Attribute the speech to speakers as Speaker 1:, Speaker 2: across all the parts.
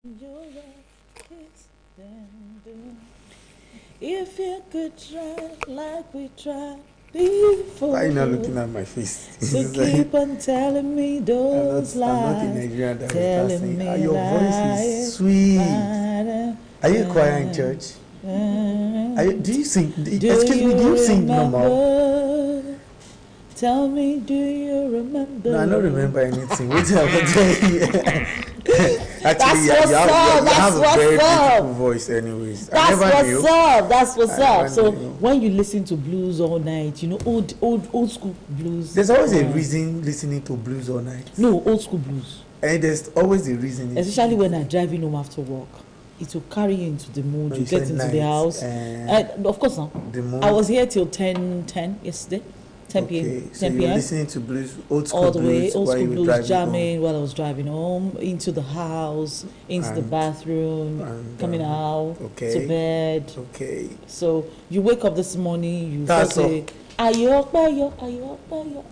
Speaker 1: Your love is tender. If you could try like we tried before.
Speaker 2: Why are you not looking at my face?
Speaker 1: So keep on telling me those lies.
Speaker 2: I'm not in Nigeria that
Speaker 1: telling
Speaker 2: saying,
Speaker 1: me
Speaker 2: your voice is sweet. Are you a choir in church? Do you sing? Excuse me, do you sing normal?
Speaker 1: Tell me, do you remember?
Speaker 2: No, I don't remember anything. What did I tell you? Actually,
Speaker 1: you have
Speaker 2: a very beautiful voice anyways.
Speaker 1: That's what's up. That's what's up. So
Speaker 2: knew.
Speaker 1: when you listen to blues all night, you know, old school blues.
Speaker 2: There's always a reason listening to blues all night.
Speaker 1: No, old school blues.
Speaker 2: And there's always a reason.
Speaker 1: Especially when I'm driving home after work. It will carry you into the mood. You get into the house. Of course not. I was here till 10 yesterday. 10 p.m.
Speaker 2: Okay,
Speaker 1: 10
Speaker 2: so you were
Speaker 1: p.m.
Speaker 2: listening to blues, old school
Speaker 1: all the way,
Speaker 2: blues,
Speaker 1: old school blues, jamming
Speaker 2: home.
Speaker 1: while I was driving home, into the house, into the bathroom, coming out to bed.
Speaker 2: Okay.
Speaker 1: So you wake up this morning, you
Speaker 2: That's
Speaker 1: say, ayé ọpẹ́ yọ,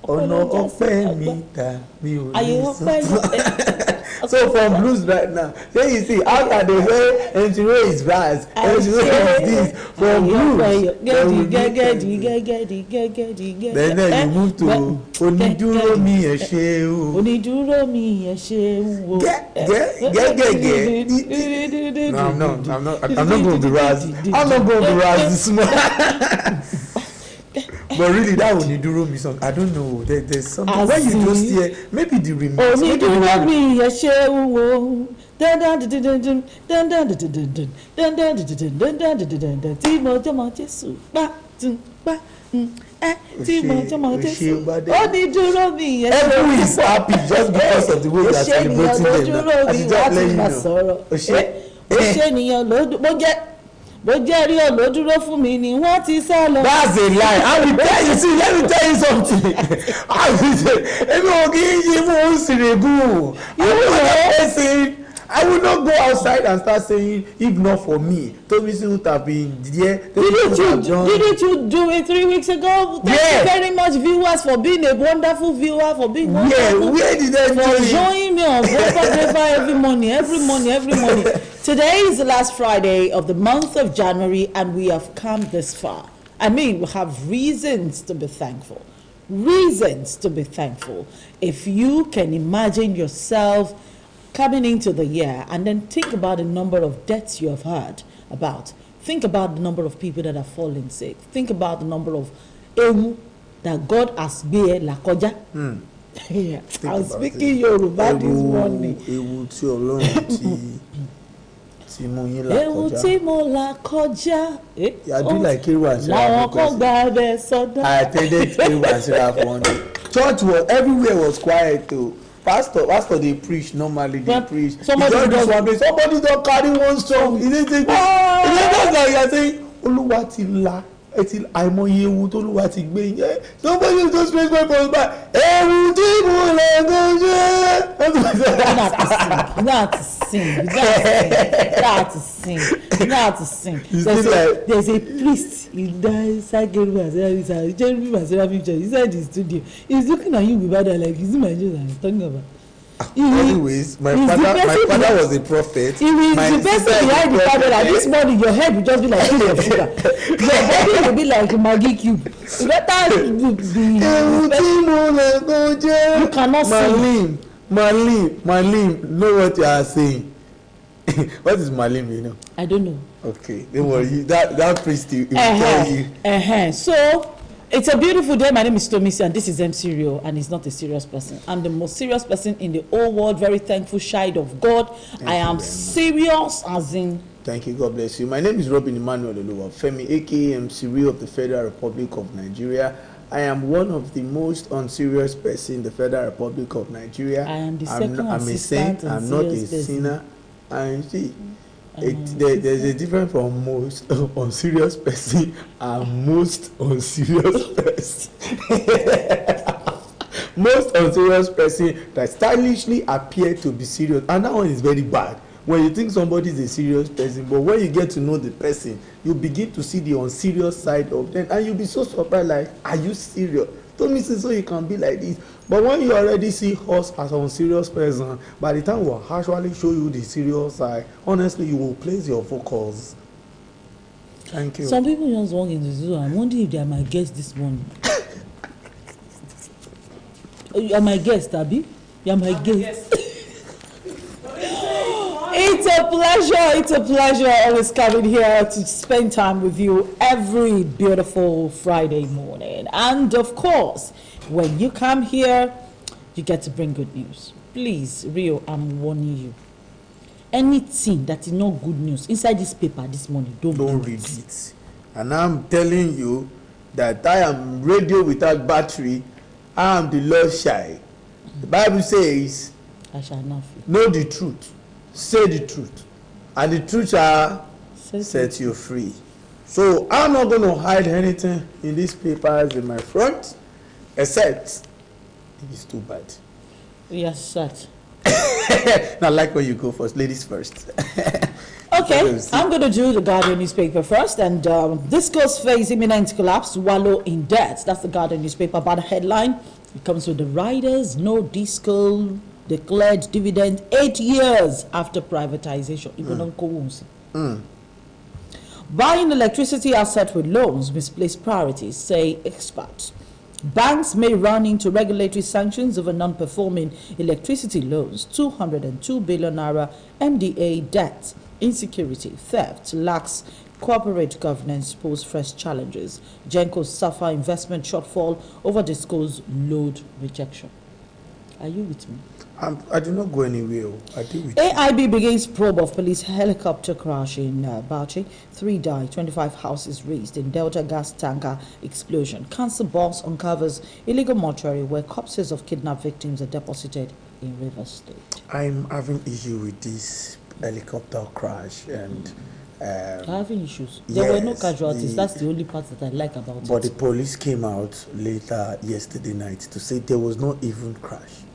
Speaker 2: ọ̀nà ọpẹ́ mi ta mi ò
Speaker 1: ayé ọpẹ́ yọ.
Speaker 2: So from blues right now, so you see, after they say Entiro is brass, Entiro is this, from blues, then you move to Onídúró mi ẹ ṣé o.
Speaker 1: Onídúró mi ẹ ṣé o.
Speaker 2: No, I'm not going to be raz. I'm not going to be raz this morning. But really, that Onídúró mi song, I don't know. There's something when you just hear, maybe the remix.
Speaker 1: Onídúró mi ẹ ṣé o. Tí mo jọmọ Jésù pa tí mo jọmọ Jésù. Onídúró mi ẹ ṣé o.
Speaker 2: Everyone is happy just because of the way they are celebrating them. I should just let you know.
Speaker 1: Ó ṣe ènìyàn ló bó jẹ́ rí olódúró fún mi ni wọ́n ti sá lọ.
Speaker 2: That's a lie. I will tell you, see, let me tell you something. I will say, I will not go outside and start saying, if not for me, Toby would have been there.
Speaker 1: Didn't you do it 3 weeks ago? Thank you very much, viewers, for being a wonderful viewer, for being wonderful.
Speaker 2: Yeah, where did I
Speaker 1: for joining me on Vopa every morning. Today is the last Friday of the month of January, and we have come this far. I mean, we have reasons to be thankful. Reasons to be thankful. If you can imagine yourself coming into the year and then think about the number of deaths you have heard about. Think about the number of people that have fallen sick. Think about the number of ewu that God has been lakoja. Yeah. I was speaking Yoruba this morning.
Speaker 2: Ewu tí Ọlọ́run tí mo yín là kọjá.
Speaker 1: Ewu tí mo là kọjá.
Speaker 2: I do like Keru and
Speaker 1: Làwọn
Speaker 2: Sarah.
Speaker 1: kan gba abẹ sọdá.
Speaker 2: I attended Keru and Sarah for one day. Church was everywhere was quiet though. Pastor they preach normally. They preach. Somebody don't carry one song. Is it just like you're saying Olúwa ti là eti àìmọye ewu tó Olúwa ti gbé yẹn. Somebody just raise my voice back. Ewu tí mo lè gbé.
Speaker 1: You know how to sing. There's a priest in that Jeremy Masera picture. He's at the studio. He's looking at you with bad like, is it my Jesus he's talking about?
Speaker 2: Anyways, my father was a prophet.
Speaker 1: He is the person behind the camera. This morning, your head will just be like full of sugar. Your body will be like Maggi cube. You better you cannot sing.
Speaker 2: Malim, know what you are saying. What is Malim, you know?
Speaker 1: I don't know.
Speaker 2: Okay, don't worry. That priest will tell you.
Speaker 1: So, it's a beautiful day. My name is Tomisi and this is MC Rio, and he's not a serious person. I'm the most serious person in the whole world, very thankful child of God. I am serious as in...
Speaker 2: Thank you, God bless you. My name is Robin Emmanuel Oluwafemi, aka MC Rio of the Federal Republic of Nigeria. I am one of the most unserious person in the Federal Republic of Nigeria.
Speaker 1: I am the second I'm
Speaker 2: a saint, I'm not a sinner. And see, there's a difference from most unserious person and most unserious person. Most unserious person that stylishly appear to be serious, and that one is very bad. When you think somebody is a serious person, but when you get to know the person, you begin to see the unserious side of them, and you'll be so surprised, like, are you serious? told me so you can be like this. But when you already see us as a serious person, by the time we'll actually show you the serious side, honestly, you will place your focus. Thank you.
Speaker 1: Some people just walk into the zoo. I'm wondering if they are my guests this morning. You are my guest, Abby. You are my guest. It's a pleasure always coming here to spend time with you every beautiful Friday morning. And of course, when you come here, you get to bring good news. Please, Rio, I'm warning you. Anything that is not good news inside this paper this morning, don't
Speaker 2: read it. And I'm telling you that I am radio without battery. I am the Lord shy. The Bible says,
Speaker 1: I shall not fear.
Speaker 2: Know the truth, say the truth, and the truth shall set you free. So I'm not going to hide anything in these papers in my front, except it is too bad.
Speaker 1: Yes, sir.
Speaker 2: Now, like when you go first, ladies first.
Speaker 1: Okay, I'm going to do the Guardian newspaper first, and Discos face imminent collapse, wallow in debt. That's the Guardian newspaper. About the headline, it comes with the riders, no disco declared dividend 8 years after privatization. Buying electricity asset with loans, misplaced priorities, say experts. Banks may run into regulatory sanctions over non-performing electricity loans. 202 billion naira MDA debt. Insecurity, theft, lacks corporate governance pose fresh challenges. Genco suffer investment shortfall over Disco's load rejection. Are you with me?
Speaker 2: I do not go anywhere. I do with
Speaker 1: AIB begins probe of police helicopter crash in Bauchi. 3 die, 25 houses razed in Delta gas tanker explosion. Council boss uncovers illegal mortuary where corpses of kidnapped victims are deposited in Rivers State.
Speaker 2: I'm having issue with this helicopter crash and
Speaker 1: having issues. There were no casualties. That's the only part that I like about it.
Speaker 2: But the police came out later yesterday night to say there was not even crash,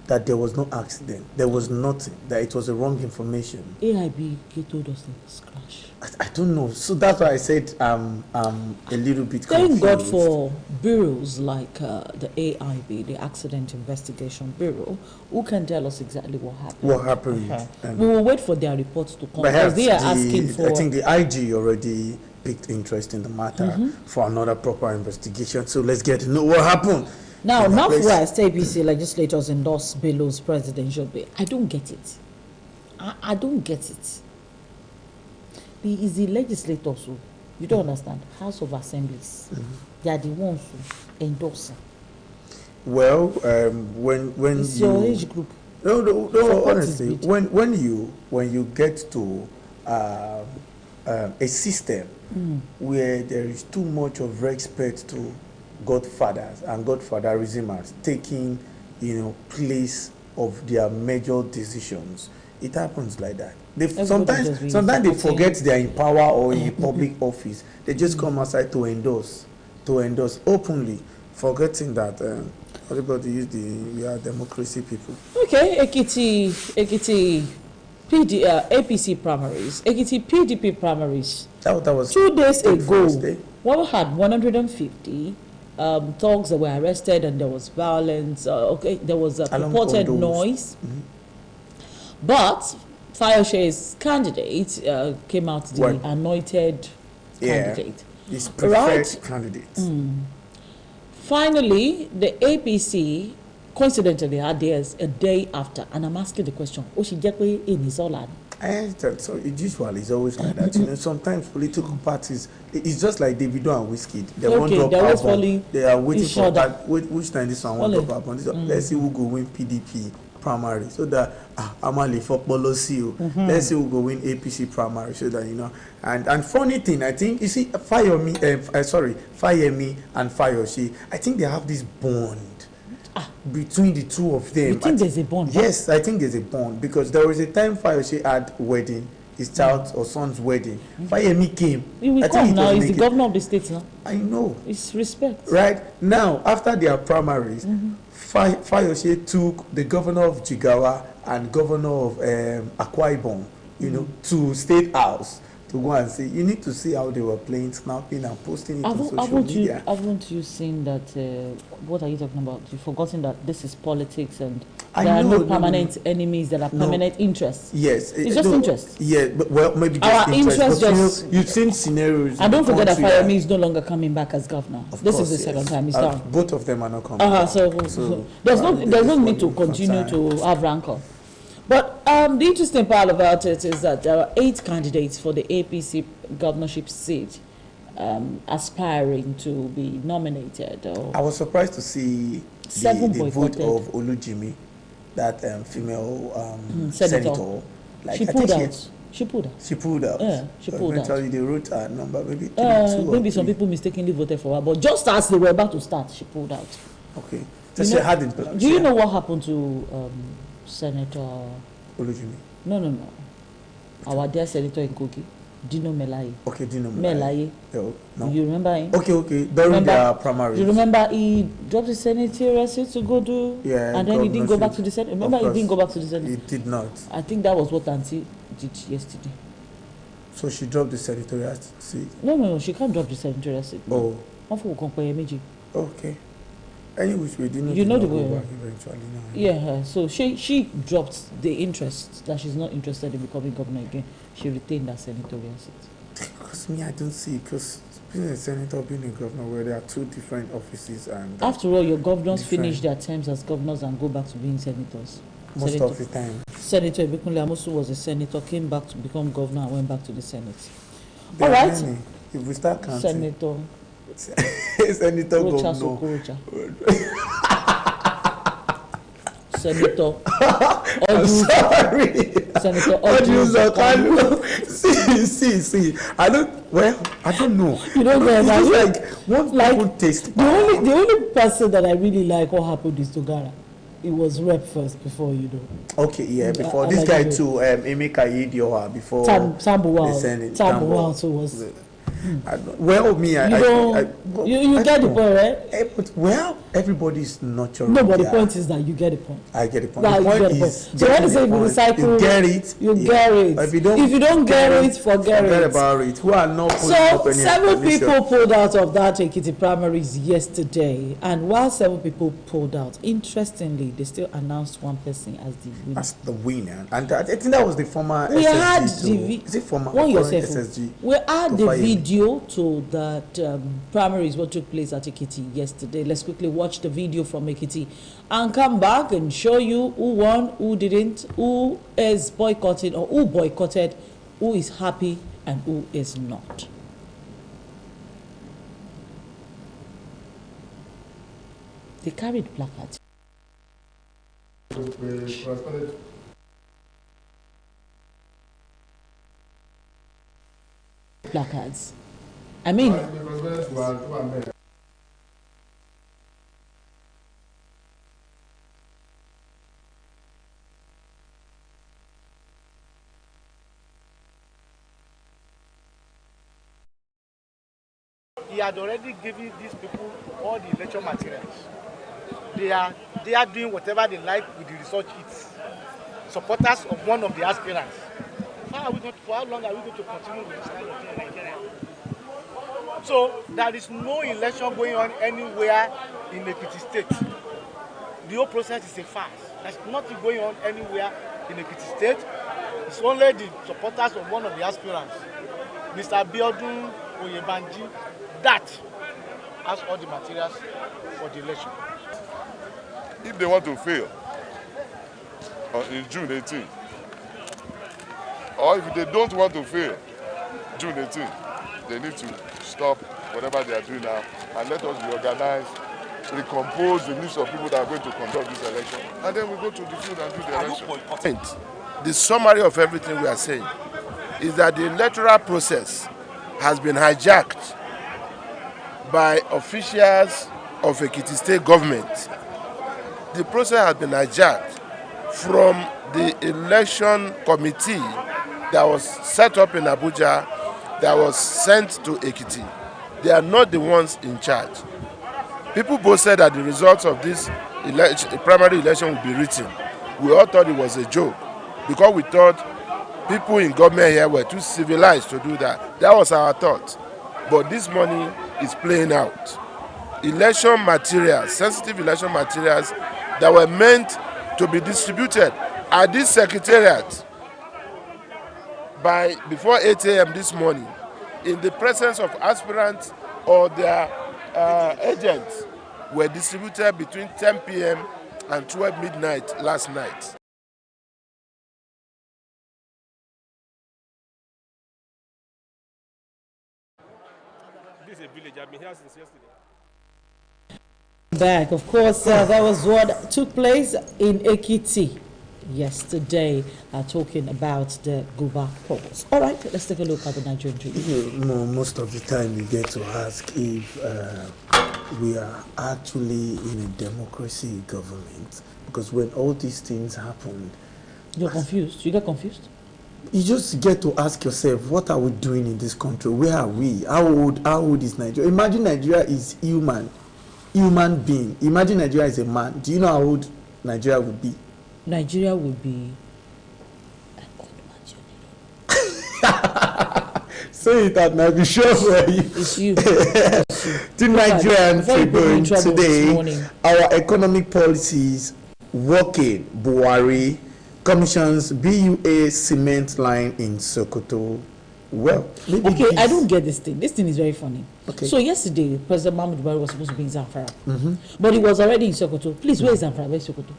Speaker 2: that there was no accident, there was nothing, that it was a wrong information.
Speaker 1: AIB told us that it's crash.
Speaker 2: I don't know. So that's why I said I'm a little bit confused.
Speaker 1: Thank God for bureaus like the AIB, the Accident Investigation Bureau, who can tell us exactly what happened.
Speaker 2: What happened.
Speaker 1: We will wait for their reports to come because they are asking for...
Speaker 2: I think the IG already picked interest in the matter for another proper investigation. So let's get to know what happened.
Speaker 1: Now, Northwest APC legislators endorse Bello's presidential bill. I don't get it. I don't get it. He is the legislator, so you don't understand. House of Assemblies, they are the ones who endorse.
Speaker 2: Well, when
Speaker 1: it's your age group.
Speaker 2: No. Honestly, when you get to a system where there is too much of respect to godfathers and godfatherism has taking, place of their major decisions, it happens like that. Sometimes they forget they are in power or in public office. They just come outside to endorse openly, forgetting that everybody we are democracy people.
Speaker 1: Okay, Ekiti APC primaries, Ekiti PDP primaries.
Speaker 2: That was
Speaker 1: 2 days ago. We had 150 thugs that were arrested, and there was violence. There was a purported noise. But Fayoshe's candidate came out the anointed candidate.
Speaker 2: His preferred candidate.
Speaker 1: Finally, the APC coincidentally had theirs a day after, and I'm asking the question: Oshijekwe in his all.
Speaker 2: So it usually is always like that. Sometimes political parties, it's just like Davido and Wizkid. They won't drop album. They are waiting for that. Which time this one won't drop album? Let's see who go win PDP primary, so that Amali for policy. Let's see who go win APC primary, so that And funny thing, I think you see, Fayemi and Fayoshe, I think they have this bond between the two of them.
Speaker 1: You think there's a bond?
Speaker 2: Yes, I think there's a bond, because there was a time Fayoshe had wedding, his child or son's wedding. Fayemi came.
Speaker 1: He will come now. He's the governor of the state now.
Speaker 2: I know.
Speaker 1: It's respect.
Speaker 2: Right now, after their primaries, Fayoshe took the governor of Jigawa and governor of Akwa Ibom, to State House to go and see. You need to see how they were playing, snapping and posting it on social media.
Speaker 1: Haven't you seen that? What are you talking about? You've forgotten that this is politics and there are no permanent enemies. There are permanent interests.
Speaker 2: Yes,
Speaker 1: it's just interest.
Speaker 2: Yeah, but well, maybe just
Speaker 1: our interest. Just
Speaker 2: you've seen scenarios.
Speaker 1: And don't forget that Fayemi is no longer coming back as governor. This is the second time he's done.
Speaker 2: Both of them are not coming.
Speaker 1: So there's no need to continue to have rancor. But the interesting part about it is that there are 8 candidates for the APC governorship seat aspiring to be nominated.
Speaker 2: I was surprised to see the vote of Olujimi, that female senator.
Speaker 1: Like, she pulled out. She pulled out. Yeah, she pulled out.
Speaker 2: Eventually, they wrote a number, maybe 32
Speaker 1: maybe some people mistakenly voted for her, but just as they were about to start, she pulled out.
Speaker 2: Okay. So she had in plan.
Speaker 1: Do you know what happened to Senator
Speaker 2: Olujimi?
Speaker 1: No. Our dear senator in Kogi, Dino Melaye.
Speaker 2: Okay, Dino Melaye.
Speaker 1: No. You remember him?
Speaker 2: Okay. During their primaries.
Speaker 1: You remember he dropped the senatorial seat to go do?
Speaker 2: Yeah.
Speaker 1: And then he didn't go back to the Senate. Remember, he didn't go back to the Senate.
Speaker 2: He did not.
Speaker 1: I think that was what Auntie did yesterday.
Speaker 2: So she dropped the senatorial seat?
Speaker 1: No. She can't drop the senatorial seat.
Speaker 2: Oh.
Speaker 1: Okay.
Speaker 2: Anyway, we didn't.
Speaker 1: You know the way.
Speaker 2: Eventually, no.
Speaker 1: Yeah. So she dropped the interest that she's not interested in becoming governor again. She retained that senatorial seat.
Speaker 2: Because me, I don't see. Because being a senator, being a governor, where there are 2 different offices, and
Speaker 1: after all, your governors finish their terms as governors and go back to being senators.
Speaker 2: Most of the time.
Speaker 1: Senator Ibikunle Amosu was a senator, came back to become governor, and went back to the Senate.
Speaker 2: All right. Many. If we start counting.
Speaker 1: Senator.
Speaker 2: Senator Governor.
Speaker 1: Senator.
Speaker 2: I'm sorry.
Speaker 1: Senator Odu.
Speaker 2: See. I don't know.
Speaker 1: You don't know.
Speaker 2: It's like one people taste.
Speaker 1: The only person that I really like what happened is Togara. It was rep first before, you know.
Speaker 2: Okay, yeah, before this guy too, Emeka Idioha, before
Speaker 1: Sambuwa. Sambuwa also was.
Speaker 2: Well, me,
Speaker 1: you get the point, right?
Speaker 2: But well, everybody's natural.
Speaker 1: No, but the point is that you get the point.
Speaker 2: I get the point. The point is,
Speaker 1: so when you say you recycle,
Speaker 2: you get it.
Speaker 1: You get it.
Speaker 2: But if
Speaker 1: you don't get it, forget
Speaker 2: about it. Who are not putting
Speaker 1: up any 7 people pulled out of that Ekiti primaries yesterday, and while 7 people pulled out, interestingly, they still announced one person as the winner.
Speaker 2: As the winner, and I think that was the former
Speaker 1: SSG.
Speaker 2: Is it former
Speaker 1: SSG? We had the video to that primaries what took place at Ekiti yesterday. Let's quickly watch the video from Ekiti and come back and show you who won, who didn't, who is boycotting or who boycotted, who is happy and who is not. They carried placards. Placards. I mean,
Speaker 3: he had already given these people all the lecture materials. They are doing whatever they like with the research hits. Supporters of one of the aspirants. For how long are we going to continue with this kind of thing in Nigeria? So there is no election going on anywhere in Ekiti State. The whole process is a farce. There's nothing going on anywhere in Ekiti State. It's only the supporters of one of the aspirants, Mr. Biodun Oyebanji, that has all the materials for the election.
Speaker 4: If they want to fail in June 18th, or if they don't want to fail June 18th, they need to stop whatever they are doing now and let us reorganize, recompose the list of people that are going to conduct this election, and then we go to the field and do the election.
Speaker 5: The summary of everything we are saying is that the electoral process has been hijacked by officials of Ekiti State government. The process has been hijacked from the election committee that was set up in Abuja, that was sent to Ekiti. They are not the ones in charge. People both said that the results of this primary election would be written. We all thought it was a joke because we thought people in government here were too civilized to do that. That was our thought. But this money is playing out. Election materials, sensitive election materials that were meant to be distributed at this secretariat by before 8 a.m. this morning in the presence of aspirants or their agents were distributed between 10 p.m. and 12 midnight last night.
Speaker 6: This is a village. I've been here since yesterday.
Speaker 1: Back, of course, that was what took place in Ekiti yesterday, talking about the Guba polls. All right, let's take a look at the Nigerian dream.
Speaker 2: Most of the time we get to ask if we are actually in a democracy government, because when all these things happened,
Speaker 1: you're confused. You get confused?
Speaker 2: You just get to ask yourself, what are we doing in this country? Where are we? How old is Nigeria? Imagine Nigeria is human being. Imagine Nigeria is a man. Do you know how old Nigeria would be?
Speaker 1: Nigeria would be an old man.
Speaker 2: Say it out now, be sure for you.
Speaker 1: It's you.
Speaker 2: To Nigerian Tribune today, our economic policies working. Buhari commissions BUA cement line in Sokoto. Well,
Speaker 1: okay, I don't get this thing. This thing is very funny.
Speaker 2: Okay.
Speaker 1: So yesterday, President Muhammadu Buhari was supposed to be in Zamfara, but he was already in Sokoto. Please, where is Zamfara? Where is Sokoto?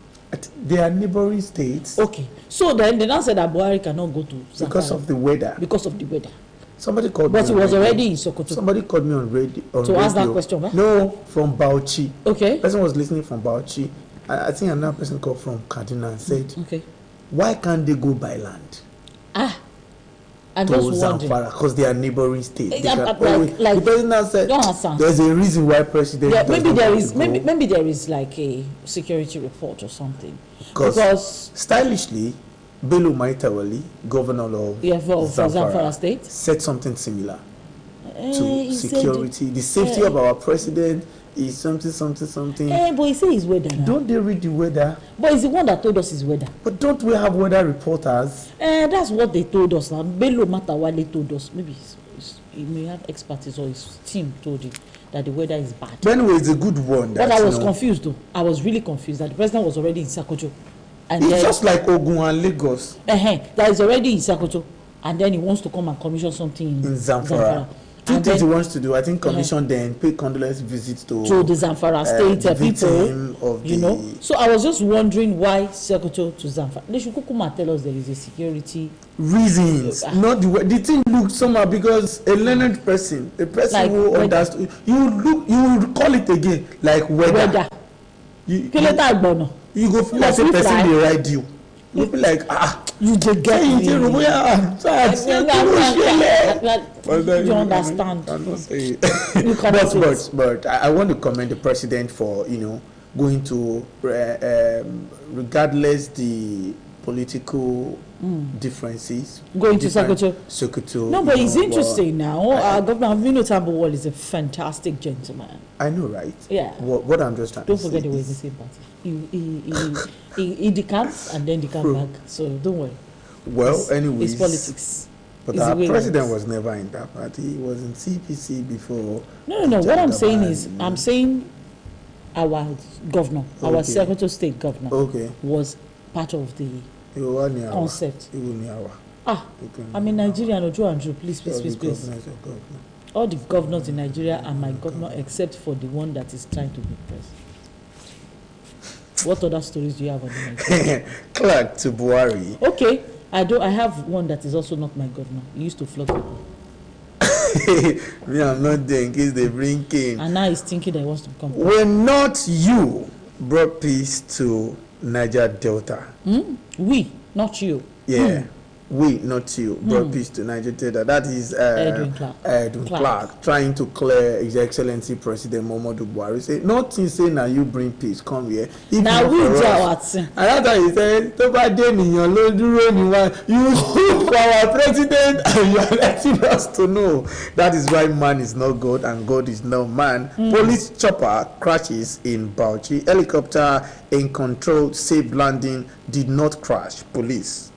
Speaker 2: They are neighboring states.
Speaker 1: Okay, so then they now said that Buhari cannot go to Zamfara
Speaker 2: because of the weather.
Speaker 1: Because of the weather.
Speaker 2: Somebody called
Speaker 1: but
Speaker 2: me.
Speaker 1: But he was already in Sokoto.
Speaker 2: Somebody called me on radio.
Speaker 1: To ask that question, right?
Speaker 2: No, from Bauchi.
Speaker 1: Okay.
Speaker 2: Person was listening from Bauchi. I think another person called from Kaduna and said,
Speaker 1: okay,
Speaker 2: why can't they go by land?
Speaker 1: I'm
Speaker 2: to
Speaker 1: just wondering.
Speaker 2: Zamfara, because they are neighboring states.
Speaker 1: Like,
Speaker 2: the president said there's a reason why president.
Speaker 1: Yeah, maybe there is like a security report or something.
Speaker 2: Because stylishly, Bello Maitawali, governor of
Speaker 1: Zamfara State,
Speaker 2: said something similar to security. The safety of our president is something.
Speaker 1: But he said it's weather now.
Speaker 2: Don't they read the weather?
Speaker 1: But it's the one that told us it's weather.
Speaker 2: But don't we have weather reporters?
Speaker 1: That's what they told us now. Bello Matawale told us. Maybe he may have expertise or his team told him that the weather is bad.
Speaker 2: But anyway, it's a good one.
Speaker 1: But I was confused though. I was really confused that the president was already in Sokoto. And
Speaker 2: it's just like Ogun and Lagos.
Speaker 1: That is already in Sokoto. And then he wants to come and commission something in
Speaker 2: Zamfara. Two things he wants to do. I think commission then pay condolence visits to
Speaker 1: the Zamfara state people. You know. So I was just wondering why Sokoto to Zamfara. They should come tell us there is a security
Speaker 2: reasons. Not the thing looks somehow because a learned person, a person like who understood, you call it again like weather. You go feel like a person they ride you. You be like
Speaker 1: you just get me. You understand.
Speaker 2: But I want to commend the president for going to regardless the political differences.
Speaker 1: Going to Sokoto. No, but it's interesting now. Governor Aminu Tambuwal is a fantastic gentleman.
Speaker 2: I know, right?
Speaker 1: Yeah.
Speaker 2: What I'm just trying
Speaker 1: to say. Don't forget he was the same party. He decamps and then decamp back. So don't worry.
Speaker 2: Well, anyways.
Speaker 1: It's politics.
Speaker 2: But our president was never in that party. He was in CPC before.
Speaker 1: No. What I'm saying is, I'm saying our governor, our Sokoto state governor, was part of the concept. I'm in Nigeria, no, Andrew, please. All the governors in Nigeria are my governor except for the one that is trying to be president. What other stories do you have on Nigeria?
Speaker 2: Clark to Buhari.
Speaker 1: Okay, I have one that is also not my governor. He used to flog people.
Speaker 2: Me, I'm not there in case they bring King.
Speaker 1: And now he's thinking that he wants to become.
Speaker 2: When not you brought peace to Niger Delta.
Speaker 1: We, not you.
Speaker 2: Yeah. We, not you, brought peace to Niger Delta. That is Edwin Clark trying to clear His Excellency President Muhammadu Buhari. Say, nothing say now you bring peace, come here.
Speaker 1: Now we do our thing.
Speaker 2: And that's why he said, you speak for our president and you are letting us to know. That is why man is not God and God is not man. Police chopper crashes in Bauchi. Helicopter in controlled safe landing did not crash. Police.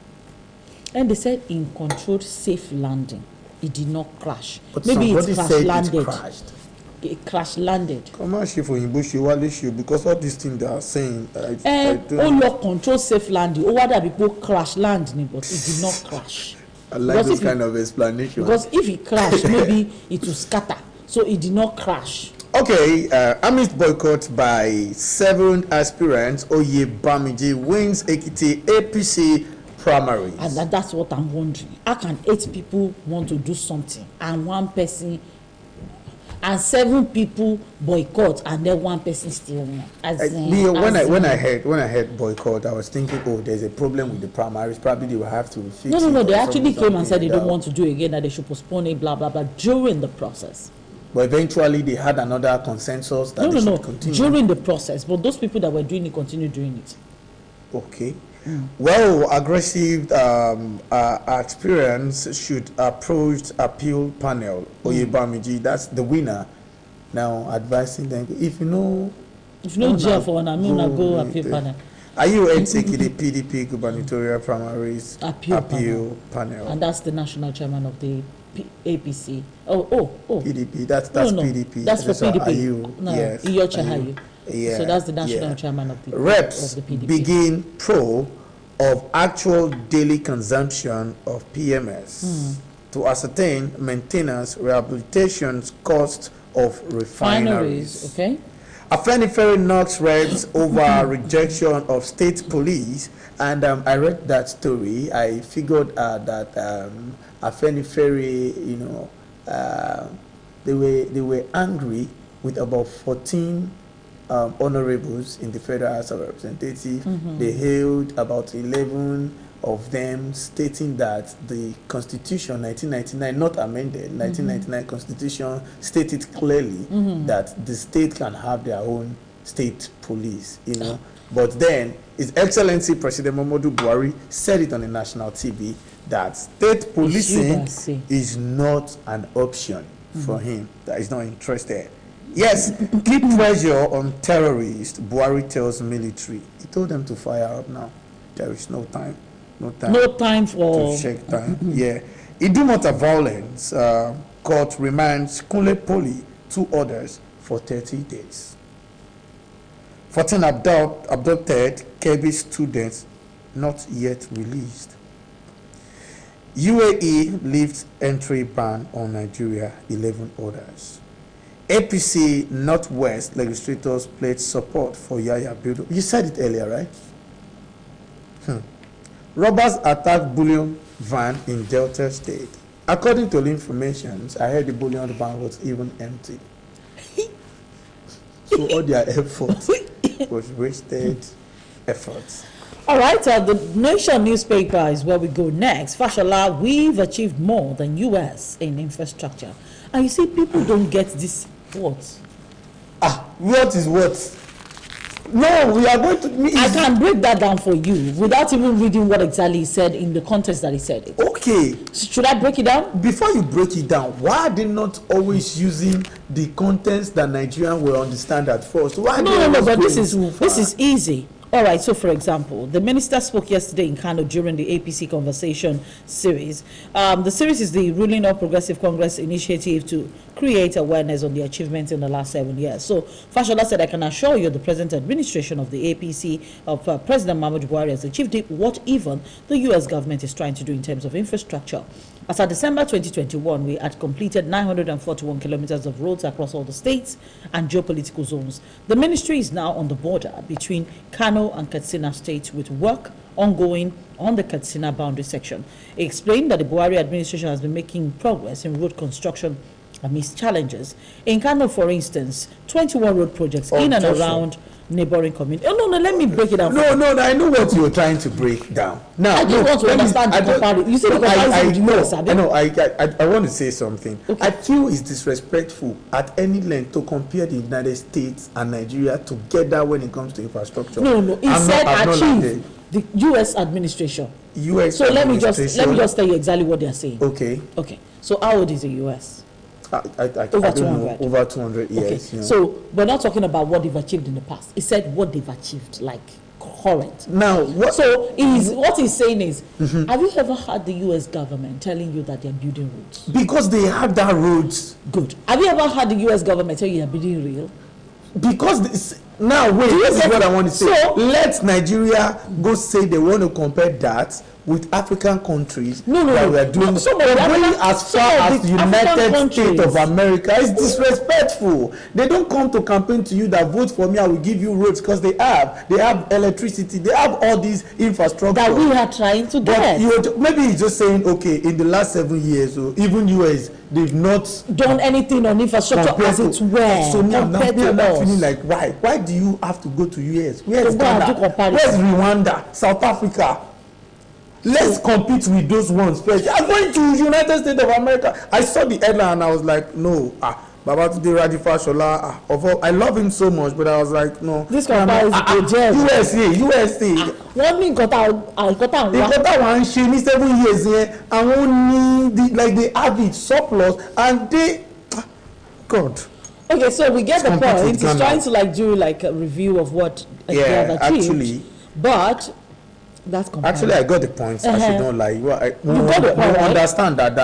Speaker 1: And they said in controlled safe landing. It did not crash.
Speaker 2: But
Speaker 1: maybe it
Speaker 2: crash
Speaker 1: landed.
Speaker 2: It crashed.
Speaker 1: It crash landed.
Speaker 2: Come on, for Imbushi, because all these things they are saying.
Speaker 1: All your control safe landing. Oh, what are people crash landing, but it did not crash.
Speaker 2: I like this kind of explanation.
Speaker 1: Because if it crashed, maybe it will scatter. So it did not crash.
Speaker 2: Okay, amidst boycott by 7 aspirants, Oye Bamiji wins Ekiti APC primaries.
Speaker 1: And that's what I'm wondering. How can 8 people want to do something and 1 person, and 7 people boycott and then 1 person still won?
Speaker 2: When I heard boycott, I was thinking, oh, there's a problem with the primaries. Probably they will have to fix it.
Speaker 1: No. They actually came and said they don't want to do it again, that they should postpone it, blah blah blah, during the process.
Speaker 2: But eventually they had another consensus that they should continue.
Speaker 1: During the process. But those people that were doing it continue doing it.
Speaker 2: Okay. Well, aggressive experience should approach appeal panel. Oye Bamiji, that's the winner. Now advising them, if you know
Speaker 1: jail for one, I'm gonna go appeal panel.
Speaker 2: Are you taking the PDP gubernatorial primaries appeal panel?
Speaker 1: And that's the national chairman of the APC. Oh.
Speaker 2: PDP. That's PDP.
Speaker 1: That's for PDP.
Speaker 2: Yes.
Speaker 1: Yeah. So that's the national chairman of the
Speaker 2: Reps
Speaker 1: of the PDP.
Speaker 2: Begin probe of actual daily consumption of PMS to ascertain maintenance, rehabilitation cost of refineries.
Speaker 1: Okay.
Speaker 2: Afenifere knocks reps over rejection of state police, and I read that story. I figured that Afenifere, they were angry with about 14 honorables in the Federal House of Representatives. They hailed about 11 of them, stating that the Constitution 1999, not amended, 1999 Constitution stated clearly that the state can have their own state police, But then His Excellency President Muhammadu Buhari said it on the national TV that state policing is not an option for him, that he's not interested. Yes, keep pressure on terrorists, Buhari tells military. He told them to fire up now. There is no time. No time
Speaker 1: for...
Speaker 2: To check time. Yeah. Idumota violence. Court remands Kunle Poli, 2 others for 30 days. 14 abducted Kebbi students not yet released. UAE lifts entry ban on Nigeria, 11 others. APC Northwest legislators pledge support for Yahya Bello. You said it earlier, right? Robbers attack bullion van in Delta State. According to the information, I heard the bullion van was even empty. So all their efforts was wasted efforts.
Speaker 1: All right, the Nation newspaper is where we go next. Fashola, we've achieved more than US in infrastructure. And you see, people don't get this what?
Speaker 2: What is what? No, we are going to...
Speaker 1: I can break that down for you without even reading what exactly he said in the context that he said it.
Speaker 2: Okay.
Speaker 1: Should I break it down?
Speaker 2: Before you break it down, why are they not always using the contents that Nigerians will understand at first? Why
Speaker 1: no, but this is easy. All right, so for example, the minister spoke yesterday in Kano during the APC conversation series. The series is the ruling All Progressive Congress initiative to create awareness on the achievements in the last 7 years. So Fashola said, I can assure you the present administration of the APC of President Muhammadu Buhari has achieved what even the US government is trying to do in terms of infrastructure. As of December 2021, we had completed 941 kilometers of roads across all the states and geopolitical zones. The ministry is now on the border between Kano and Katsina states with work ongoing on the Katsina boundary section. He explained that the Buhari administration has been making progress in road construction amidst challenges. In Kano, for instance, 21 road projects in and around neighboring communities. Oh, no, let me break it down.
Speaker 2: No, I know what you're trying to break down. Now,
Speaker 1: I just want to understand the comparison. You see the comparison.
Speaker 2: I want to say something.
Speaker 1: Okay.
Speaker 2: I feel it's disrespectful at any length to compare the United States and Nigeria together when it comes to infrastructure.
Speaker 1: No. He said achieve the U.S. administration. So let me just tell you exactly what they are saying.
Speaker 2: Okay.
Speaker 1: So how old is the U.S.?
Speaker 2: Over 200. Over 200 years.
Speaker 1: Okay. So we're not talking about what they've achieved in the past. He said what they've achieved, like current.
Speaker 2: Now,
Speaker 1: what he's saying is, have you ever heard the U.S. government telling you that they're building roads?
Speaker 2: Because they have that roads.
Speaker 1: Good. Have you ever heard the U.S. government tell you they're building rail?
Speaker 2: Because now, wait, this is what I want to say. So, let Nigeria go say they want to compare that with African countries that we are doing. They're going as far as the United States of America. It's disrespectful. They don't come to campaign to you that vote for me, I will give you roads, because they have electricity, they have all these infrastructure
Speaker 1: that we are trying to get.
Speaker 2: Maybe he's just saying, okay, in the last 7 years, or even US, they've not
Speaker 1: done anything on infrastructure as it were.
Speaker 2: So now they're feeling like, why do you have to go to US? Where's Ghana? Where's Rwanda? South Africa? Let's compete with those ones first. I'm going to United States of America. I saw the headline and I was like, no, Babatunde Raji Fashola, I love him so much, but I was like, no.
Speaker 1: This comparison
Speaker 2: USA.
Speaker 1: One thing got
Speaker 2: one shame 7 years here, and only they have it surplus, and they, God.
Speaker 1: Okay, so we get the point. He's trying to do a review of what they have achieved.
Speaker 2: Actually,
Speaker 1: but that's
Speaker 2: actually I got the points. I should not lie. You understand that,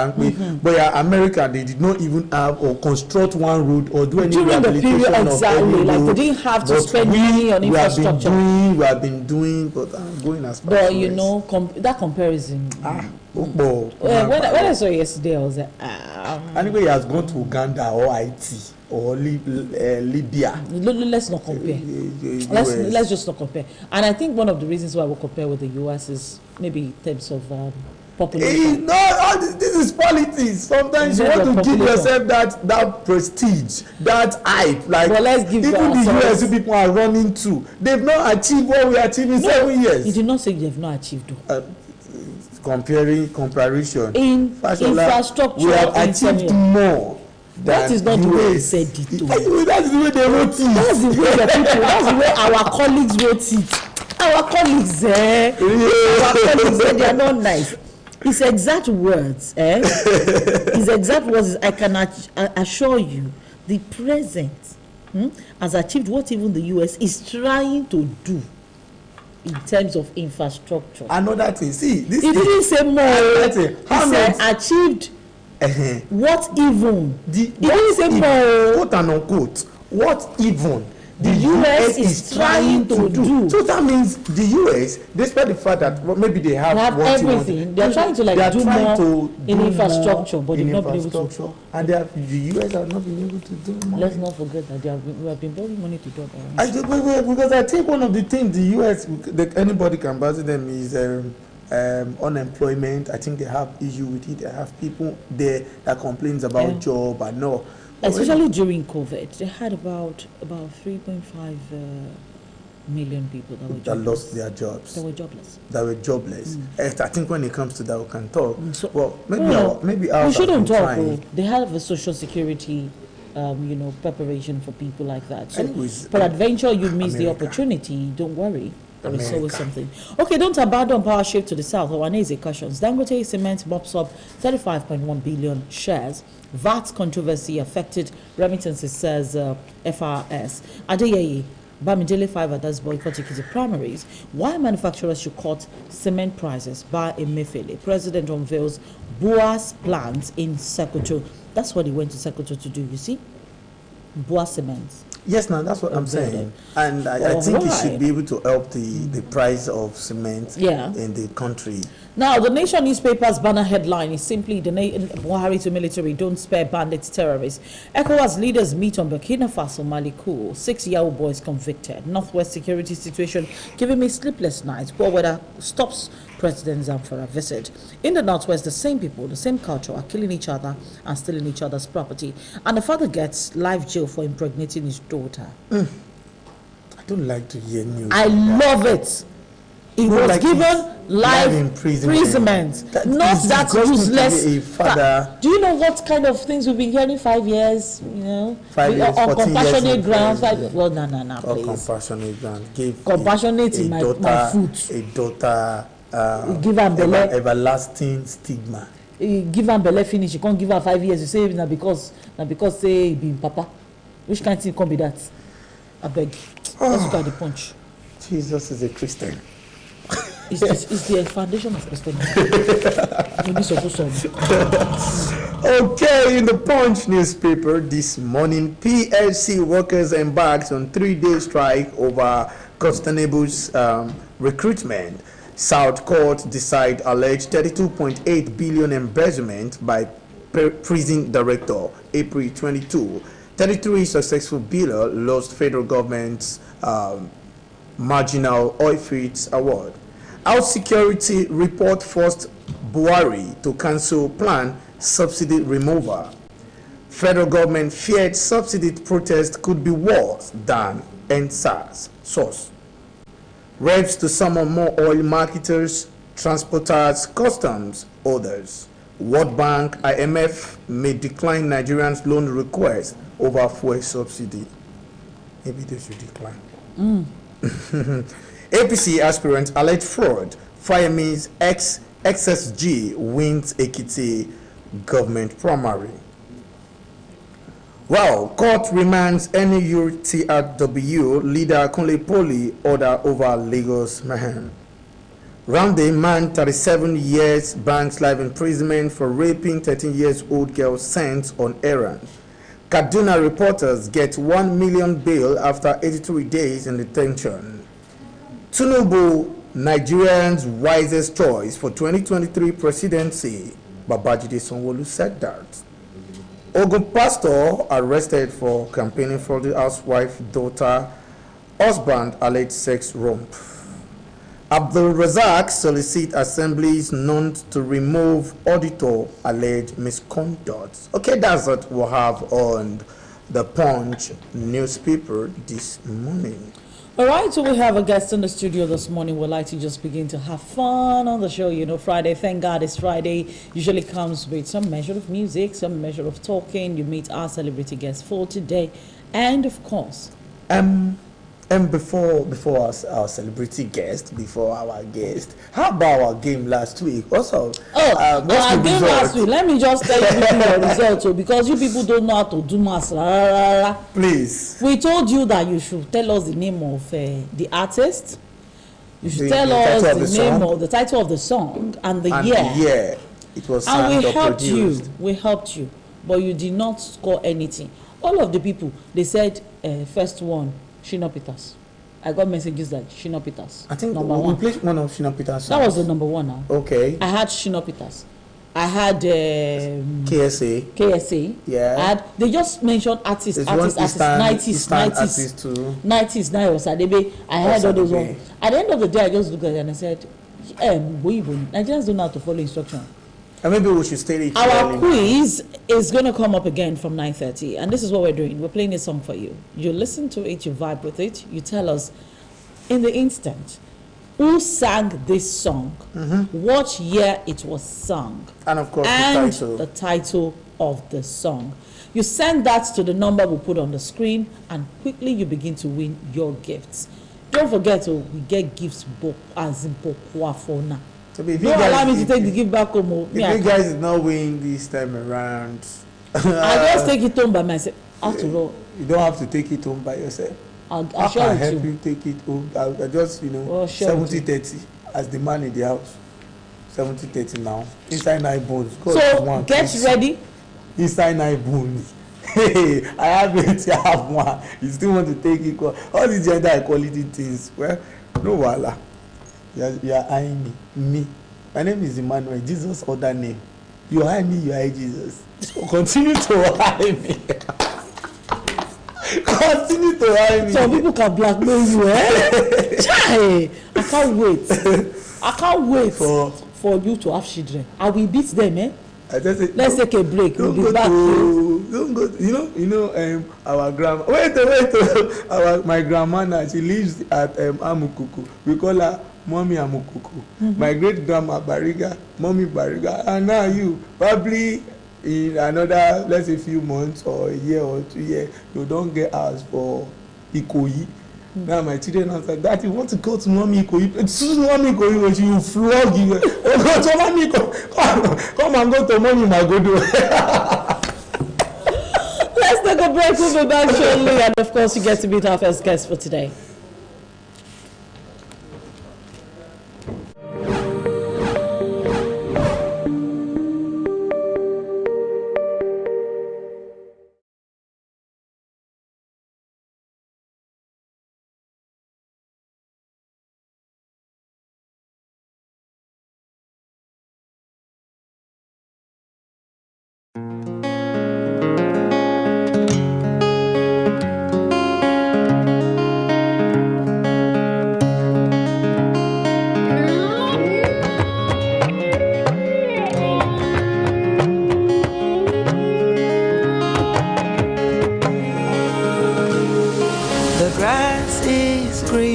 Speaker 2: but America, they did not even have or construct one road or do any rehabilitation of any road.
Speaker 1: They didn't have to spend money on infrastructure.
Speaker 2: We have been doing, but I'm going as far as
Speaker 1: that comparison. When I saw yesterday, I was like,
Speaker 2: anyway, he has gone to Uganda or Haiti or Libya.
Speaker 1: Let's not compare. Let's just not compare. And I think one of the reasons why we compare with the US is maybe in terms of population.
Speaker 2: This is politics. Sometimes you want to give yourself that prestige, that hype.
Speaker 1: Let's give
Speaker 2: even the US people are running to. They've not achieved what we achieved in 7 years.
Speaker 1: You did not say they've not achieved.
Speaker 2: Comparison
Speaker 1: in infrastructure,
Speaker 2: we have achieved more.
Speaker 1: That is not the way they said it.
Speaker 2: That's the way they wrote it.
Speaker 1: That's the way the people. That's the way our colleagues wrote it. Our colleagues, they are not nice. His exact words, His exact words is, I can assure you, the president has achieved what even the US is trying to do in terms of infrastructure.
Speaker 2: Another thing, see, this
Speaker 1: he didn't say more. He said achieved what even. He didn't say more.
Speaker 2: Quote and unquote. What even
Speaker 1: the US is trying to do.
Speaker 2: So that means the US, despite the fact that maybe they have
Speaker 1: everything, they are trying to do more in infrastructure, but they've not been able to.
Speaker 2: And the US have not been able to do more.
Speaker 1: Let's not forget that we have been borrowing money to do it.
Speaker 2: Because I think one of the things the US, anybody can battle them is unemployment. I think they have issue with it. They have people there that complains about job and no.
Speaker 1: Especially during COVID, they had about 3.5 million people that
Speaker 2: lost their jobs.
Speaker 1: That were jobless.
Speaker 2: I think when it comes to that, we can talk. Maybe
Speaker 1: we shouldn't talk. They have a social security, preparation for people like that. So, peradventure you miss the opportunity. Don't worry. There is always something. Okay, don't abandon power shift to the south. Owaneze cautions. Dangote Cement mops up 35.1 billion shares. VAT controversy affected remittances, says FRS. Adeyeye, Bamidele 5 others boycott Ekiti primaries. Why manufacturers should cut cement prices by Emefiele. President unveils Boas plans in Sokoto. That's what he went to Sokoto to do, you see? Boas Cement.
Speaker 2: Yes, now that's what I'm saying. And I think it should be able to help the price of cement in the country.
Speaker 1: Now, the Nation newspaper's banner headline is simply Buhari to military, don't spare bandits, terrorists. ECOWAS leaders meet on Burkina Faso, Maliku. 6 Yahoo boys convicted. Northwest security situation giving me sleepless nights. Poor weather stops President Zamfara visit. In the Northwest, the same people, the same culture are killing each other and stealing each other's property. And the father gets life jail for impregnating his daughter.
Speaker 2: I don't like to hear news.
Speaker 1: I love it. He was given life imprisonment. Not that useless. Do you know what kind of things we've been hearing? 5 years,
Speaker 2: 5 years,
Speaker 1: on compassionate grounds. Well, no, please.
Speaker 2: Compassionate grounds.
Speaker 1: Compassionate in my foot.
Speaker 2: A daughter.
Speaker 1: Give her
Speaker 2: everlasting stigma.
Speaker 1: Give her belle finish. You can't give her 5 years. You say na because say be papa. Which kind of thing can be that? I beg. Let's look at the punch.
Speaker 2: Jesus is a Christian.
Speaker 1: It's the foundation of Christianity.
Speaker 2: Okay, in the Punch newspaper this morning, PLC workers embarked on 3-day strike over constable's recruitment. South Court decide alleged 32.8 billion embezzlement by prison director. April 22, 33 successful biller lost federal government's marginal oil fields award. House security report forced Buhari to cancel plan subsidy removal. Federal government feared subsidy protest could be worse than NSAS. Source. Reps to summon more oil marketers, transporters, customs, others. World Bank, IMF may decline Nigerians' loan request over fuel subsidy. Maybe they should decline. APC aspirant alleged fraud. Fayemi's XSG wins Ekiti government primary. Well, court remands NURTW leader Kunle Poli order over Lagos Mayhem. Rounday man, 37 years, bans life imprisonment for raping 13-year-old girl sent on errand. Kaduna reporters get 1 million bail after 83 days in detention. Tinubu, Nigerians' wisest choice for 2023 presidency. Babajide Sanwo-Olu said that. Ogun pastor arrested for campaigning for the housewife daughter, husband alleged sex romp. Abdul Razak solicit assemblies known to remove auditor alleged misconduct. Okay, that's what we'll have on the Punch newspaper this morning.
Speaker 1: All right, so we have a guest in the studio this morning. We'd like to just begin to have fun on the show. You know, Friday, thank God it's Friday, usually comes with some measure of music, some measure of talking. You meet our celebrity guest for today. And of course,
Speaker 2: before our celebrity guest, before our guest, how about our game last week? Also,
Speaker 1: our game last week, let me just tell you the result, because you people don't know how to do maths.
Speaker 2: Please.
Speaker 1: We told you that you should tell us the name of the artist. You should tell us the name of the title of the song and the year.
Speaker 2: The year it was
Speaker 1: and we helped
Speaker 2: produced.
Speaker 1: you. We helped you, but you did not score anything. All of the people, they said first one, Shina Peters. I got messages that Shina Peters.
Speaker 2: I think we played one of Shina Peters songs.
Speaker 1: That was the number one now.
Speaker 2: Okay.
Speaker 1: I had Shina Peters. I had KSA.
Speaker 2: Yeah.
Speaker 1: They just mentioned artists. 90s too. 90s, Sadebe. I had all those ones. At the end of the day, I just looked at it and I said, Nigerians don't know how to follow instruction.
Speaker 2: And maybe we should stay.
Speaker 1: Our quiz is going to come up again from 9:30, and this is what we're doing. We're playing a song for you. You listen to it, you vibe with it, you tell us in the instant who sang this song, what year it was sung,
Speaker 2: and of course
Speaker 1: the title of the song. You send that to the number we put on the screen, and quickly you begin to win your gifts. Don't forget, we get gifts as in Bokwa for now.
Speaker 2: So if
Speaker 1: don't allow me to take the gift back home.
Speaker 2: If you guys is not winning this time around,
Speaker 1: I just take it home by myself. After all,
Speaker 2: you don't have to take it home by yourself.
Speaker 1: I'll share with
Speaker 2: help you take it home. I just 70-30 as the man in the house. 70-30 now. Inside 9 bones. God,
Speaker 1: so get ready.
Speaker 2: Inside 9 bones. Hey, I have it. I have one. You still want to take it? All these gender equality things. Well, no wala. You are eyeing me. My name is Emmanuel. Jesus' other name. You eye me, you eye Jesus. So continue to eye me. Continue to eye me.
Speaker 1: Some people can blackmail you, eh? Chai! I can't wait. I can't wait for you to have children. I will beat them, eh? Let's take a break. We'll be back.
Speaker 2: Don't go. You know. Our grandma. Wait. My grandma now. She lives at Amukuku. We call her Mommy Amukuku. My great grandma Bariga, Mommy Bariga, and now you probably in another, let's say, few months or a year or 2 years, you don't get asked for Ikoyi. Now my children answer, Daddy, you want to go to Mommy Ikoyi? Mommy Ikoyi, when you flog you. Go to Mommy Ikoyi. Come and go to Mommy Magodo.
Speaker 1: Let's take a break. We'll be back shortly, and of course, you get to meet our first guest for today.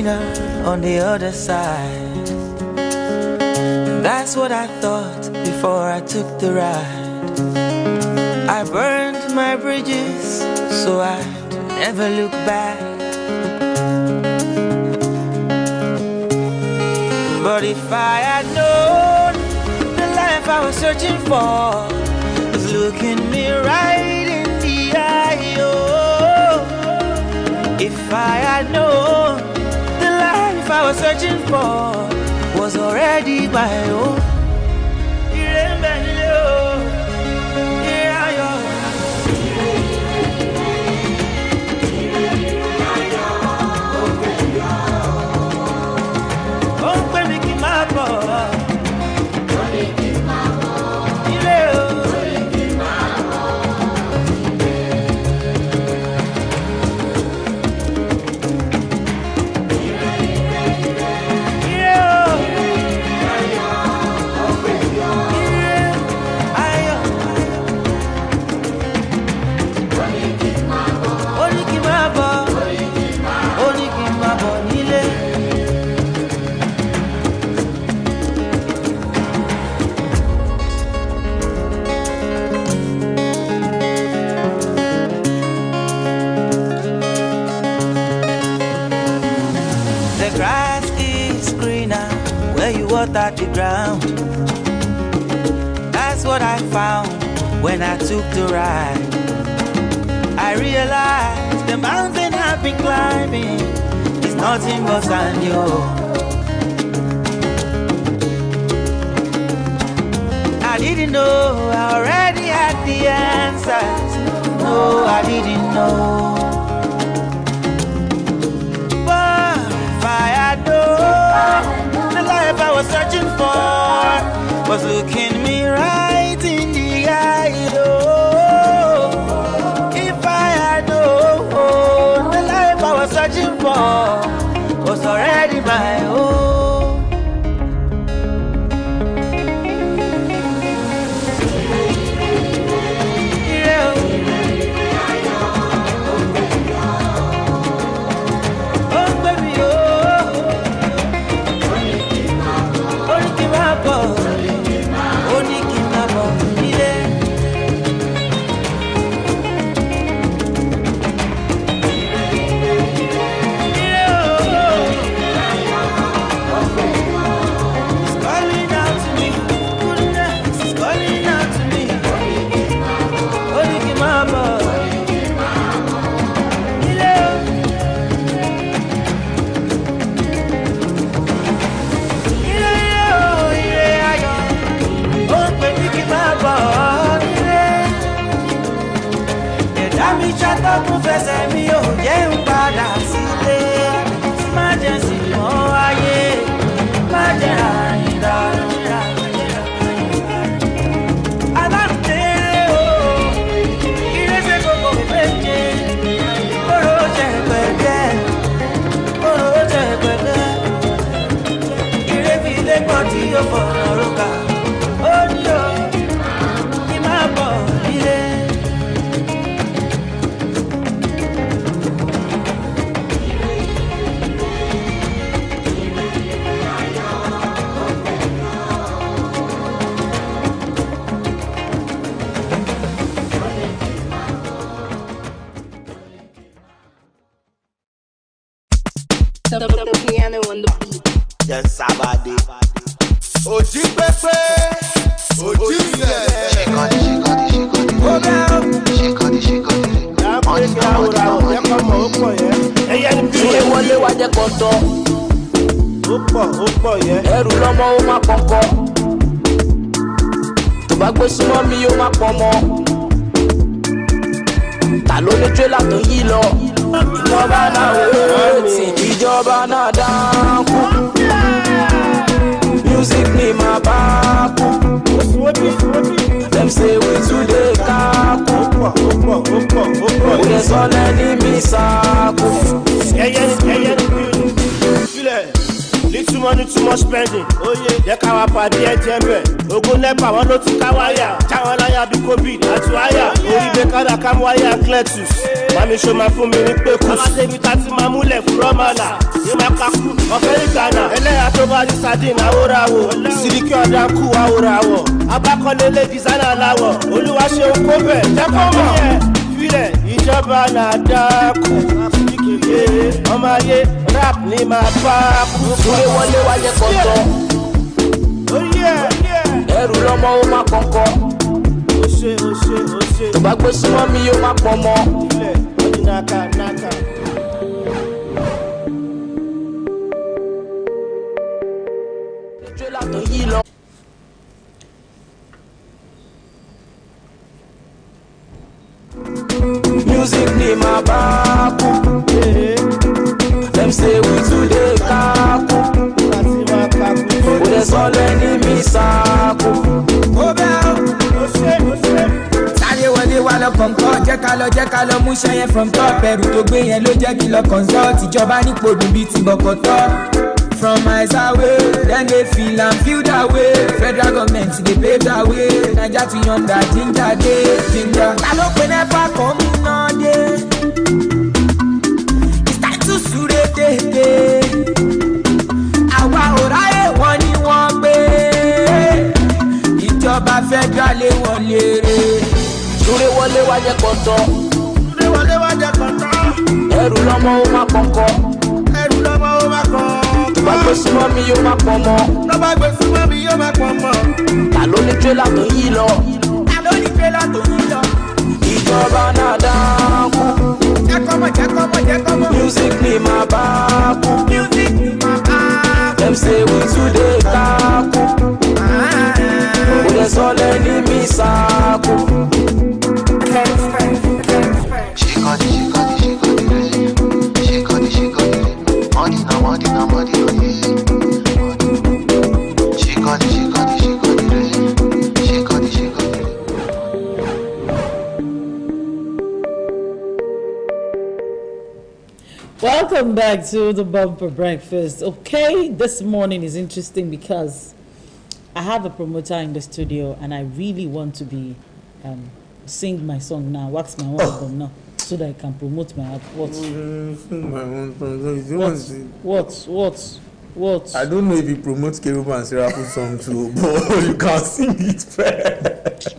Speaker 7: greener on the other side. That's what I thought before I took the ride. I burned my bridges so I'd never look back. But if I had known the life I was searching for was looking me right in the eye, oh. If I had known the life I was searching for was already my own. At the ground. That's what I found when I took the ride. I realized the mountain I've been climbing is nothing but sand. I didn't know I already had the answers. No, I didn't know. But if I had known the life I was searching for was looking me right in the eye, oh. If I had known the life I was searching for was already my own.
Speaker 8: The piano on the beat.
Speaker 9: Yes, Sabade. Oji Pepe. Oji
Speaker 7: wọlé wá jẹ́ kọ́ńtọ́.
Speaker 3: Ó pọ̀ yẹ.
Speaker 7: Ẹrù lọ́mọ ó má kọ́kọ́. Tó bá gbé súnmọ́ mi ó má pọ̀ mọ́. Ta ló ní tírélà tó yí lọ? Ìjọba náà wéètì, ìjọba náà dáńkù. Music ni màá bá kú. Dem say we too dey kaku. We dey sọ enemy saku.
Speaker 3: Little money, too much spending. Oh yeah, they can't wap at the edge. Ogun nepa, one no to kawaya. Chawalaya be COVID, atuaya. Ori bekada kam waya cletus.
Speaker 10: Mami show my phone me ní pé kú. Mama débi tá ti máa múlẹ̀ fúrọ́ mọ́là. Yóò máa kakú ọ̀fẹ́ ní Ghana. Ẹlẹ́yà tó bá ní sardine àwòràwọ̀. Sìrìkì ọ̀dà kú àwòràwọ̀. Abákọ́lélé designer láwọ̀. Olúwa ṣe ń kó bẹ̀. Jẹ́ kó mọ̀ ẹ́ filẹ̀ ìjọba náà dákú. Ọmọ ayé rap ní máa bá kú.
Speaker 11: Súlé wọlé wájẹ kọ̀tọ̀. Ẹrù lọ́mọ ó má kọ̀kọ̀. Tó bá gbé súnmọ́ mi yóò má pọ̀ mọ́. Music ni my baku. Them say we today kaku. We dey solo enemy saku. Sáré wọlé wá lọ kọ̀ǹkọ̀ jẹ́ ká lọ mú ṣẹ́yẹn from top ẹrù tó gbé yẹn ló jẹ́ kí lọ consult ìjọba nípò dùn bíi ti bọ̀kọ̀tọ̀. From miles away, then they feel and feel that way. Federal government, they pave that way. Naija to yonder, ginger day, ginger. I don't pay never come in all day. It's time to surrender. Àwa ò ráyè wọ́n ní wọ́n gbé. Ìjọba federal lé wọn lérè. Súlé wọlé wájẹ kọ̀tọ̀. Súlé wọlé wájẹ kọ̀tọ̀. Ẹrù lọ́mọ ó má kọ̀kọ̀. Ẹrù lọ́mọ ó má kọ̀kọ̀. Tó bá gbé súnmọ́ mi yóò má pọ̀ mọ́. Tó bá gbé súnmọ́ mi yóò má pọ̀ mọ́. Ta ló ní tírélà tó yí lọ? Ta ló ní tírélà tó yí lọ? Ìjọba náà dákú. Jẹ́kọ́mọ́. Music ni màá bá kú. Music ni màá bá kú. Dem say we today kaku. We dey solo enemy saku.
Speaker 1: Welcome back to the Bumper Breakfast. Okay, this morning is interesting because I have a promoter in the studio and I really want to be sing my song now, wax my own album now, so that I can promote my what? What?
Speaker 2: I don't know if you promote Kerubu and Seraphim song too, but you can sing it first.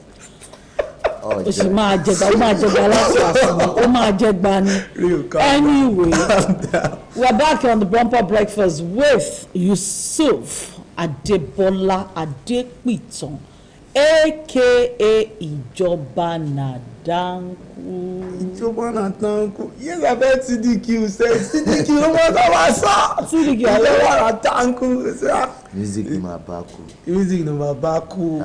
Speaker 1: Anyway, we're back on the Bumper Breakfast with Yusuf Adebola Adepiton, aka Ijoba Nadanku.
Speaker 2: Ijoba Nadanku. Yes, I heard CDQ say CDQ no matter what song. CDQ Ijoba Nadanku.
Speaker 12: Music in my baku.
Speaker 2: Music in my baku.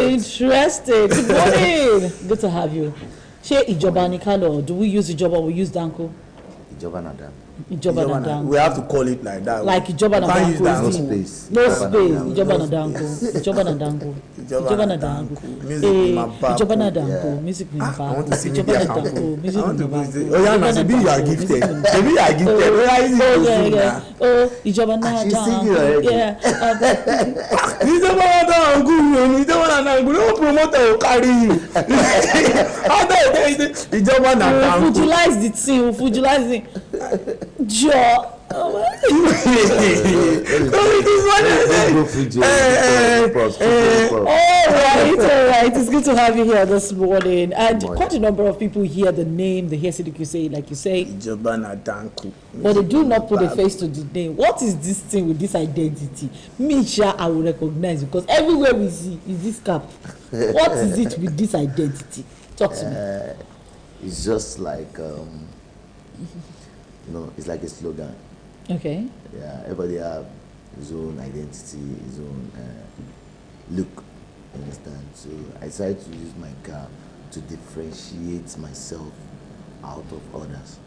Speaker 1: Interesting. Good morning. Good to have you. Ṣé Ijoba Nikalo? Do we use Ijoba? We use Danko.
Speaker 12: Ijoba Nadanku.
Speaker 1: Ijoba Nadanku.
Speaker 2: We have to call it like that.
Speaker 1: Like Ijoba Nadanku.
Speaker 12: No space.
Speaker 1: Ijoba Nadanku. Ijoba Nadanku. Ijoba Nadanku. Ijoba Nadanku. Music in my baku.
Speaker 2: I want to see
Speaker 1: Ijoba Nadanku. Music in my baku.
Speaker 2: Oh yeah, now maybe you are gifted. Maybe you are gifted.
Speaker 1: Yeah. Oh, Ijoba Nadanku. Yeah.
Speaker 2: Ijoba Nadanku. Ijoba Nadanku. No promoter will carry you. Ijoba Nadanku.
Speaker 1: Futulize the thing. Futulize it. Joe. All right, it's good to have you here this morning. And quite a number of people hear the name, they hear CDQ say, like you say,
Speaker 2: Ijoba Nadanku.
Speaker 1: But they do not put a face to the name. What is this thing with this identity? Me, sure, I will recognize because everywhere we see is this cap. What is it with this identity? Talk to me.
Speaker 12: It's just like, it's like a slogan.
Speaker 1: Okay.
Speaker 12: Yeah, everybody have his own identity, his own look. Understand? So I decided to use my car to differentiate myself out of others.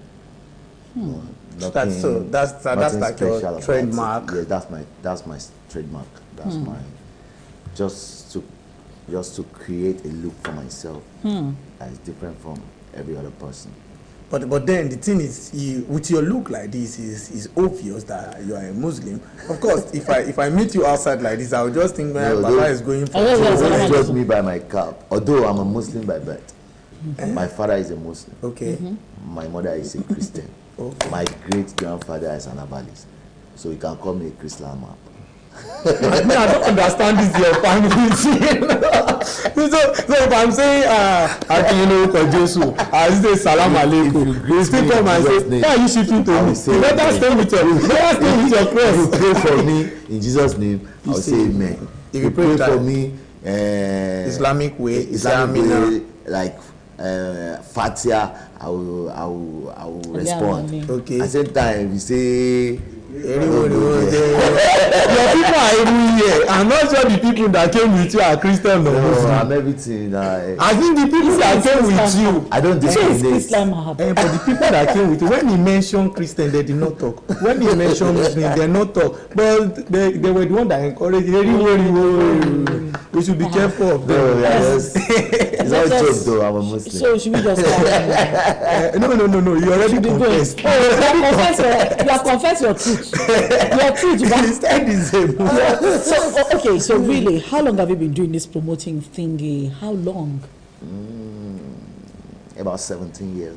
Speaker 2: That's like your trademark.
Speaker 12: Yeah, that's my trademark. That's my just to create a look for myself that is different from every other person.
Speaker 2: But then the thing is, with your look like this, is obvious that you are a Muslim. Of course, if I meet you outside like this, I would just think, man, Baba is going for.
Speaker 12: Don't judge me by my cap. Although I'm a Muslim by birth. My father is a Muslim.
Speaker 2: Okay.
Speaker 12: My mother is a Christian.
Speaker 2: Okay.
Speaker 12: My great grandfather is an herbalist. So you can call me a Christian map.
Speaker 2: I don't understand this your family. so if I'm saying I say salam alaikum. You still come and say, why are you shifting to me? You better stay with your cross.
Speaker 12: If you pray for me in Jesus' name, I'll say amen.
Speaker 2: If you pray
Speaker 12: for me
Speaker 2: Islamic way,
Speaker 12: like Fatiha, I will respond.
Speaker 2: Okay.
Speaker 12: At the same time, if you say
Speaker 2: your people are even here. I'm not sure the people that came with you are Christian or Muslim.
Speaker 12: I'm everything.
Speaker 2: I think the people that came with you,
Speaker 12: I don't discriminate.
Speaker 2: But the people that came with you, when he mentioned Christian, they did not talk. When he mentioned Muslim, they not talk. But they were the one that encouraged. We should be careful of them.
Speaker 12: It's not just though. I'm a Muslim.
Speaker 1: So should we just
Speaker 2: no. You already confessed.
Speaker 1: You have confessed your truth. Your truth. So really, how long have you been doing this promoting thingy? How long?
Speaker 12: About 17 years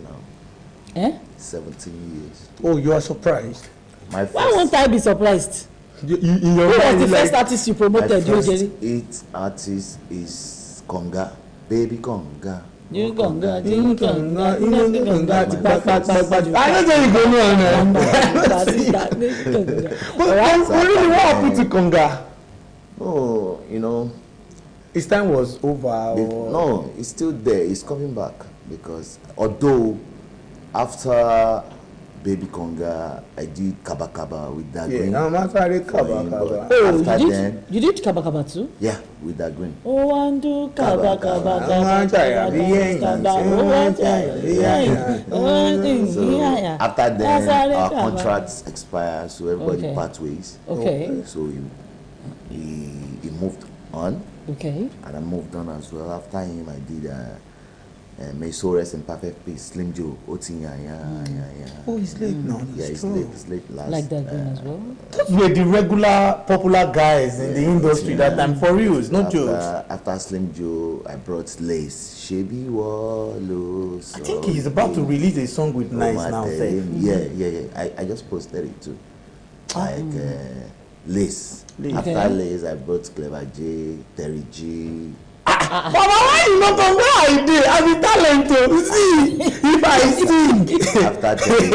Speaker 12: now. 17 years.
Speaker 2: Oh, you are surprised.
Speaker 12: My first,
Speaker 1: why won't I be surprised?
Speaker 2: Who was
Speaker 1: the first artist you promoted?
Speaker 12: My first 8 artist is Conga, Baby Conga.
Speaker 2: I don't think you go on. But really, what happened to Conga?
Speaker 12: Oh,
Speaker 2: his time was over.
Speaker 12: No, it's still there. It's coming back because although after Baby Conga, I did Kaba Kaba with that green.
Speaker 2: Yeah, I'm actually Kaba Kaba.
Speaker 1: Oh, you did Kaba Kaba too?
Speaker 12: Yeah, with that green.
Speaker 1: Oh, and do Kaba Kaba.
Speaker 12: After then, our contracts expired, so everybody part ways.
Speaker 1: Okay.
Speaker 12: So he moved on.
Speaker 1: Okay.
Speaker 12: And I moved on as well. After him, I did May so rest in perfect peace. Slim Joe, Otinya,
Speaker 2: Oh, he's late now.
Speaker 12: Yeah, he's late. He's late last.
Speaker 1: Like that one as well.
Speaker 2: Those were the regular popular guys in the industry that time. For real, it's not jokes.
Speaker 12: After Slim Joe, I brought Lace. Shebi Wallows.
Speaker 2: I think he's about to release a song with Nice now.
Speaker 12: Yeah. I just posted it too. Like Lace. After Lace, I brought Clever J, Terry G.
Speaker 2: Mama, why you not on where I did? I'm a talent to see if I sing.
Speaker 12: After Terry G,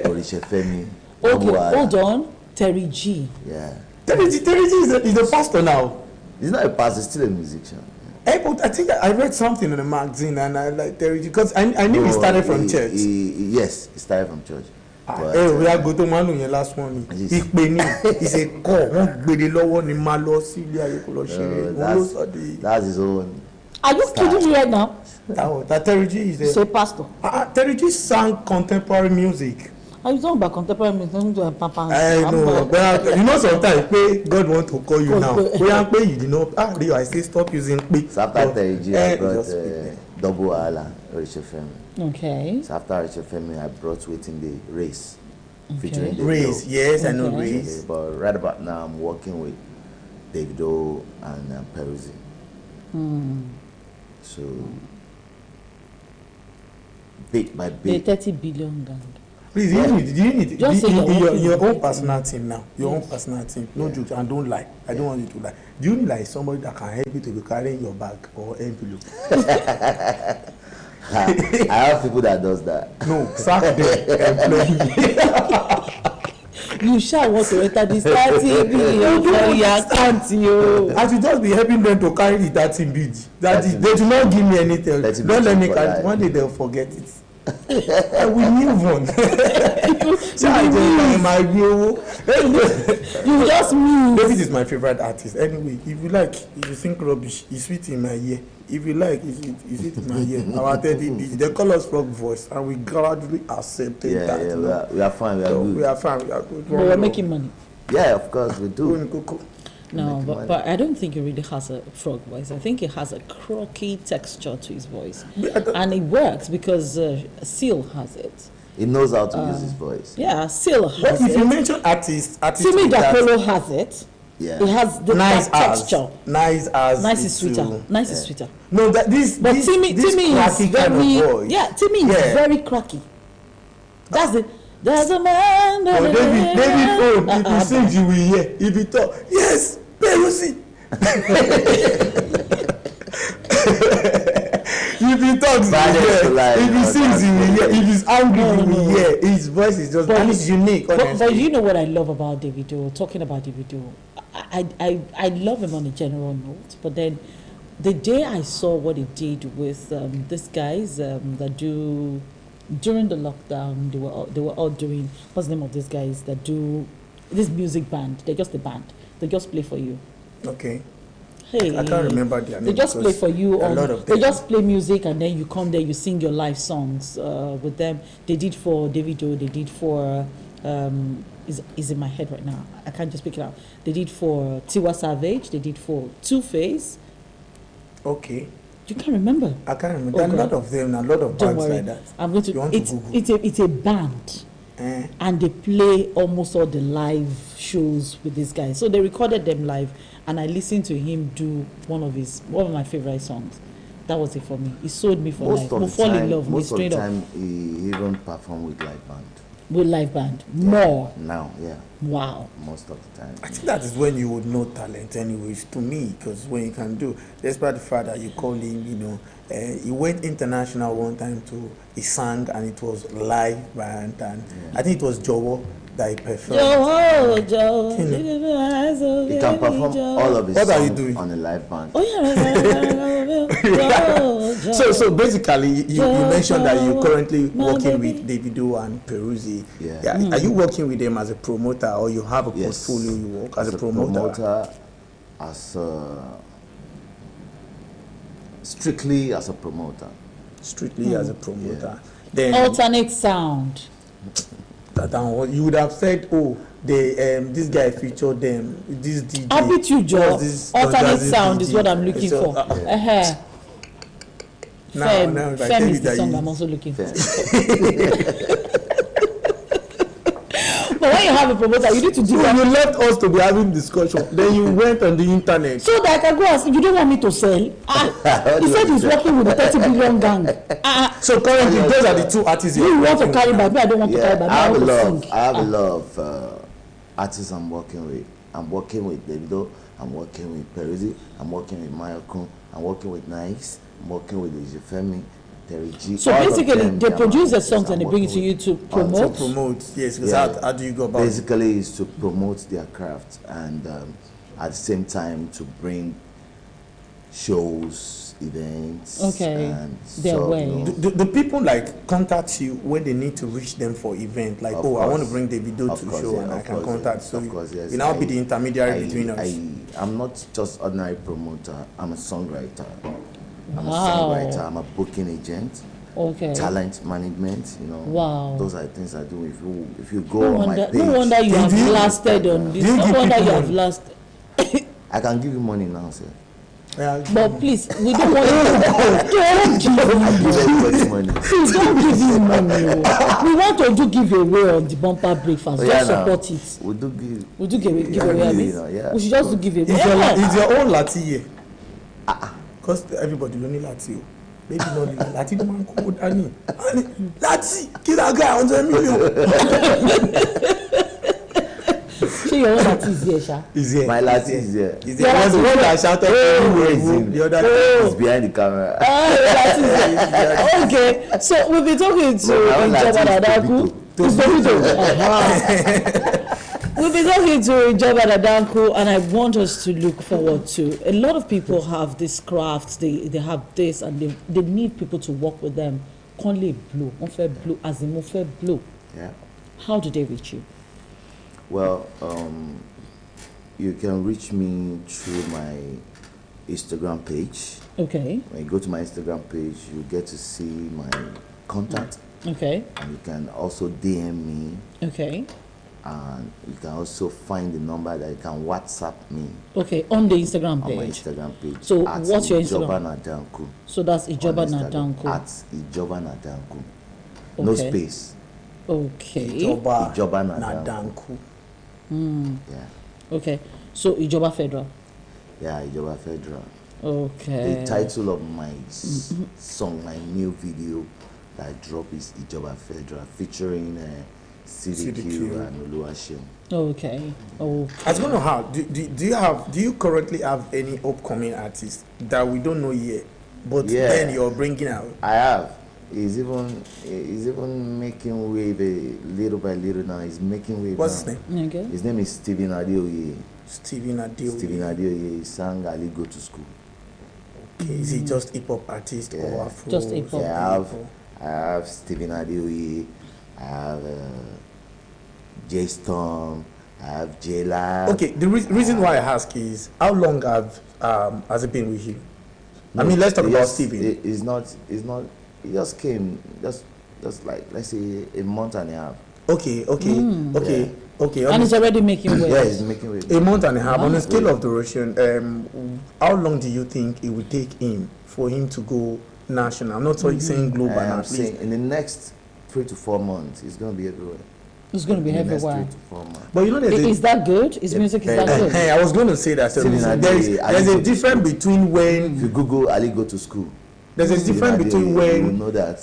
Speaker 12: Orishefemi.
Speaker 1: Okay, hold on. Terry G.
Speaker 12: Yeah.
Speaker 2: Terry G is a pastor now.
Speaker 12: He's not a pastor, he's still a musician.
Speaker 2: But I think I read something in the magazine and I like Terry G because I knew he started from church.
Speaker 12: Yes, he started from church.
Speaker 2: We are go to Manu yẹn last morning. Ìpè ní is a call. Wọ́n gbèdé lọ́wọ́ ni máa lọ sí ilé ayé kò lọ ṣeré.
Speaker 12: That's his own.
Speaker 1: Are you kidding me right now?
Speaker 2: That Terry G is
Speaker 1: a pastor.
Speaker 2: Terry G sang contemporary music.
Speaker 1: Are you talking about contemporary music? Papa.
Speaker 2: I know, but sometimes God want to call you now. You did not. I say stop using pay.
Speaker 12: So after Terry G, I brought Double Ala, Orishefemi.
Speaker 1: Okay.
Speaker 12: So after Orishefemi, I brought Waiting the Race.
Speaker 2: Featuring Race, yes, I know Race.
Speaker 12: But right about now, I'm working with Davido and Peruzzi. So, bit by bit.
Speaker 1: The 30 billion gang.
Speaker 2: Please, you need your own personal team now. Your own personal team. No jokes, and don't lie. I don't want you to lie. Do you need like somebody that can help you to be carrying your bag or envelope?
Speaker 12: I have people that does that.
Speaker 2: No, sack them.
Speaker 1: You shall want to enter this 30 billion for your account, yo.
Speaker 2: I should just be helping them to carry the 30 bid. They do not give me anything. Don't let me carry. One day they'll forget it. We move on.
Speaker 1: You just move.
Speaker 2: David is my favorite artist. Anyway, if you like, if you think rubbish, he's sweet in my ear. If you like, he's sweet in my ear. Our 30 beats, they call us frog voice, and we gradually accepted that.
Speaker 12: Yeah, we are fine. We are good.
Speaker 2: We are fine. We are good.
Speaker 1: But we're making money.
Speaker 12: Yeah, of course we do.
Speaker 1: No, but I don't think he really has a frog voice. I think he has a croaky texture to his voice. And it works because Seal has it.
Speaker 12: He knows how to use his voice.
Speaker 1: Yeah, Seal has it.
Speaker 2: But if you mention artists
Speaker 1: Simi Dakolo has it.
Speaker 12: Yeah.
Speaker 1: It has the
Speaker 2: Nice
Speaker 1: that
Speaker 2: as.
Speaker 1: texture.
Speaker 2: Nice as.
Speaker 1: Nice is sweeter. Nice is sweeter.
Speaker 2: No, that this.
Speaker 1: But
Speaker 2: this,
Speaker 1: Timmy
Speaker 2: this
Speaker 1: is
Speaker 2: cracky kind
Speaker 1: very
Speaker 2: of voice.
Speaker 1: Timmy is very cracky. That's it. There's a man.
Speaker 2: Oh, David, if he sings, you will hear. If he talk, yes, Perusi. If he talks, you will hear. If he sings, you will hear. If he's angry, you will hear. His voice is just, and it's unique.
Speaker 1: But you know what I love about Davido? Talking about Davido, I love him on a general note. But then, the day I saw what he did with these guys that do during the lockdown, they were all doing, what's the name of these guys that do this music band? They're just a band. They just play for you.
Speaker 2: Okay.
Speaker 1: Hey,
Speaker 2: I can't remember their name.
Speaker 1: They just play for you. They just play music, and then you come there, you sing your live songs with them. They did for Davido. They did for is in my head right now. I can't just pick it out. They did for Tiwa Savage. They did for Two-Face.
Speaker 2: Okay.
Speaker 1: You can't remember.
Speaker 2: I can't remember. There are a lot of them, a lot of bands like that.
Speaker 1: I'm going to. It's a band, and they play almost all the live shows with these guys. So they recorded them live, and I listened to him do one of my favorite songs. That was it for me. He sold me for life. We'll fall in love with me straight up.
Speaker 12: Most of the time, he even perform with live band.
Speaker 1: With live band, more
Speaker 12: now, yeah.
Speaker 1: Wow.
Speaker 12: Most of the time.
Speaker 2: I think that is when you would know talent, anyways. To me, because when you can do, despite the fact that you call him, he went international one time too. He sang and it was live band, and I think it was Jowo that he performed.
Speaker 1: Joe.
Speaker 12: He can perform all of his songs on a live band.
Speaker 2: So basically, you mentioned that you're currently working with Davido and Perusi.
Speaker 12: Yeah.
Speaker 2: Are you working with them as a promoter, or you have a portfolio you work as a promoter?
Speaker 12: Strictly as a promoter.
Speaker 2: Strictly as a promoter.
Speaker 12: Yeah.
Speaker 2: Then
Speaker 1: alternate sound.
Speaker 2: You would have said, oh, this guy featured them. This DJ.
Speaker 1: I'll beat you, Joe. Alternate sound is what I'm looking for. Fem is the song I'm also looking for. But when you have a promoter, you need to do that.
Speaker 2: You left us to be having discussion. Then you went on the internet.
Speaker 1: So that I can go and say, you don't want me to sell? He said he's working with the 30 billion gang.
Speaker 2: So currently, those are the two artists
Speaker 1: you want to carry by me. I don't want to carry by me.
Speaker 12: I have a lot of artists I'm working with. I'm working with Davido. I'm working with Perusi. I'm working with Mayokun. I'm working with Nice. I'm working with Ejifemi.
Speaker 1: So basically, they produce the songs and they bring it to you to promote?
Speaker 2: To promote, yes. Because how do you go about it?
Speaker 12: Basically, it's to promote their craft and at the same time to bring shows, events. And
Speaker 1: their way.
Speaker 2: Do people contact you when they need to reach them for event? Like, I want to bring Davido to the show, and I can contact. So you now be the intermediary between us.
Speaker 12: I'm not just ordinary promoter. I'm a songwriter. I'm a
Speaker 1: Wow.
Speaker 12: songwriter, I'm a booking agent, talent management,
Speaker 1: Wow.
Speaker 12: Those are the things I do. If you go on my page.
Speaker 1: No wonder you have lasted on this. No wonder you have lasted.
Speaker 12: I can give you money now, sir.
Speaker 1: But please, we don't want don't give him money. Please don't give him money. We want to give away on the bumper breakfast. Just support it.
Speaker 12: We do
Speaker 1: give away. We should just do give away.
Speaker 2: It's your own Lati here. Because everybody only Lati. Maybe not Lati the man called Annie. Lati, kill that guy 100 million.
Speaker 1: Your own Lati is here, Sha.
Speaker 2: Is here.
Speaker 12: My Lati is here.
Speaker 2: Is there was one that shouted the other
Speaker 12: is behind the camera.
Speaker 1: Okay, so we'll be talking to Ijoba Dadanku. We'll be talking to Ijoba Dadanku, and I want us to look forward to. A lot of people have this craft, they have this, and they need people to work with them. Conley Blue, as in Blue.
Speaker 12: Yeah.
Speaker 1: How do they reach you?
Speaker 12: Well, you can reach me through my Instagram page.
Speaker 1: Okay.
Speaker 12: When you go to my Instagram page, you get to see my contact.
Speaker 1: Okay.
Speaker 12: And you can also DM me.
Speaker 1: Okay.
Speaker 12: And you can also find the number that you can WhatsApp me.
Speaker 1: Okay, on the Instagram page.
Speaker 12: On my Instagram page.
Speaker 1: So what's your Instagram?
Speaker 12: Ijoba Nadanku.
Speaker 1: So that's Ijoba Nadanku.
Speaker 12: At Ijoba Nadanku. No space.
Speaker 1: Okay.
Speaker 2: Ijoba Nadanku.
Speaker 1: Yeah. Okay. So Ijoba Federal.
Speaker 12: Yeah, Ijoba Federal.
Speaker 1: Okay.
Speaker 12: The title of my song, my new video that dropped is Ijoba Federal, featuring CDQ and Oluwaseun.
Speaker 1: Okay. Okay.
Speaker 2: I was going to have. Do you currently have any upcoming artists that we don't know yet, but then you're bringing out?
Speaker 12: I have. He's even making wave little by little now. He's making wave.
Speaker 2: What's
Speaker 12: now.
Speaker 2: his name?
Speaker 1: Okay.
Speaker 12: His name is Stephen Adeoye.
Speaker 2: Stephen Adeoye.
Speaker 12: He sang Ali Go to School.
Speaker 2: Okay. Is he just hip hop artist or Afro?
Speaker 1: Just hip hop.
Speaker 12: Yeah, I have Stephen Adeoye. I have J Storm. I have J Lab.
Speaker 2: Okay. The reason why I ask is how long has it been with you? I mean, let's talk about Stephen.
Speaker 12: It's not. He just came just like, let's say, a month and a half.
Speaker 2: Okay.
Speaker 1: And he's already making waves.
Speaker 12: Yeah, he's making waves.
Speaker 2: A month and a half. On a scale of duration, how long do you think it would take him for him to go national? I'm not saying global.
Speaker 12: I'm saying in the next 3 to 4 months, he's going to be everywhere.
Speaker 1: It's going to be everywhere.
Speaker 12: 3 to 4 months.
Speaker 2: But you know,
Speaker 1: is that good? His music is that good?
Speaker 2: I was going to say that. There's a difference between when
Speaker 12: if you Google Ali Go to School.
Speaker 2: There's a difference between when
Speaker 12: you know that.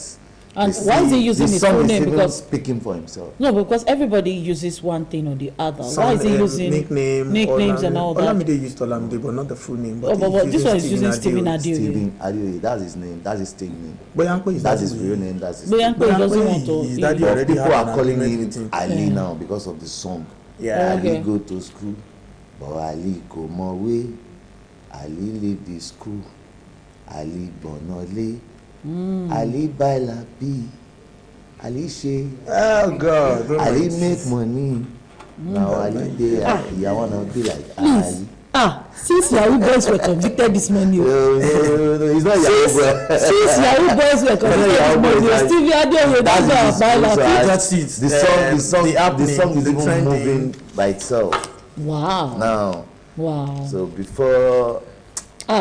Speaker 1: And why is he using his full name?
Speaker 12: Because speaking for himself.
Speaker 1: No, because everybody uses one thing or the other. Why is he using nicknames and all that?
Speaker 2: Olamide used Olamide, but not the full name.
Speaker 1: But this one is using Stephen Adeoye.
Speaker 12: Stephen Adeoye, that's his name. That's his stage name.
Speaker 2: Boyanko is
Speaker 12: that's his real name. That's his.
Speaker 1: Boyanko doesn't want to.
Speaker 12: People are calling him Ali now because of the song.
Speaker 2: Yeah.
Speaker 12: Ali go to school, but Ali go more way. Ali leave the school. Ali Bonole. Ali Baila B. Ali She.
Speaker 2: Oh God.
Speaker 12: Ali make money. Now Ali there. You wanna be like Ali.
Speaker 1: Since Yahoo boys were convicted this morning.
Speaker 12: No, it's not Yahoo boys.
Speaker 1: Since Yahoo boys were convicted this morning, Stevie Adeoye, that's Baila B.
Speaker 2: That's it.
Speaker 12: The song is even moving by itself.
Speaker 1: Wow.
Speaker 12: Now.
Speaker 1: Wow.
Speaker 12: So before.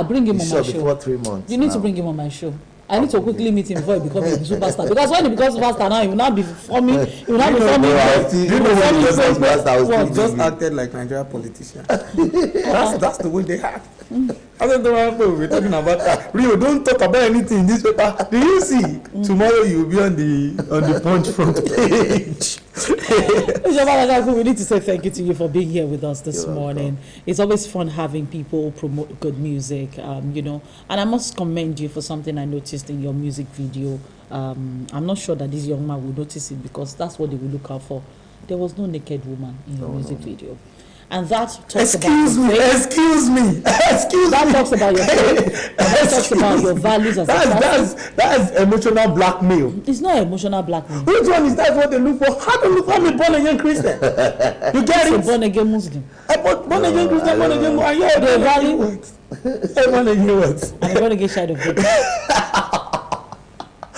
Speaker 1: Bring him on my show.
Speaker 12: Before 3 months.
Speaker 1: You need to bring him on my show. I need to quickly meet him before he becomes a superstar. Because when he becomes superstar now, he will not be forming. He will not be forming.
Speaker 2: He just acted like Nigerian politician. That's the way they act. I don't know what we're talking about. Rio, don't talk about anything in this paper. Do you see? Tomorrow you will be on the Punch front page.
Speaker 1: We need to say thank you to you for being here with us this morning. It's always fun having people promote good music, and I must commend you for something I noticed in your music video. I'm not sure that this young man will notice it because that's what they will look out for. There was no naked woman in your music video. And that talks
Speaker 2: Excuse me.
Speaker 1: That talks about your faith. That talks about your values as a person.
Speaker 2: That's emotional blackmail.
Speaker 1: It's not emotional blackmail.
Speaker 2: Which one is that what they look for? How do you look for me born again Christian? You get it?
Speaker 1: Born again Muslim.
Speaker 2: Born again Christian, born again Muslim. Yeah, they value what? Born again what?
Speaker 1: And born again child of God.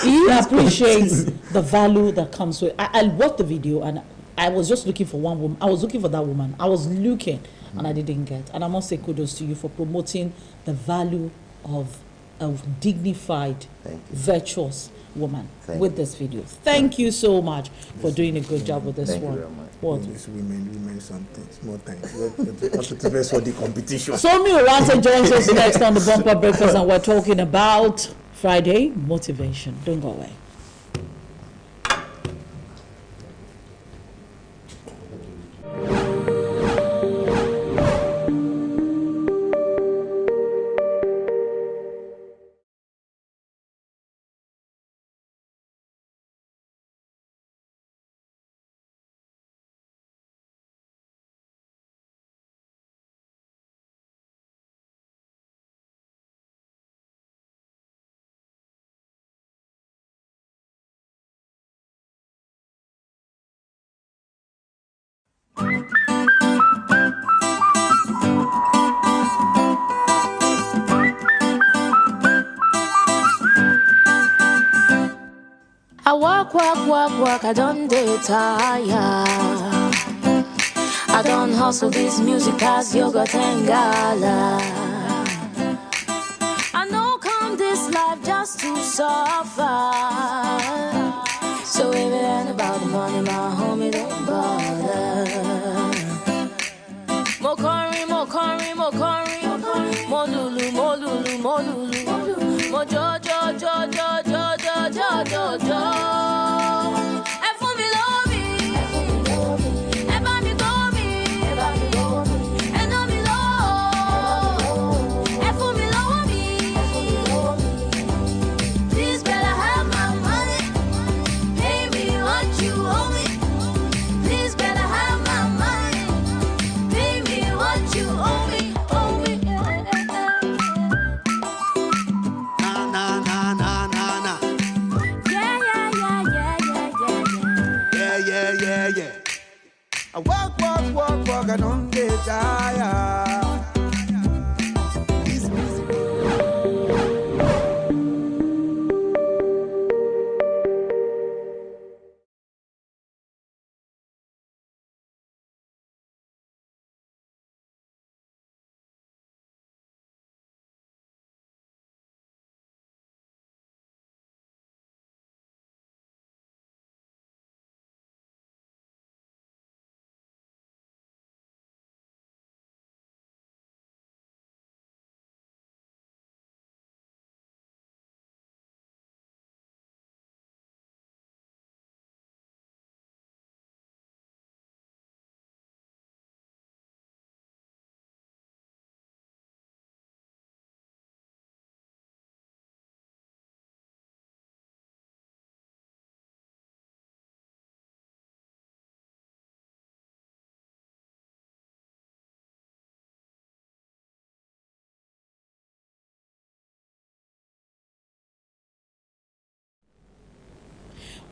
Speaker 1: He appreciates the value that comes with. I watched the video and I was just looking for one woman. I was looking for that woman. I was looking and I didn't get. And I must say kudos to you for promoting the value of a dignified, virtuous woman with this video. Thank you so much for doing a good job with this one.
Speaker 2: What? Women something. Small time. The best for the competition.
Speaker 1: Somi Orante joins us next on the Bumper Breakfast, and we're talking about Friday motivation. Don't go away.
Speaker 13: I walk, I don't dey tire. I don't hustle this music as yogurt and gala. I know come this life just to suffer. So if it ain't about the money, my homie, don't bother. Mo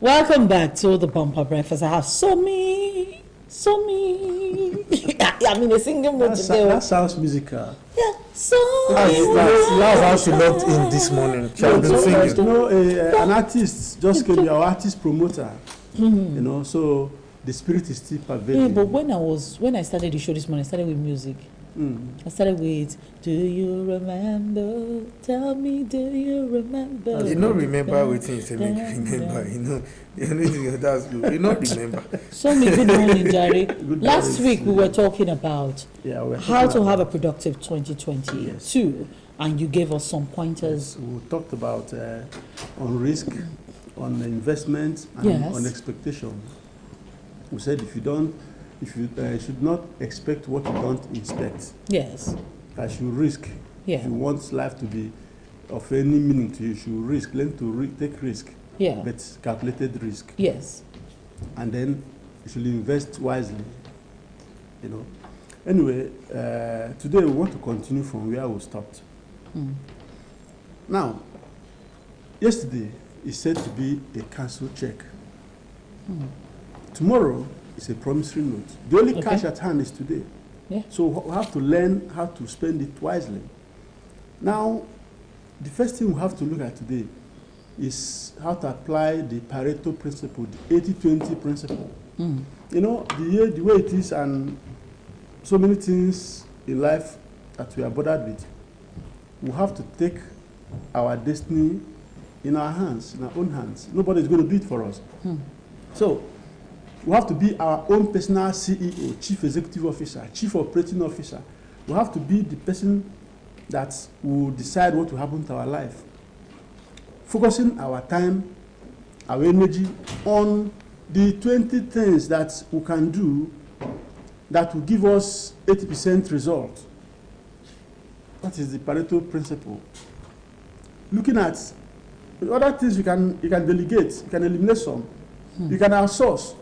Speaker 1: Welcome back to the Bumper Breakfast. I have Somi. I mean, a singing mood today.
Speaker 2: That sounds musical.
Speaker 1: Yeah, Somi.
Speaker 3: That's how she looked in this morning. She has been singing.
Speaker 2: You know, an artist just came here, our artist promoter. You know, so the spirit is still pervading.
Speaker 1: Yeah, but when I started the show this morning, I started with music. I started with, do you remember? Tell me, do you remember?
Speaker 3: You don't remember what things you make you remember. You know that's good. You don't remember.
Speaker 1: So good morning, Jerry. Last week we were talking about how to have a productive 2022, and you gave us some pointers.
Speaker 2: We talked about on risk, on investment, and on expectation. We said if you should not expect what you don't inspect.
Speaker 1: Yes.
Speaker 2: As you risk.
Speaker 1: Yeah.
Speaker 2: If you want life to be of any meaning to you, you should risk. Learn to take risk.
Speaker 1: Yeah.
Speaker 2: But calculated risk.
Speaker 1: Yes.
Speaker 2: And then you should invest wisely. You know. Anyway, today we want to continue from where we stopped. Now, yesterday is said to be a cancelled check. Tomorrow is a promissory note. The only cash at hand is today.
Speaker 1: Yeah.
Speaker 2: So we have to learn how to spend it wisely. Now, the first thing we have to look at today is how to apply the Pareto principle, the 80-20 principle. You know, the way it is, and so many things in life that we are bothered with, we have to take our destiny in our hands, in our own hands. Nobody is going to do it for us. So, we have to be our own personal CEO, Chief Executive Officer, Chief Operating Officer. We have to be the person that will decide what will happen to our life. Focusing our time, our energy on the 20 things that we can do that will give us 80% result. That is the Pareto principle. Looking at other things you can delegate, you can eliminate some, you can outsource.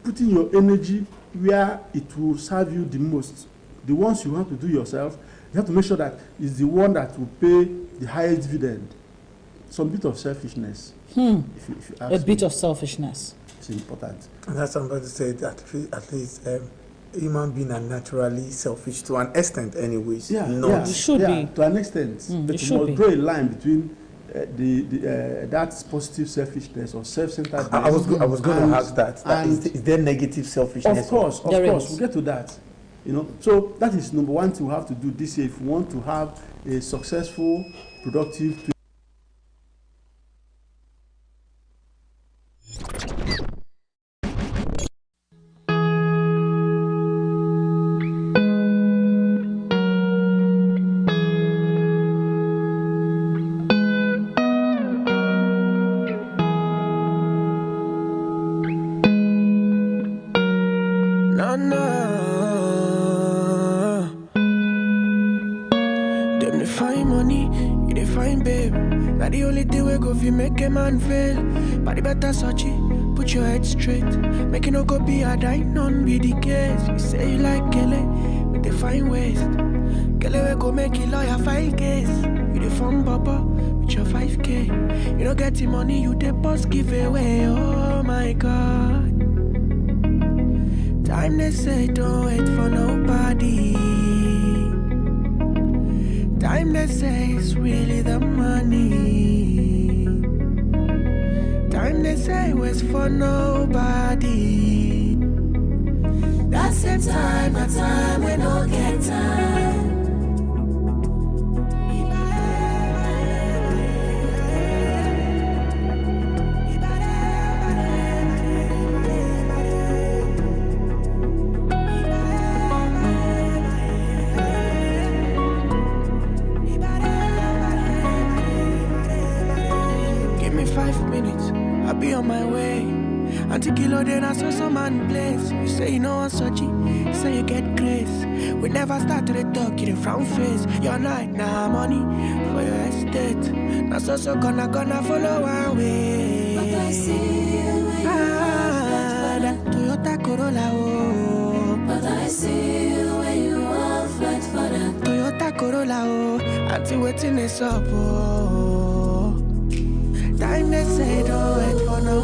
Speaker 2: Putting your energy where it will serve you the most. The ones you want to do yourself, you have to make sure that it's the one that will pay the highest dividend. Some bit of selfishness. If you ask
Speaker 1: a bit of selfishness.
Speaker 2: It's important.
Speaker 3: And that's somebody said that at least human beings are naturally selfish to an extent, anyways.
Speaker 1: It should be
Speaker 2: to an extent. But you must draw a line between that's positive selfishness or self-centeredness.
Speaker 3: I was going to ask that. Is there negative selfishness?
Speaker 2: Of course. We'll get to that. You know, so that is number one thing we have to do this year if we want to have a successful, productive.
Speaker 7: Put your head straight, make it no go be a die, none be the case. You say you like Kelly, with the fine waist. Kelly we go make it lawyer 5 case. You the fun baba with your 5K. You don't get the money, you the boss give away. Oh my God. Time they say don't wait for nobody. Time they say it's really the money. Time they say was for nobody. That's the time, a time we don't get time. Give me 5 minutes. I'll be on my way. Until kilo then I saw some man place. You say you know I'm such you say you get grace. We never start to the talk, you the frown face. Your night now money for your estate. Now so gonna follow our way. But I see you when you are that Toyota Corolla oh. But I see you when you are flat for that Toyota Corolla oh. Until waiting is up oh. Time they say don't wait for no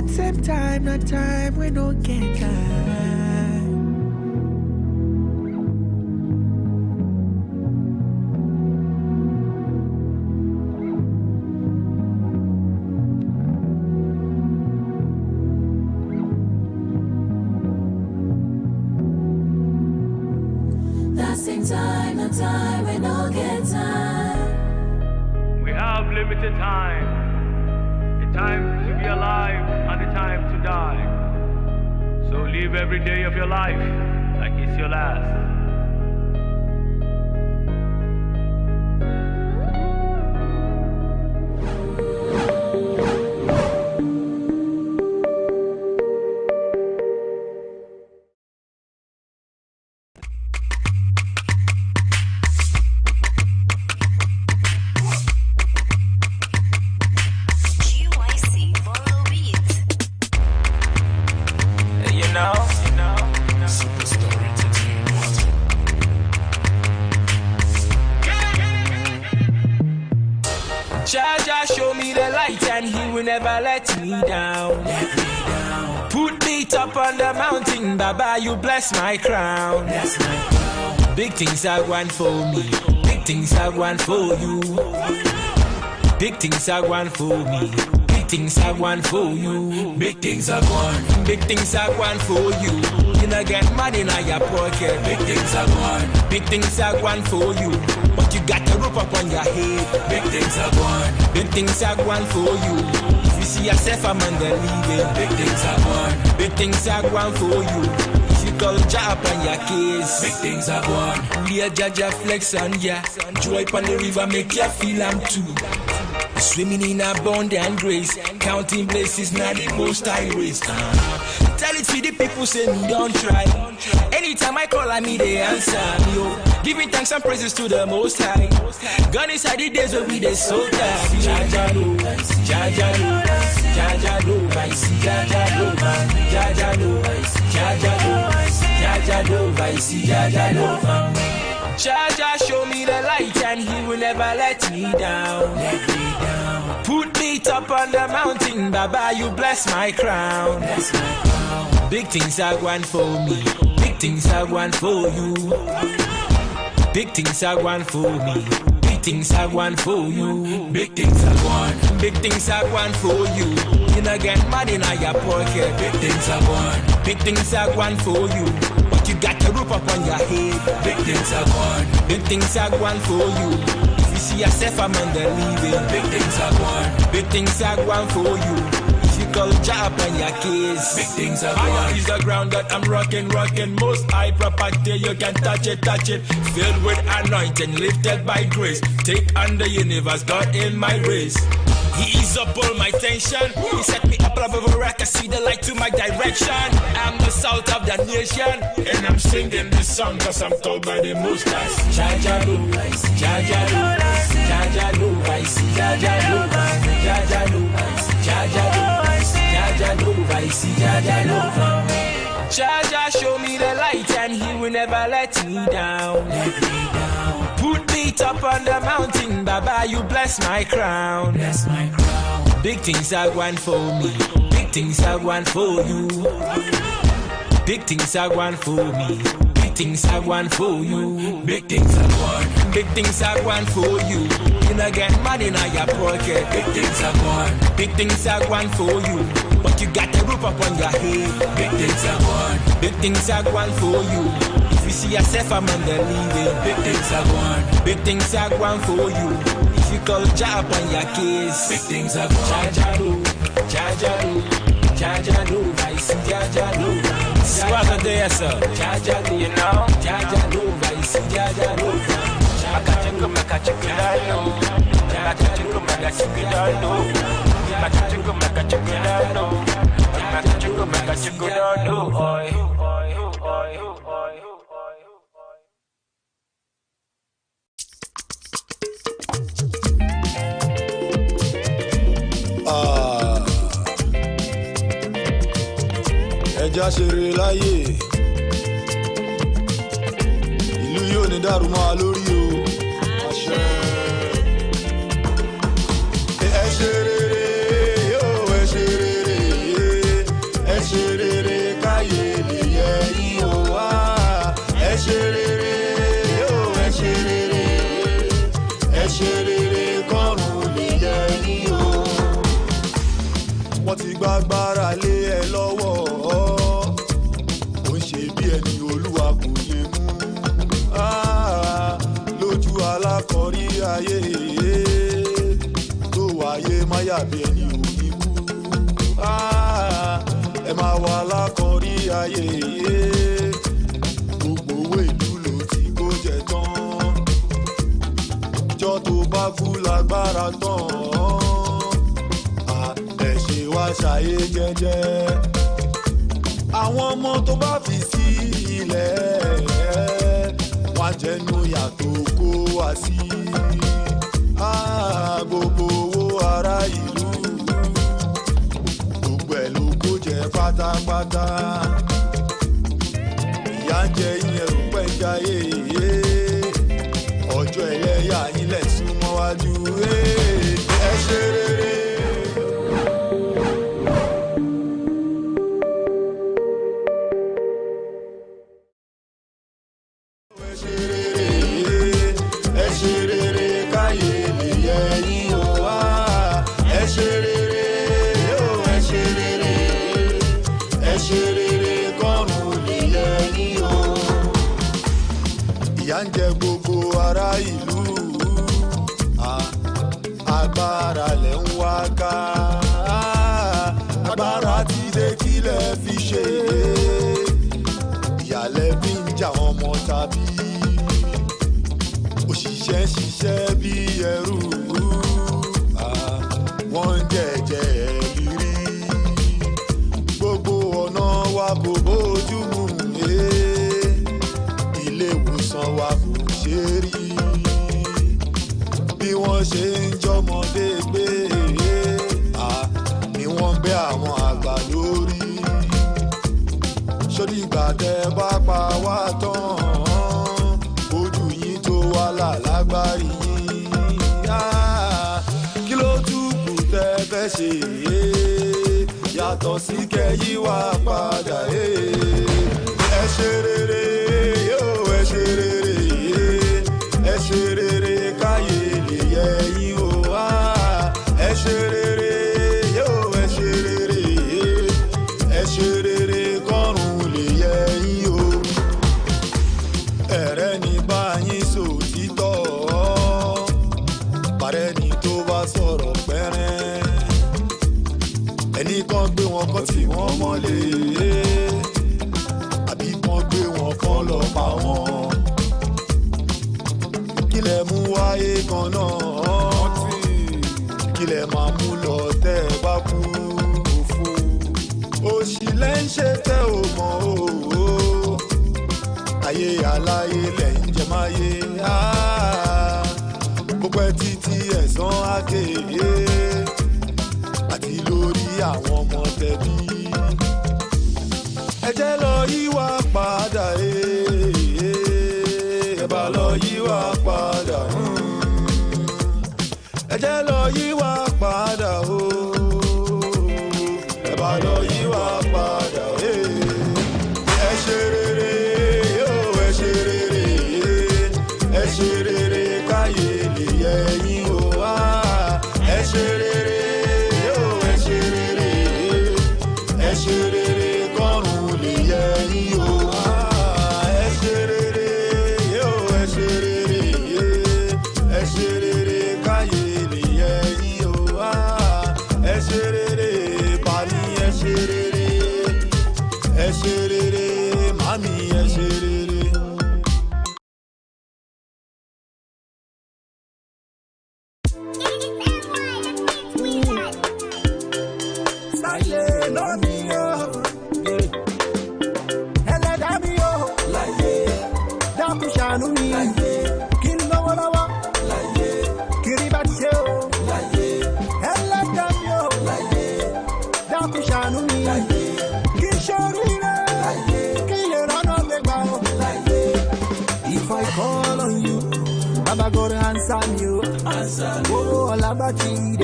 Speaker 7: At same time, not time, we don't get time.
Speaker 13: That same time, not time, we don't get time.
Speaker 14: We have limited time. The time to be alive and the time to die. So live every day of your life like it's your last.
Speaker 7: Jaja show me the light and he will never let me down. Put me top on the mountain, Baba, you bless my crown. Big things are going for me, big things are going for you. Big things are going for me, big things are going for you. Big things are going for you. You know get money in your pocket. Big things are going for you. But you got the rope up on your head. Big things are going for you. If you see yourself among the leaving. Big things are going for you. If you call job on your case. Big things are going. We a Jaja flex on ya. Joy on the river make you feel I'm too. Swimming in abundant grace, counting blessings, not the most high race. Tell it to the people, say me don't try. Anytime I call, I me they answer me. Oh. Giving thanks and praises to the most high. Gone inside the days where we they so tired. Jaja lo, Jaja lo, Jaja lo, I see Jaja lo, Jaja lo, Jaja lo, Jaja lo, I see Jaja lo. Jaja show me the light and he will never let me down. Put me top on the mountain, Baba, you bless my crown. Big things are going for me, big things are going for you. Big things are going for me, big things are going for you. Big things are going for you. You know get money in your pocket. Big things are going for you. But you got the roof up on your head. Big things are going for you. If you see yourself among the leaving. Big things are going for you. Job on your case. Big things are going. Higher is the ground that I'm rocking. Most high property, you can touch it. Filled with anointing, lifted by grace. Take on the universe, God in my race. He eased up all my tension. He set me up above a rock. I see the light to my direction. I'm the salt of the nation. And I'm singing this song cause I'm told by the most high. Jaja lo, Jaja lo, Jaja lo, I see Jaja lo, Jaja lo, Jaja lo, Jaja lo, I see Jaja lo. Jaja show me the light and he will never let me down. Put me top on the mountain, Baba, you bless my crown. Big things are going for me, big things are going for you. Big things are going for me, big things are going for you. Big things are going for you. You know get money in your pocket. Big things are going for you. But you got the roof up on your head. Big things are going for you. If you see yourself among the leaving. Big things are going for you. If you call job on your case. Big things are going. Jaja lo, Jaja lo, Jaja lo, I see Jaja lo. Swagger there, sir. Jaja lo, you know. Jaja lo, I see Jaja lo. Makachiko, makachikidano. Makachiko, makachikidano. Makachiko, makachikidano. Makachiko, makachikidano. Oi, oi, oi, oi.
Speaker 2: Ẹja ṣeré láyé ìlú yóò ní dàrú mọ́ wa lórí o. Àṣẹ. Ẹ ṣe rere yóò ẹ ṣe rere.
Speaker 15: wọ́n ti gbàgbára lé ẹ lọ́wọ́ ó ń ṣe bí ẹni olúwa kò lè mú lójú alákọ̀ọ́rí ayé tó wáyé máyà bí ẹni òní kú ẹ máa wà alákọ̀ọ́rí ayé gbogbo owó ìlú ló ti kó jẹ tán jọ tó bá kú lágbára tán ẹ ṣe wá ṣàyé jẹ́jẹ́ àwọn ọmọ tó bá fi sí ilẹ̀ wọ́n jẹnu yàtọ̀ kó wá sí gbogbo owó ará ìlú gbogbo ẹ̀ ló kó jẹ pátápátá ìyà ń jẹ yín ẹrù pẹ́ńjáyé ọjọ́ ẹlẹ́yà yín lẹ̀ súnmọ́ wájú ẹ ṣe rere. ìyà ń jẹ gbogbo ará ìlú agbára lẹ̀ ń wá ká agbára ti dé kílẹ̀ fi ṣe ìyàlẹ̀ bí ń jà ọmọ tàbí òṣìṣẹ́ ṣiṣẹ́ bí ẹrú wọ́n ń jẹ̀jẹ̀ lírí gbogbo ọ̀nà wa kò bójú mu ilé ìwòsàn wa kò ṣe rí bí wọ́n ṣe ń jọmọdé gbé ni wọ́n ń gbé àwọn àgbà lórí sódì ìgbà tẹ́ bá pa wá tán ojú yín tó wà lálágbárí yín kí ló tún kù tẹ́ fẹ́ ṣe yàtọ̀ sí kẹ́yí wá padà ẹ ṣe rere ẹ ṣe rere ẹ ṣe rere káyé lè yẹ yín o ẹ ṣe rere ẹ ṣe rere ẹ ṣe rere kọ́run lè yẹ yín o ẹ̀rẹ́ ní bá yín sòtítọ́ parẹ́ ní tó bá sọ̀rọ̀ pẹ́rẹ́ ẹnì kan gbé wọn kan tí wọ́n mọ́lé àbí kan gbé wọn kan lọ pa wọn kílẹ̀ mú wáyé kan náà kílẹ̀ máa mú lọ tẹ́ ẹ bá kú òfò òṣì lẹ́ ń ṣe tẹ́ ò mọ̀ o ayé aláyé lẹ̀ ń jẹ máyé kó pẹ́ títí ẹ̀san àkéyé àti lórí àwọn ọmọ tẹ̀bí ẹ jẹ́ lọ yíwá padà ẹ bá lọ yíwá padà ẹ jẹ́ lọ yíwá padà ẹ bá lọ yíwá padà ẹ ṣe rere ẹ ṣe rere ẹ ṣe rere káyé lè yẹ yín o ẹ ṣe rere ẹ ṣe rere ẹ ṣe rere kọ́run lè yẹ yín o ẹ ṣe rere ẹ ṣe rere ẹ ṣe rere káyé lè yẹ yín o ẹ ṣe rere bàmí ẹ ṣe rere ẹ ṣe rere màmí ẹ ṣe rere. If I call on you, Baba God answer me, oh, Alabati,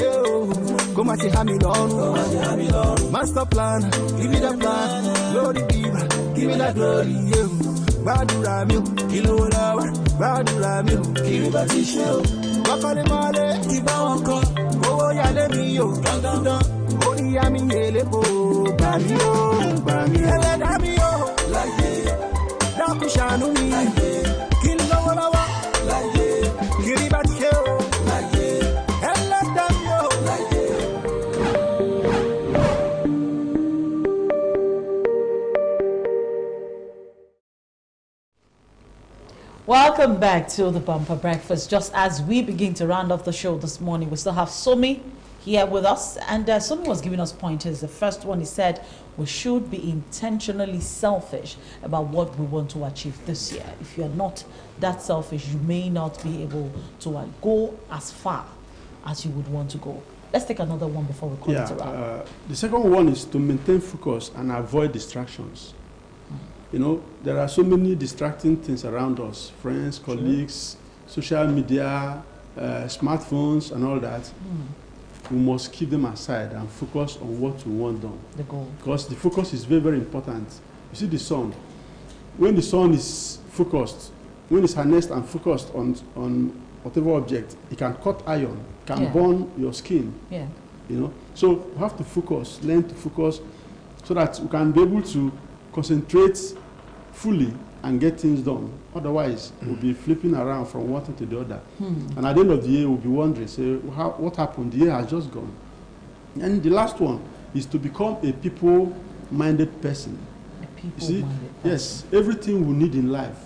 Speaker 15: come and see me down. Master plan, give me the plan, glory give me the glory, Badura mi, kilo lawa, Badura mi, kilo batisho. Bakale male, Iba wako, oh, ya le mi yo, dandan, oh,
Speaker 16: ìyá mi èlépo gbà mí o gbà mí ẹlẹ́dàá mi o láyé dákun ṣàánú mi kí n lọ́wọ́ lọ́wọ́ láyé kiri bá ti ṣe o láyé ẹlẹ́dàá mi o láyé.
Speaker 1: Welcome back to the Bumper Breakfast. Just as we begin to round off the show this morning, we still have Somi here with us, and Somi was giving us pointers. The first one, he said we should be intentionally selfish about what we want to achieve this year. If you're not that selfish, you may not be able to go as far as you would want to go. Let's take another one before we call it around.
Speaker 17: The second one is to maintain focus and avoid distractions. You know, there are so many distracting things around us, friends, colleagues, social media, smartphones and all that. We must keep them aside and focus on what we want done.
Speaker 1: The goal.
Speaker 17: Because the focus is very, very important. You see the sun. When the sun is focused, when it's harnessed and focused on whatever object, it can cut iron, can burn your skin.
Speaker 1: Yeah.
Speaker 17: You know, so we have to focus, learn to focus, so that we can be able to concentrate fully and get things done. Otherwise, we'll be flipping around from one thing to the other. And at the end of the year, we'll be wondering, say, what happened? The year has just gone. And the last one is to become a people-minded person. You see, yes, everything we need in life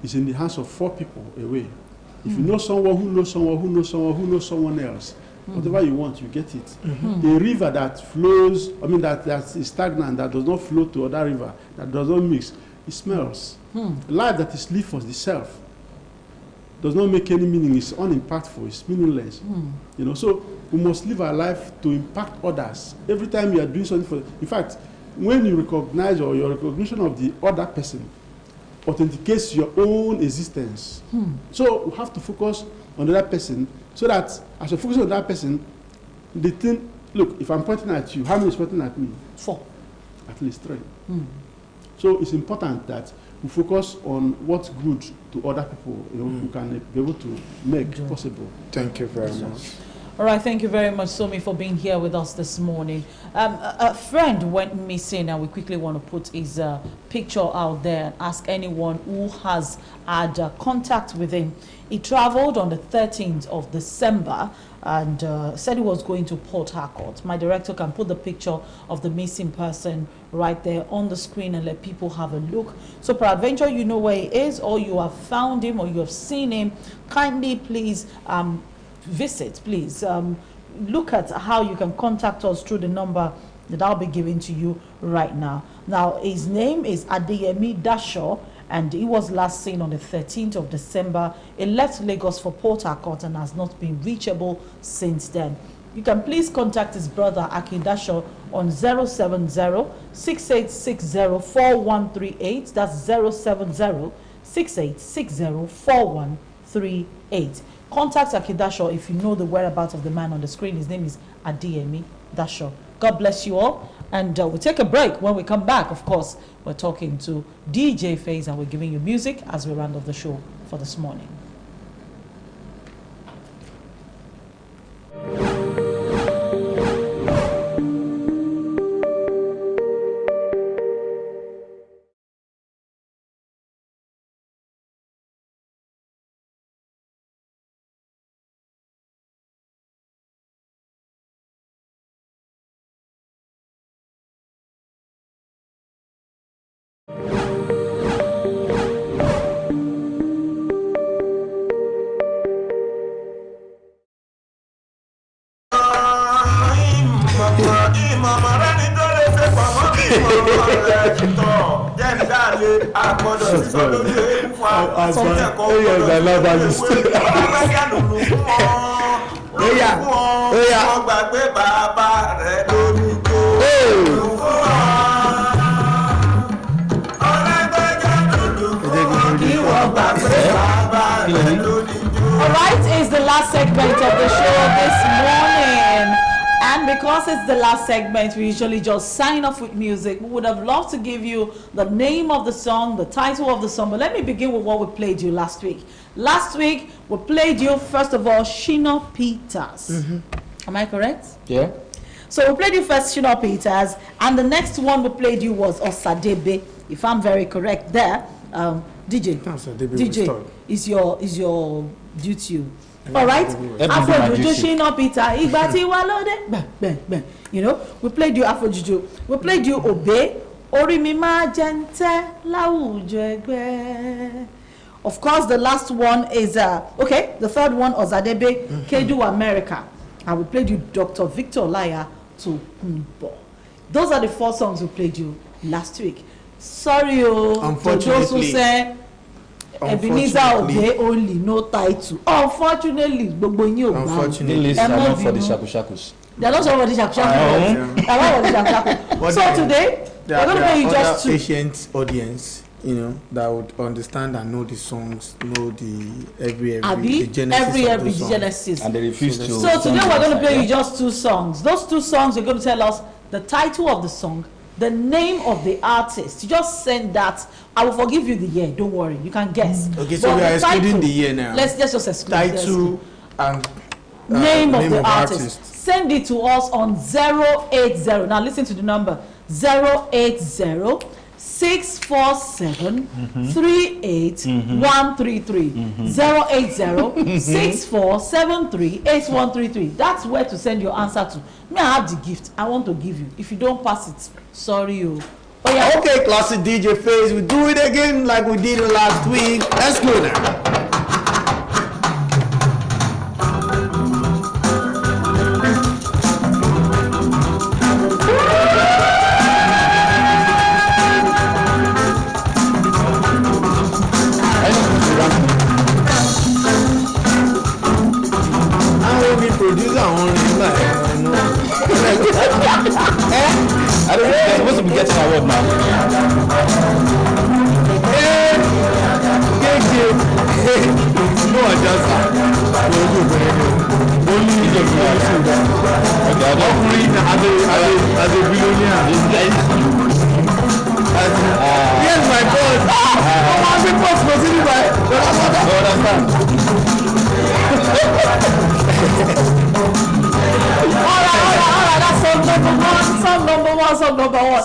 Speaker 17: is in the hands of 4 people away. If you know someone who knows someone who knows someone who knows someone else, whatever you want, you get it. A river that flows, that is stagnant, that does not flow to other river, that does not mix, it smells. Life that is lived for the self does not make any meaning, it's unimpactful, it's meaningless. You know, so we must live our life to impact others. Every time you are doing something for, in fact, when you recognize or your recognition of the other person authenticates your own existence. So we have to focus on the other person, so that as you focus on that person, the thing, look, if I'm pointing at you, how many is pointing at me?
Speaker 1: 4.
Speaker 17: At least 3. So it's important that we focus on what's good to other people, you know, who can be able to make possible.
Speaker 2: Thank you very much.
Speaker 1: All right, thank you very much, Somi, for being here with us this morning. A friend went missing, and we quickly want to put his picture out there and ask anyone who has had contact with him. He traveled on the 13th of December and said he was going to Port Harcourt. My director can put the picture of the missing person right there on the screen and let people have a look. So peradventure, you know where he is, or you have found him, or you have seen him, kindly please visit, please. Look at how you can contact us through the number that I'll be giving to you right now. Now, his name is Adeyemi Dasho, and he was last seen on the 13th of December. He left Lagos for Port Harcourt and has not been reachable since then. You can please contact his brother Akin Dasho on 070-6860-4138. That's 070-6860-4138. Contact Akin Dasho if you know the whereabouts of the man on the screen. His name is Adeyemi Dasho. God bless you all. And we'll take a break. When we come back, of course, we're talking to DJ Faze and we're giving you music as we round off the show for this morning. Alright, it's the last segment of the show this morning. And because it's the last segment, we usually just sign off with music. We would have loved to give you the name of the song, the title of the song, but let me begin with what we played you last week. Last week, we played you, first of all, Shina Peters. Am I correct?
Speaker 2: Yeah.
Speaker 1: So we played you first Shina Peters, and the next one we played you was Osadebe, if I'm very correct there. DJ, is your duty. All right, Afro Juju, Shina Peter, Igbati Walode, you know, we played you Afro Juju, we played you Obey, Orimi Magente, Laujo Egbe. Of course, the last one is okay. The third one, Ozadebe, Kedu America, and we played you Dr. Victor Olaya to Kumbo. Those are the 4 songs we played you last week. Sorry, to those who say Ebenezer Obey only, no title. Unfortunately,
Speaker 2: unfortunately,
Speaker 18: they're not for the shakushakus.
Speaker 1: They're not for the shakushakus. So today, we're going to play you just 2.
Speaker 2: Patient audience, you know, that would understand and know the songs, know the every genesis,
Speaker 18: and they refuse to.
Speaker 1: So today we're going to play you just 2 songs. Those 2 songs, you're going to tell us the title of the song, the name of the artist. You just send that. I will forgive you the year. Don't worry, you can guess.
Speaker 2: Okay, so we are excluding the year now.
Speaker 1: Let's just exclude
Speaker 2: title and
Speaker 1: name of the artist. Send it to us on 080. Now listen to the number 080 647 38133 080 6473 8133. That's where to send your answer to. Me, I have the gift I want to give you. If you don't pass it, sorry you.
Speaker 2: Oh yeah. Okay, classic DJ Phase. We do it again like we did it last week. Let's go now.
Speaker 18: Producer on I don't know. They're supposed to be getting award now. No adjustment. Only as a billionaire. Yes, my boss. I'm the boss proceeding by.
Speaker 1: All right, that's song number one.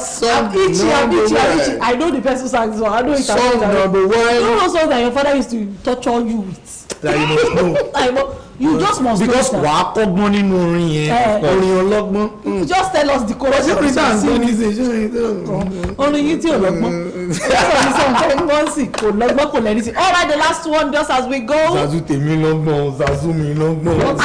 Speaker 1: I know the person sang so I know it.
Speaker 2: Song number 1.
Speaker 1: You know songs that your father used to torture you with.
Speaker 2: That you must know.
Speaker 1: You just must know.
Speaker 2: Because wàá kọ́gbọ́n nínú orin yẹn, orin ọlọ́gbọ́n.
Speaker 1: Just tell us the chorus.
Speaker 2: Orin
Speaker 1: yìí tí ò lọ́gbọ́n. All right, the last one just as we go.
Speaker 2: Zazu tèmi lọ́gbọ́n, Zazu mi lọ́gbọ́n.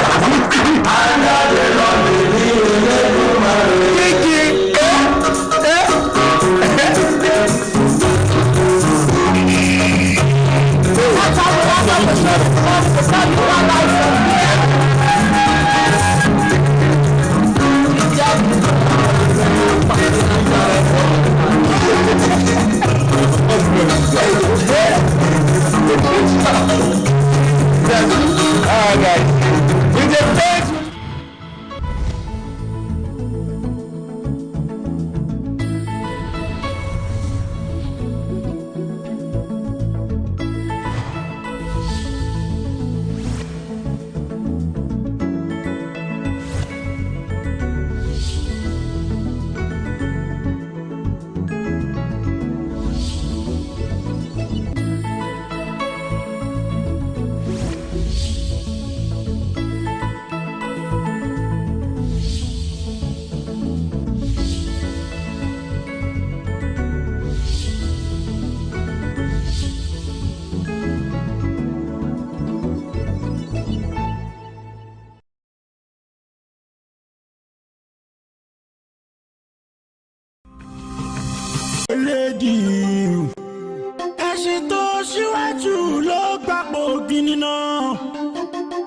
Speaker 16: Ẹṣin tó ṣíwájú ló gbapò gíní náà.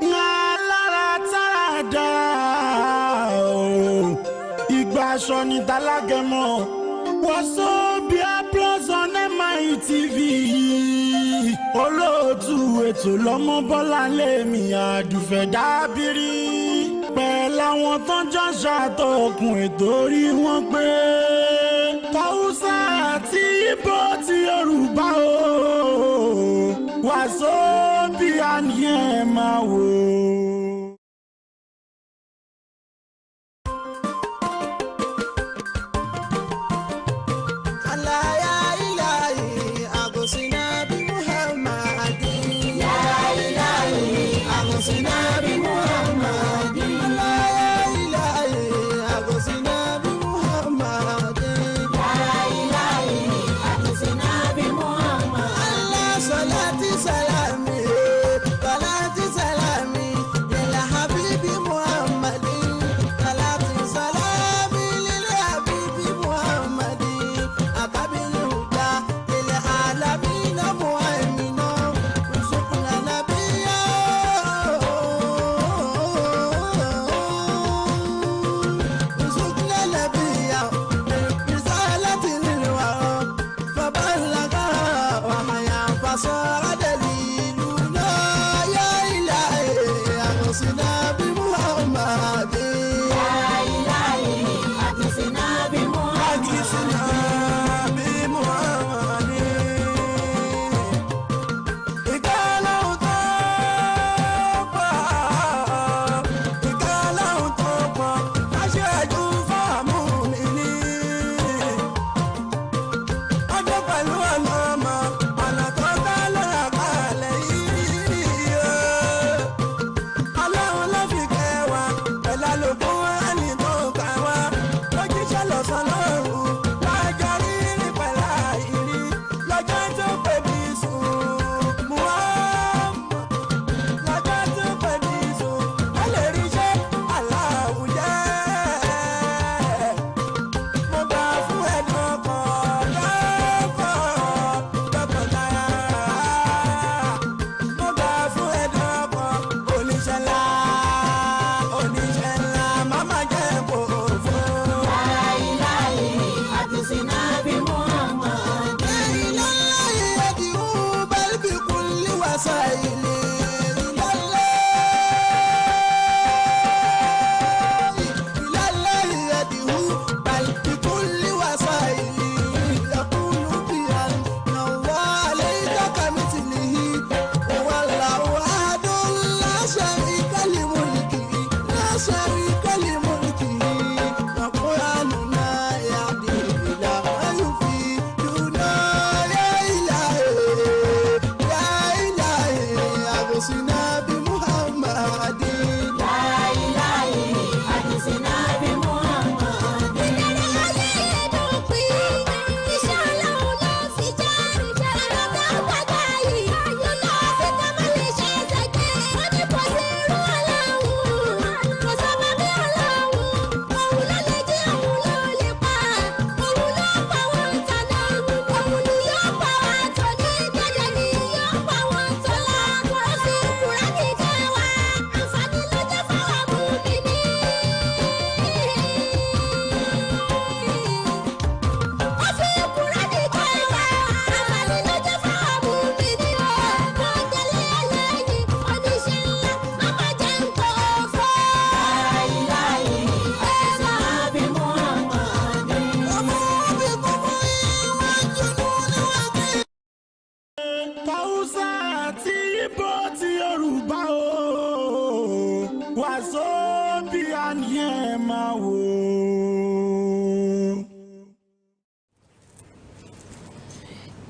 Speaker 16: Alára táradà ìgbà aṣọ ní Tálágẹmọ. Wazobia Plus on MITV. Olóòtú ètò lọ́mọ Bọ́láńlé mi Àdùfẹ́ Dábìrí. Pẹ̀lú àwọn tó ń jọ ṣàtọkùn ètò orí wọn pé. Tàwùsà àti Ìgbò ti Yorùbá o. Wazobia ni ẹ máa wò.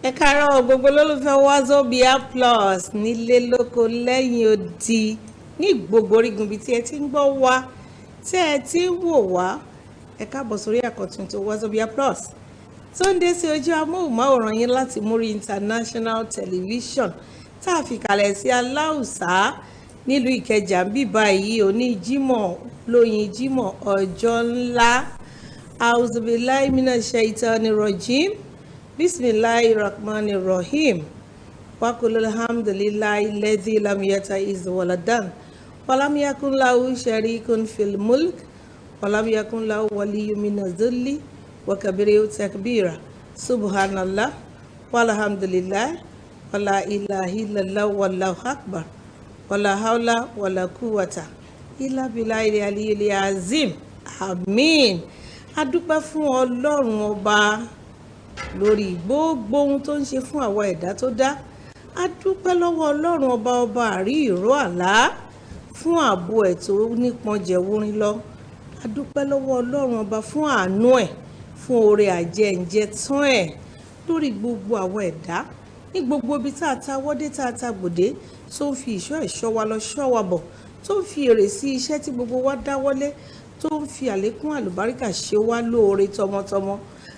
Speaker 19: ẹ káàárọ̀ gbogbo olólùfẹ́ Wazobia Plus nílé lóko lẹ́yìn odi ní gbogbo orígun bíi tí ẹ ti ń gbọ́ wá tí ẹ ti ń wò wá ẹ káàbọ̀ sórí àkọ́tún tó Wazobia Plus tó ń dé sí ojú amóhùnmáwòrán yín láti Muri International Television tá a fi kalẹ̀ sí Aláùsá nílùú Ìkẹjà ń bí báyìí òní Jímọ̀ lóyin Jímọ̀ ọjọ́ ńlá auzubillahi minash shaitani rajim Bismillahirrahmanirrahim. Wa qul alhamdulillahi alladhi lam yattakhiz waladan wa lam yakun lahu sharikun fil mulk wa lam yakun lahu waliyyun minaz dhulli wa kabbirhu takbira. Subhanallah walhamdulillah wa la ilaha illallah wallahu akbar wa la hawla wa la quwwata illa billahi aliyyil azim. Amin. A dúpẹ́ fún Ọlọ́run ọba lórí gbogbo ohun tó ń ṣe fún àwa ẹ̀dá tó dá. A dúpẹ́ lọ́wọ́ Ọlọ́run ọba àrí ìró àlá fún ààbò ẹ̀ tó nípọn jẹ̀wúrin lọ. A dúpẹ́ lọ́wọ́ Ọlọ́run ọba fún àánú ẹ̀ fún oore àjẹǹjẹ tán ẹ̀ lórí gbogbo àwọn ẹ̀dá ní gbogbo ibi tá a ta wọ́dé tá a ta gbòdé tó ń fi ìṣọ́ ẹ̀ṣọ́ wa lọ ṣọ́ wa bọ̀ tó ń fi èrè sí iṣẹ́ tí gbogbo wa dáwọ́lé tó ń fi àlékún àlùbáríkà ṣe wá lóore tọmọtọmọ.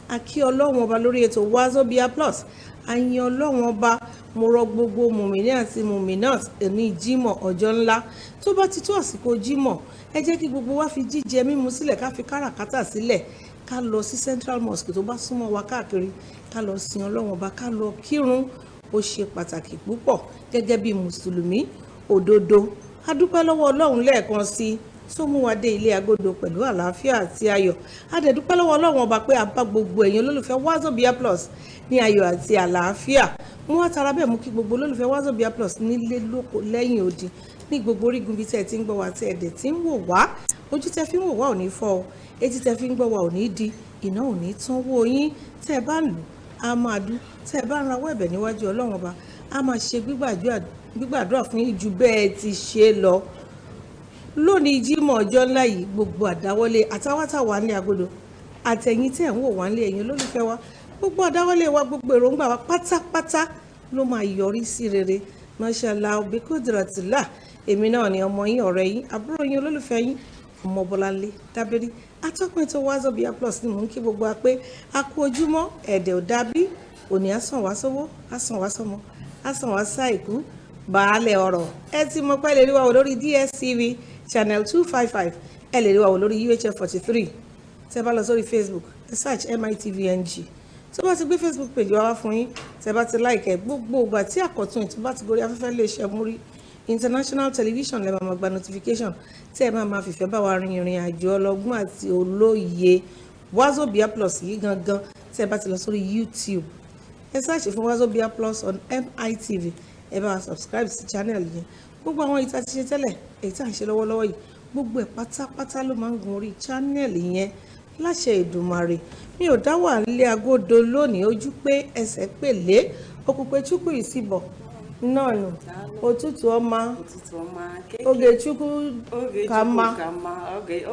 Speaker 19: A kí Ọlọ́run ọba lórí ètò Wazobia Plus. A yìn Ọlọ́run ọba mo rọ gbogbo mùmìnì àti mùmìnàt ní Jímọ̀ ọjọ́ ńlá tó bá ti tó àsìkò Jímọ̀ ẹ jẹ́ kí gbogbo wa fi jíjẹ mímu sílẹ̀ ká fi káràkátà sílẹ̀ ká lọ sí Central Mosque tó bá súnmọ́ wa káàkiri ká lọ sin Ọlọ́run ọba ká lọ kírun ó ṣe pàtàkì púpọ̀ gẹ́gẹ́ bí mùsùlùmí òdodo. A dúpẹ́ lọ́wọ́ Ọlọ́run lẹ́ẹ̀kan sí tó mú wa dé ilé agodo pẹ̀lú àlàáfíà àti ayọ̀. A dẹ̀ dúpẹ́ lọ́wọ́ Ọlọ́run ọba pé a bá gbogbo ẹ̀yin olólùfẹ́ Wazobia Plus ní ayọ̀ àti àlàáfíà. Mo wá tara bẹ́ẹ̀ mú kí gbogbo olólùfẹ́ Wazobia Plus nílé lóko lẹ́yìn odi ní gbogbo orígun bíi tí ẹ ti ń gbọ́ wa tí ẹ dẹ̀ ti ń wò wá. Ojú tẹ fi ń wò wá ò ní fọ́ o, etí tẹ fi ń gbọ́ wa ò ní di, iná ò ní tán wó yín. Tẹ́ ẹ bá ń lù á máa dún, tẹ́ ẹ bá ń rawọ́ ẹ̀bẹ̀ níwájú Ọlọ́run ọba á máa ṣe gbígbàdúrà fún yín ju bẹ́ẹ̀ ti ṣe lọ. Lónìí Jímọ̀ ọjọ́ ńlá yìí gbogbo àdáwọ́lé àtàwátàwá ní agodo àtẹ̀yìn tẹ̀ ń wò wá nílé ẹ̀yin olólùfẹ́ wa gbogbo àdáwọ́lé wa gbogbo èròǹgbà wa pátápátá ló máa yọrí sí rere. Mashallah bi kudratillah. Èmi náà ni ọmọ yín ọ̀rẹ́ yín àbúrò yín olólùfẹ́ yín Ọmọbọ́láńlé Dábẹ́rí atọ́kùn ètò Wazobia Plus ni mò ń kí gbogbo wa pé a kú ojúmọ́ ẹ̀dẹ̀ ò dábí òní àsàn wá sówó àsàn wá sọmọ àsàn wá sáìkú baálẹ̀ ọ̀rọ̀ ẹ ti mọ̀ pé lè rí wa wò lórí DSTV channel 255 ẹ lè rí wa wò lórí UHF 43 tẹ́ bá lọ sórí Facebook ẹ search MITVNG tó bá ti gbé Facebook page wá fún yín tẹ́ bá ti like gbogbo ìgbà tí àkọ́tún ètò bá ti gorí afẹ́fẹ́ lè ṣe múrí international television lè máa gba notification tẹ́ ẹ máa fìfẹ́ bá wa rin ìrìn àjò ọlọ́gbọ́n àti olóye Wazobia Plus yìí gangan tẹ́ ẹ bá ti lọ sórí YouTube ẹ search fún Wazobia Plus on MITV ẹ bá wa subscribe sí channel yẹn gbogbo àwọn ìta ti ṣe tẹ́lẹ̀ èyí tá à ń ṣe lọ́wọ́lọ́wọ́ yìí gbogbo ẹ̀ pátápátá ló máa ń gun orí channel yẹn láṣẹ Èdùmàrè mi ò dá wà nílé agodo lónìí ojú pé ẹsẹ̀ pèlé okùnpé chukwu ìsìbọ̀ náà nù òtútù ọma oge chukwu kama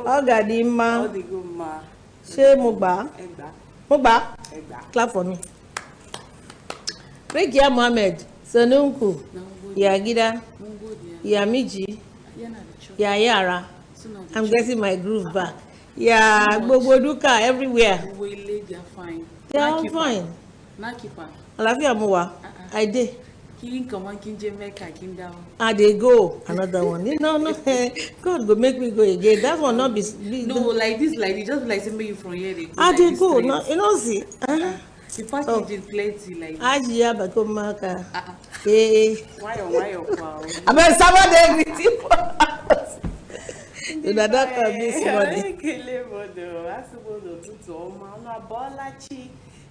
Speaker 19: ọgàdì mma ṣé mo gbà clap for me. Rekia Mohammed Sonunku Yagida Yamiji Yayara I'm getting my groove back. Yeah, gbogbo duka everywhere. They are fine. Àlàáfíà mo wà. I dey. I dey go another one. No, God go make me go again. That one not be.
Speaker 20: No, like this, just like say make you from here.
Speaker 19: I dey go. No, you know see.
Speaker 20: The package is plenty like.
Speaker 19: Ajiya bakomaka.
Speaker 20: Why?
Speaker 19: Abeg somebody greet you. That can be somebody.
Speaker 20: Kele bodo, asubodo tutu oma ona Bolachi.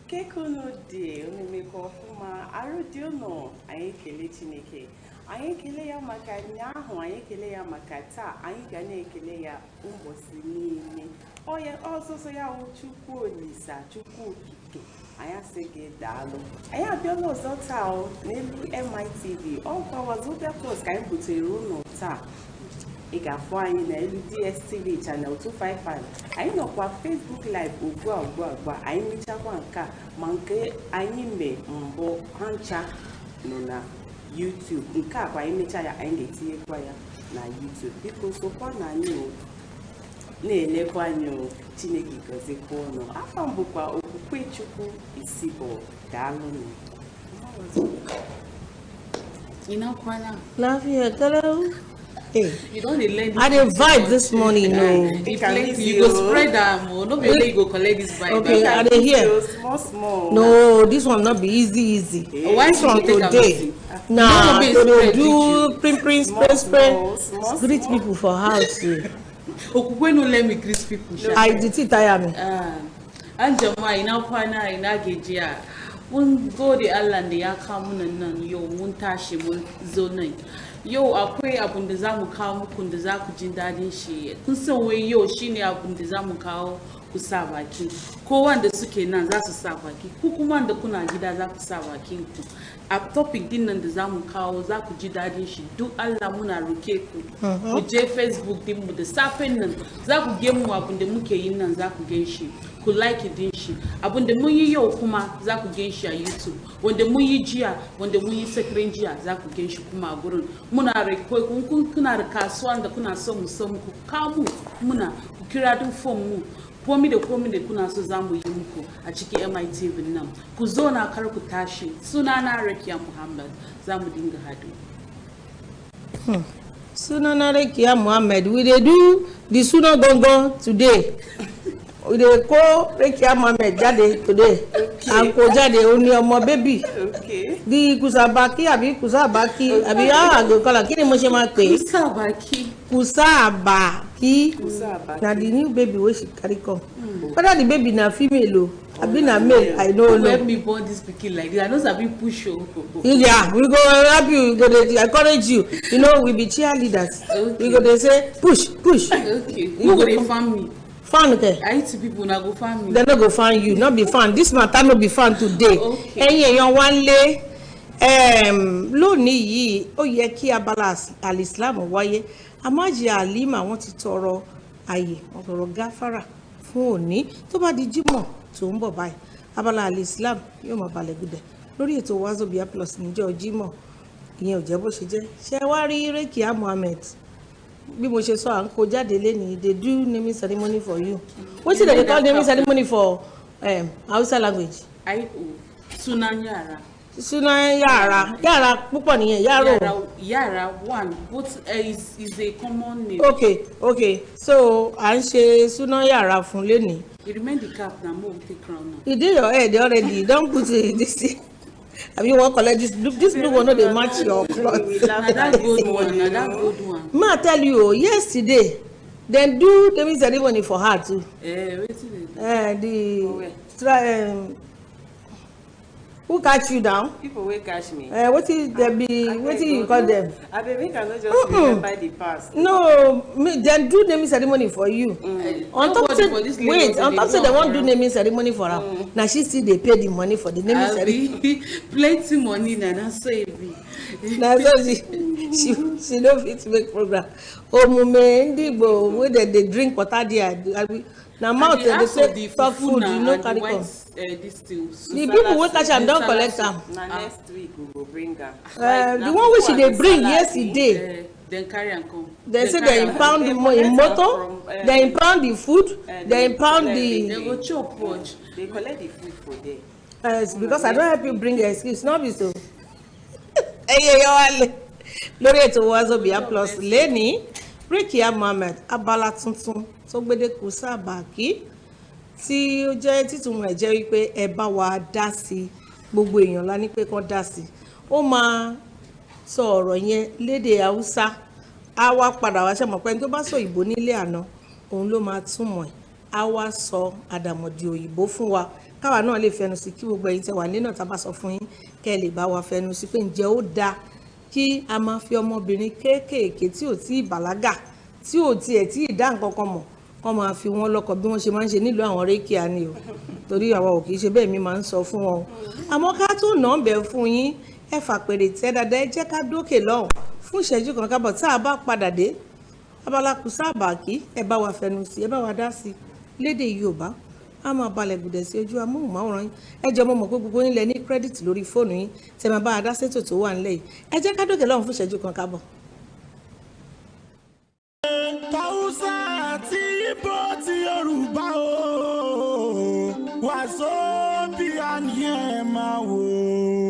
Speaker 20: Kekuno de onimeko fuma arudio no anyị kele Chineke. Anyị kele ya maka nyaahụ, anyị kele ya maka taa, anyị ga na-ekele ya ụbọchị niile. Ọsọsọ ya wụ Chukwu Olisa, Chukwu Okike. Anyị asị gị daalụ. Anyị abịala ọzọ taa n'elu MITV. Ọkwa Wazobia Plus ka anyị butere unu taa. Ị ga-afụ anyị na elu DSTV channel 255. Anyị nọkwa Facebook live ugbu a anyị mechakwa nke a ma nke anyị mee mbụ ha ncha nọ na YouTube. Nke a kwa anyị mecha ya anyị ga-etinyekwa ya na YouTube. Biko sokwa na anyị na-elekwa anyị Chineke gọzikwa ụnụ. Afọ m bụkwa Okwukwe Chukwu Isibọ. Daalụnụ.
Speaker 19: Love you, hello. Hey,
Speaker 20: you don't learn.
Speaker 19: I didn't vibe this morning. No,
Speaker 20: you go spread them. No be you go collect this vibe.
Speaker 19: Okay, are they here?
Speaker 20: Small.
Speaker 19: No, this one not be easy.
Speaker 20: Why
Speaker 19: this one today? Nah, they do print, spray. Greet people for house.
Speaker 20: Okukwe no let me greet people.
Speaker 19: I did it tire me.
Speaker 20: Anjama ina kwana ina gejiya. Mun gode Allah da ya kawo nan yau mun tashi mun zo nan. Yau akwai abun da za mu kawo muku da za ku jin dadin shi. Kun san wai yau shine abun da za mu kawo ku sa baki. Ko wanda suke nan za su sa baki. Ku kuma da kuna gida za ku sa bakin ku. A topic din nan da za mu kawo za ku ji dadin shi. Duk Allah muna roke ku. Ku je Facebook din mu da safen nan za ku ge mu abun da muke yin nan za ku gan shi. Ku like din shi. Abun da mun yi yau kuma za ku gan shi a YouTube. Wanda mun yi jiya, wanda mun yi sakirin jiya za ku gan shi kuma a gurin. Muna rekoi kun kuna da kasuwan da kuna so mu ku kawo muna ku kira din form mu. Komi da kuna so za mu yi muku a cikin MITV nan. Ku zo na kar ku tashi. Sunana Rekia Muhammad. Za mu dinga hadu.
Speaker 19: Sunana Rekia Muhammad. We dey do the Suna Gongo today. We dey call Rekia Muhammad jáde today. And ko jáde ó ní ọmọ baby.
Speaker 20: Okay.
Speaker 19: Di kusabaki àbí kusabaki àbí go call kí ni mo ṣe máa pè? Kusabaki. Na the new baby wey she carry come. Whether the baby na female o abi na male I no know.
Speaker 20: Let me born this pikin like this. I know sabi push o.
Speaker 19: Yeah, we go help you. We go dey encourage you. You know we be cheerleaders. Okay. We go dey say push.
Speaker 20: Okay. Who go dey farm me?
Speaker 19: Fan okay.
Speaker 20: I to people na go farm me.
Speaker 19: They no go farm you. Not be fan. This matter no be fan today.
Speaker 20: Okay.
Speaker 19: Èyàn wan lé lónìí yìí ó yẹ kí abala alislam wáyé. Amaji Alima wọ́n ti tọrọ àyè wọ́n tọrọ gáfárà fún òní tó bá di Jímọ̀ tó ń bọ̀ báyìí. Abala alislam yóò máa balẹ̀ gudẹ̀ lórí ètò Wazobia Plus níjọ́ Jímọ̀ ìyẹn ò jẹ́ bó ṣe jẹ́. Ṣé wá rí Rekia Muhammad bí mo ṣe sọ à ń kó jáde lẹ́nìí they do naming ceremony for you wetin dem dey call naming ceremony for Hausa language.
Speaker 20: Sunan yara.
Speaker 19: Sunan yara púpọ̀ nìyẹn
Speaker 20: yara one both is a common name.
Speaker 19: Okay so à ń ṣe sunan yara fún lẹ́nìí.
Speaker 20: You remain the cap na mo take crown now.
Speaker 19: E dey your head already don put this thing. Abi you wan collect this blue one no dey match your cloth.
Speaker 20: Na that good one.
Speaker 19: Ma tell you yesterday dem do naming ceremony for her too.
Speaker 20: Wetin
Speaker 19: dey who catch you down?
Speaker 21: People wey catch me.
Speaker 19: Wetin you call them?
Speaker 21: Abeg I no just remember the past.
Speaker 19: No, dem do naming ceremony for you. On top say dem wan do naming ceremony for her. Na she still dey pay the money for the naming ceremony.
Speaker 20: Plenty money na so e be.
Speaker 19: Na so she no fit make program. Omume ndị Igbo wey dem dey drink water there. Na mouth dem dey say talk food you no carry come. The people wey catch am don collect am.
Speaker 21: Na next week we go bring am.
Speaker 19: The one wey she dey bring yesterday.
Speaker 20: Dem carry am come.
Speaker 19: Dem say dem impound the motor, dem impound the food, dem impound the.
Speaker 20: Dem go chop watch.
Speaker 21: They collect the food for there.
Speaker 19: Because I don help you bring your excuse no be so. Eyeyewale lórí ètò Wazobia Plus lẹ́ni Rekia Mohammed abala tuntun tó gbédè kù sábàkí tí ó jẹ́ títún rẹ̀ jẹ́ wípé ẹ bá wa dá sí gbogbo èèyàn la ní pé kán dá sí ó máa sọ ọ̀rọ̀ yẹn lédè Haúsá á wá padà wá ṣẹ̀mọ̀ pé ẹni tó bá sọ òyìnbó nílé àná òun ló máa túmọ̀ ẹ̀ á wá sọ àdàmọ̀dì òyìnbó fún wa káwa náà lè fẹnu sí kí gbogbo ẹ̀yin tẹ́ wà nínú tá bá sọ fún yín kẹ́ lè bá wa fẹnu sí pé ǹjẹ́ ó dáa kí a máa fi ọmọbìnrin kéékèèké tí ò tí ì bàlágà tí ò tiẹ̀ tí ì dá nǹkan kan mọ̀ wọ́n máa fi wọ́n lọ́kọ bí wọ́n ṣe máa ń ṣe nílùú àwọn rékìá ni o torí àwa ò kì í ṣe bẹ́ẹ̀ mi máa ń sọ fún wọn o àmọ́ ká tó nà ń bẹ̀ fún yín ẹ fàpèrè tẹ́ dáadáa ẹ jẹ́ ká dókè lọ́hùn fún ìṣẹ́jú kan kábọ̀ tá a bá padà dé abala Kùsàbàkí ẹ bá wa fẹnu sí ẹ bá wa dá sí lédè Yorùbá a máa balẹ̀ gùdẹ̀ sí ojú amóhùnmáwòrán yín ẹ jẹ́ mọ̀ pé gbogbo yín lẹ ní kírẹ́dìtì lórí fóònù yín tẹ́ máa bá a dá sétò tó wà nílẹ̀ yìí ẹ jẹ́ ká dókè lọ́hùn fún ìṣẹ́jú kan kábọ̀.
Speaker 16: Tàwùsà àti Ìgbò ti Yorùbá o Wazobia ni ẹ máa wò.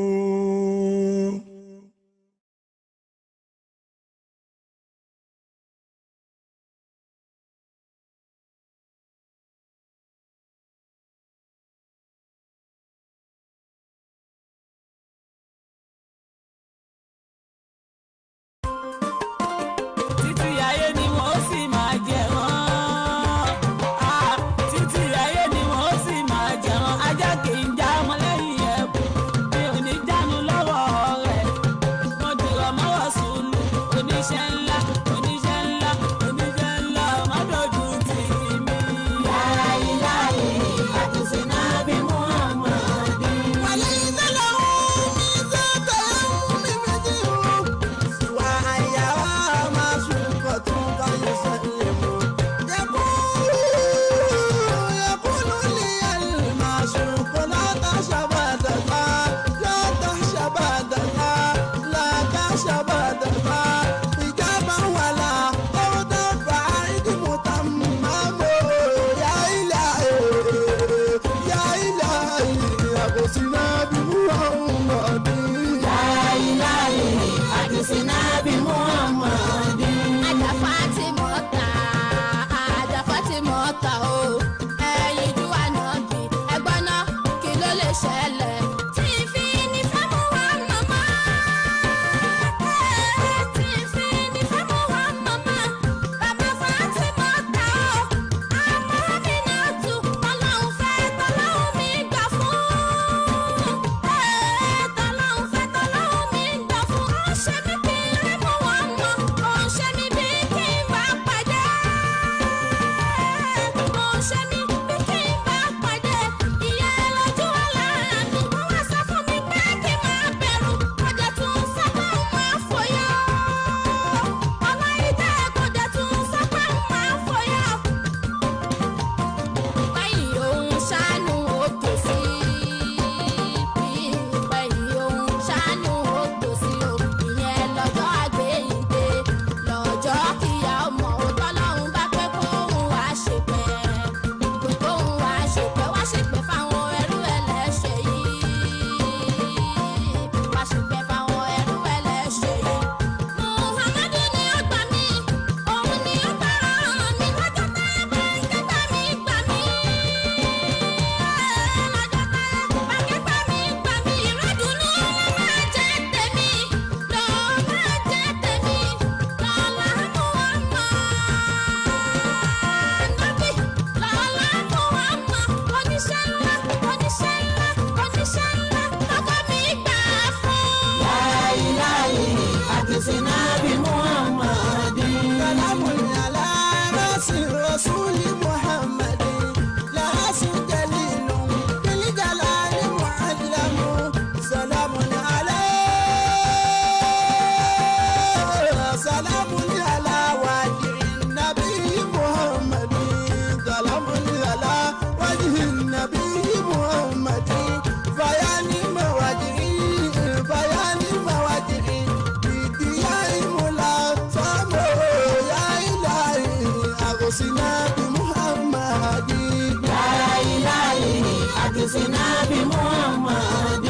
Speaker 16: Nabi Muhammad.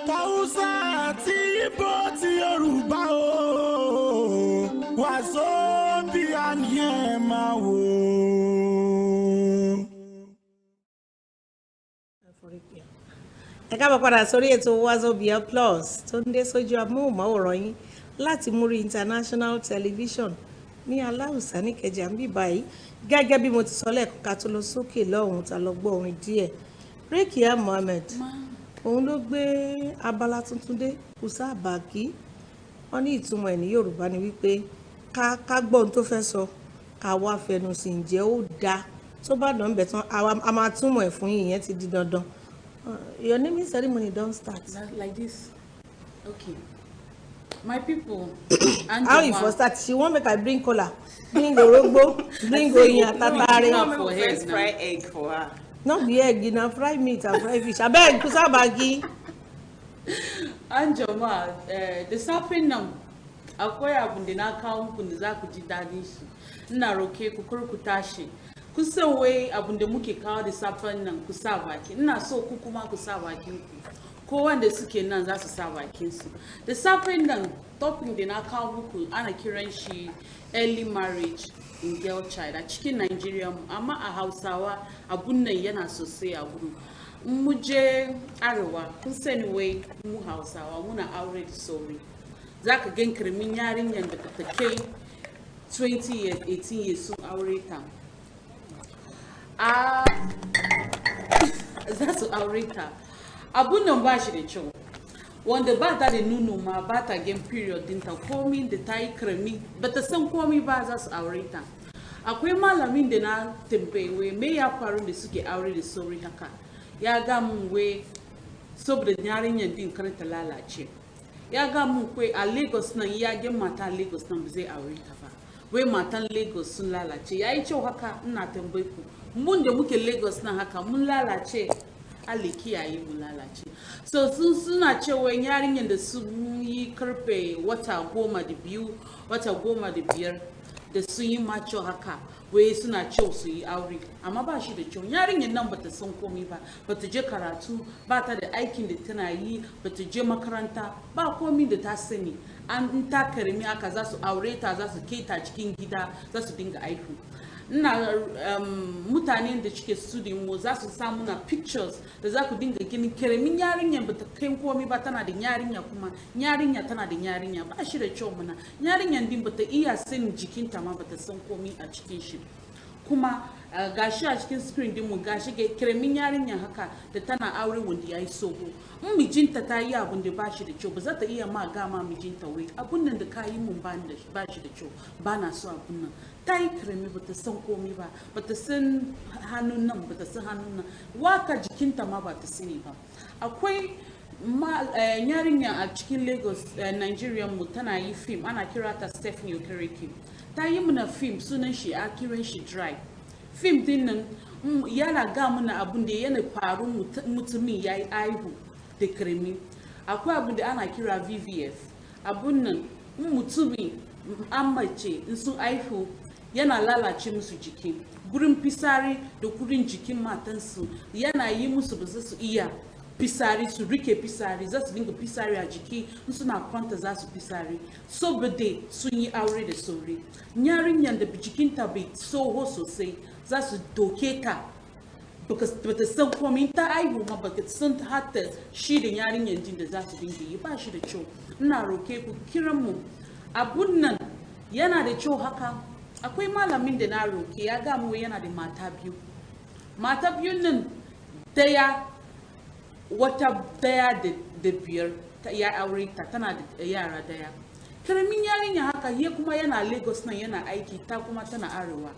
Speaker 16: Tausa àti Igbo ti Yorùbá o, Wazobia ni ẹ máa wò.
Speaker 19: Ẹ káàbọ̀ padà sórí ètò Wazobia Plus tó ń dé sójú amóhùnmáwòrán yín láti Muri International Television ní Aláùsá ní Ìkẹjà ń bí báyìí. Gẹ́gẹ́ bí mo ti sọ lẹ́ẹ̀kan ká tó lọ sókè lọ́hùn tá lọ gbọ́ orin díẹ̀. Rekia Mohammed òun ló gbé abala tuntun dé Kusa Baki. Wọ́n ní ìtumọ̀ ẹ̀ ní Yorùbá ni wípé ká gbọ́ ohun tó fẹ́ sọ ká wá fẹnu sí ǹjẹ́ ó dáa tó bá dán bẹ̀ tán a máa túmọ̀ ẹ̀ fún yín, ìyẹn ti di dandan. Your naming ceremony don't start.
Speaker 20: Like this. Okay. My people.
Speaker 19: How you for start? She want make I bring cola, bring orogbo, bring oyin atatare.
Speaker 21: No, first fry egg for her.
Speaker 19: Not the egg, you know, fry meat and fry fish. I beg, Kusa Baki.
Speaker 20: Anjoma, the sapin nam. Akwai abun da na kawo muku da za ku ji dadin shi. Ina roke ku kurkutashi. Kusan wai abun da muke kawo da safan nan ku sa baki. Ina so ku kuma ku sa bakin ku. Ko wanda suke nan za su sa bakin su. Da safan nan topping da na kawo muku ana kiran shi early marriage in girl child a cikin Nigeria mu, amma a Hausawa abun nan yana sosai a gudu. Mu je arewa kun sani wai mu Hausawa muna aure da sauri. Zaka gan kirmin yarinyar da ta kai 20 years 18 years sun aure ta. Za su aure ta. Abun nan ba shi da kyau. Wanda ba ta da nuno ma ba ta gen period dinta komi da ta yi kirmi ba ta san komi ba za su aure ta. Akwai malamin da na tambaye me ya faru da suke aure da sauri haka. Ya ga mun wai saboda yarinyar din kar ta lalace. Ya ga mun kwai a Lagos nan ya gen mata Lagos nan ba zai aure ta ba. Wai matan Lagos sun lalace. Ya yi kyau haka ina tambaye ku. Mun da muke Lagos nan haka mun lalace. Allah kiyaye mu lalace. So suna cewa yarinyar da sun yi karfe wata 12 wata 15 da sun yi macho haka wai suna cewa su yi aure, amma ba shi da kyau. Yarinyar nan bata san komai ba, bata je karatu, ba ta da aikin da tana yi, bata je makaranta, ba komai da ta sani. An ta karami aka za su aure ta, za su keta cikin gida, za su dinga aiki. Ina mutanen da cike studio mu za su samu na pictures da za ku dinga ginin karamin yarinyar ba ta kai komai ba, tana da yarinya kuma yarinya tana da yarinya, ba shi da kyau mana. Yarinyar din ba ta iya sanin jikinta ma, ba ta san komai a cikin shi. Kuma gashi a cikin screen din mu gashi ga karamin yarinya haka da tana aure wanda yayi soho. In mijinta ta yi abun da ba shi da kyau ba za ta iya ma gama mijinta wai abun nan da ka yi mun ba shi da kyau, ba na so abun nan. Ta yi karami ba ta san komai ba, ba ta san hannun nan, ba ta san hannun nan, waka jikinta ma ba ta sani ba. Akwai yarinya a cikin Lagos, Nigeria mu tana yi film, ana kira ta Stephanie Okereke. Ta yi muna film sunan shi a kiran shi Dry. Film din nan yana ga muna abun da yana faru mutumin ya yi aihu da karami. Akwai abun da ana kira VVF. Abun nan mutumin an mace in sun aihu yana lalace musu jiki, gurin fisari da gurin jikin matansu yana yi musu ba su iya fisari, su rike fisari, za su dinga fisari a jiki, in suna kwanta za su fisari saboda sun yi aure da sauri. Yarinyar da jikinta bai soho sosai za su doke ta, bata san komai ta aihu ma, baka san hatta shi da yarinyar din da za su dinga yi, ba shi da kyau. Ina roke ku kiran mu abun nan yana da kyau haka. Akwai malamin da na roke ya ga mu yana da mata biyu. Mata biyun nan daya wata daya da biyar ya aure ta, tana da yara daya. Karamin yarinya haka ya kuma yana Lagos nan yana aiki, ta kuma tana arewa.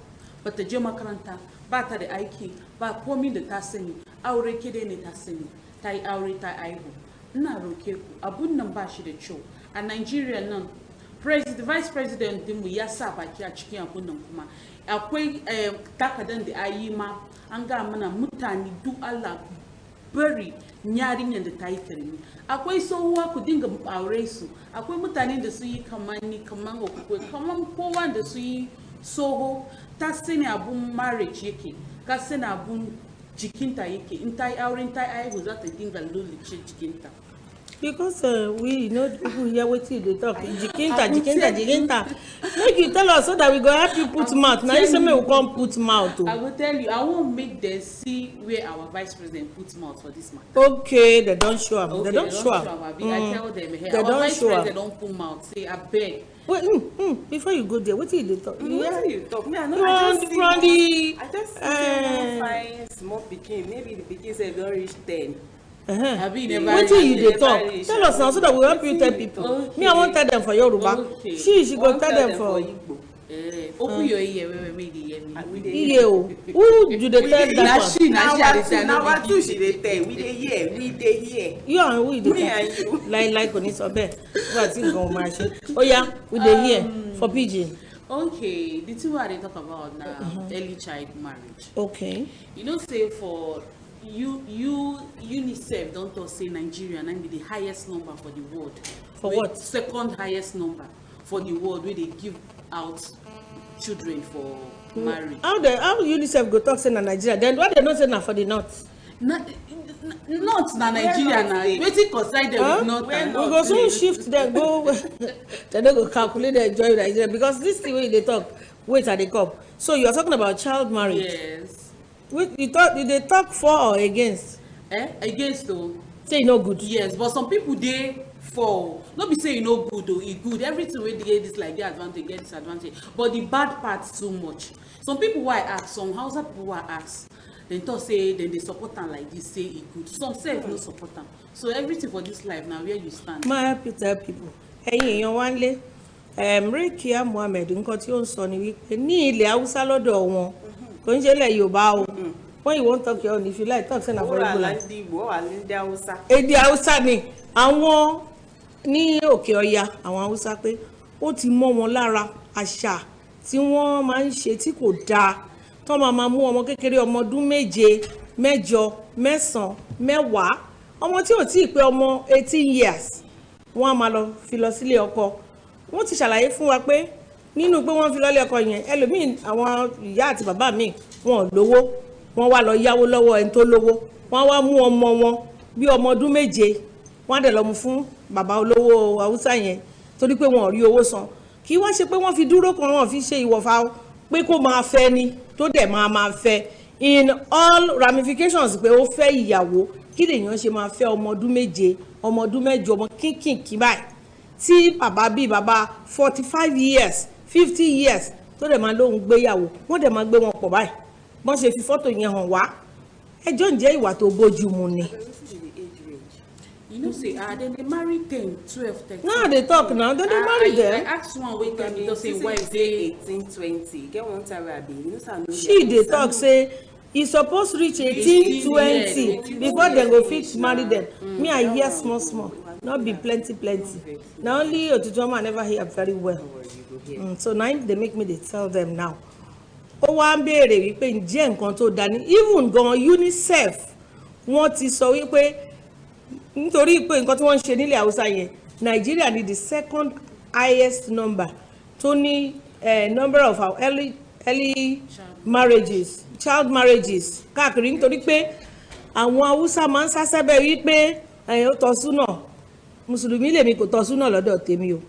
Speaker 20: Bata je makaranta, ba ta da aiki, ba komai da ta sani, aure kide ne ta sani, ta yi aure ta aihu. Ina roke ku abun nan ba shi da kyau. A Nigeria nan vice president dinmu ya sa baki a cikin abun nan, kuma akwai takadan da ayi ma an ga mana mutane duk Allah bari yarinyar da ta yi karami. Akwai tsohuwa ku dinga aure su, akwai mutane da su yi kaman kowa da su yi tsoho, ta sani abun marriage yake, ka sani abun jikinta yake in ta yi auren ta aihu za ta dinga lulluce jikinta.
Speaker 19: Because we know people hear wetin they talk jikinta. Make you tell us so that we go help you put mouth. Now you say me we come put mouth.
Speaker 20: I will tell you, I won't make them see where our vice president puts mouth for this matter.
Speaker 19: Okay, they don't show up.
Speaker 20: Okay,
Speaker 19: they don't show up.
Speaker 20: I tell them, hey,
Speaker 19: they
Speaker 20: our
Speaker 19: don't
Speaker 20: vice
Speaker 19: show
Speaker 20: president
Speaker 19: up.
Speaker 20: don't put mouth. Say I beg.
Speaker 19: Wait, before you go there, what did they talk?
Speaker 4: What do you talk? Me, I know.
Speaker 19: I
Speaker 4: just find small pikin. Maybe the pikin say don't reach 10.
Speaker 19: What do you talk? Tell us now so that we help you tell people. Okay. Me, I won't tell them for Yoruba.
Speaker 20: Okay.
Speaker 19: She go tell them for
Speaker 20: Igbo. Open your ear when we hear me.
Speaker 19: Who do they tell that one?
Speaker 4: Now two she dey tell. We dey hear.
Speaker 19: You and who dey tell? Like on this obe. What thing go match? Oh yeah, we dey hear for pidgin.
Speaker 20: Okay, the two they talk about now early child marriage.
Speaker 19: Okay.
Speaker 20: You know, say for UNICEF don't talk say Nigeria and be the highest number for the world.
Speaker 19: For what?
Speaker 20: Second highest number for the world where they give out children for marriage.
Speaker 19: How UNICEF go talk say na Nigeria? Then why they not say na for the north?
Speaker 20: Not na Nigeria na. Wetin concern them with north.
Speaker 19: We go soon shift them go. They don't go calculate the joy Nigeria because this thing wey they talk. Wait at the cup. So you are talking about child marriage.
Speaker 20: Yes.
Speaker 19: Did they talk for or against?
Speaker 20: Against though.
Speaker 19: Say no good.
Speaker 20: Yes, but some people they for. Not be saying no good though. It good. Everything where they get this like their advantage, get disadvantage. But the bad part too much. Some people who I ask, some Hausa people who I ask, then talk say then they support them like this, say it good. Some say no support them. So everything for this life now where you stand.
Speaker 19: My happy tell people. Hey, you want le? Rekia Mohammed nǹkan tí ó ń sọ ni wípé ní ilẹ̀ Hausa lọ́dọ̀ wọn. Kò ń ṣe ilẹ̀ Yorùbá o. When you want talk your own, if you like talk say na for regular. Èdè Hausa ni àwọn ní òkè ọya àwọn Hausa pé ó ti mọ́ wọn lára àṣà tí wọ́n máa ń ṣe tí kò dáa tó máa mú ọmọ kékeré ọmọ ọdún 7, 8, 9, 10 ọmọ tí ò tí ì pé ọmọ 18 years wọ́n á máa lọ fi lọ sílé ọkọ wọ́n ti ṣàlàyé fún wa pé nínú pé wọ́n fi lọ lé ọkọ yẹn ẹlòmíì àwọn ìyá àti bàbá mi wọn ò lówó wọ́n wá lọ yáwó lọ́wọ́ ẹni tó lówó wọ́n wá mú ọmọ wọn bí ọmọ ọdún 7 wọ́n á dẹ̀ lọ mú fún bàbá olówó Haúsá yẹn torí pé wọn ò rí owó san kì í wá ṣe pé wọ́n fi dúró kan wọ́n fi ṣe ìwọ̀fà pé kó máa fẹ́ ni tó dẹ̀ máa fẹ́ in all ramifications pé ó fẹ́ ìyàwó kí lèèyàn ṣe máa fẹ́ ọmọ ọdún 7 ọmọ ọdún 8 ọmọ kínkìnkì báyìí tí bàbá bíi bàbá 45 years 50 years tó dẹ̀ máa lóhun gbéyàwó wọ́n dẹ̀ máa gbé wọn pọ̀ báyìí bọ́n ṣe fi fọ́tò yẹn hàn wá ẹjọ́ ǹjẹ́ ìwà tó bójú mu ni.
Speaker 20: You know, say, then they marry 10, 12, 13.
Speaker 19: No, they talk now. Then they marry them.
Speaker 20: I asked one way time, they say, why is they
Speaker 4: 18, 20? Get one time, you know,
Speaker 19: they talk, say, e suppose reach 18, 20 before they go fit marry them. Me, I hear small. Not be plenty. Now, only Otutoma never hear very well. So now they make me, they tell them now. Ó wá ń béèrè wípé ǹjẹ́ nǹkan tó dání even gan UNICEF wọ́n ti sọ wípé nítorí pé nǹkan tí wọ́n ń ṣe nílẹ̀ Haúsá yẹn Nigeria ní the second highest number tó ní number of our early marriages child marriages káàkiri nítorí pé àwọn Haúsá máa ń sásẹ́bẹ̀ wípé ó tọ́ súnà mùsùlùmí lèmi kò tọ́ súnà lọ́dọ̀ tèmi o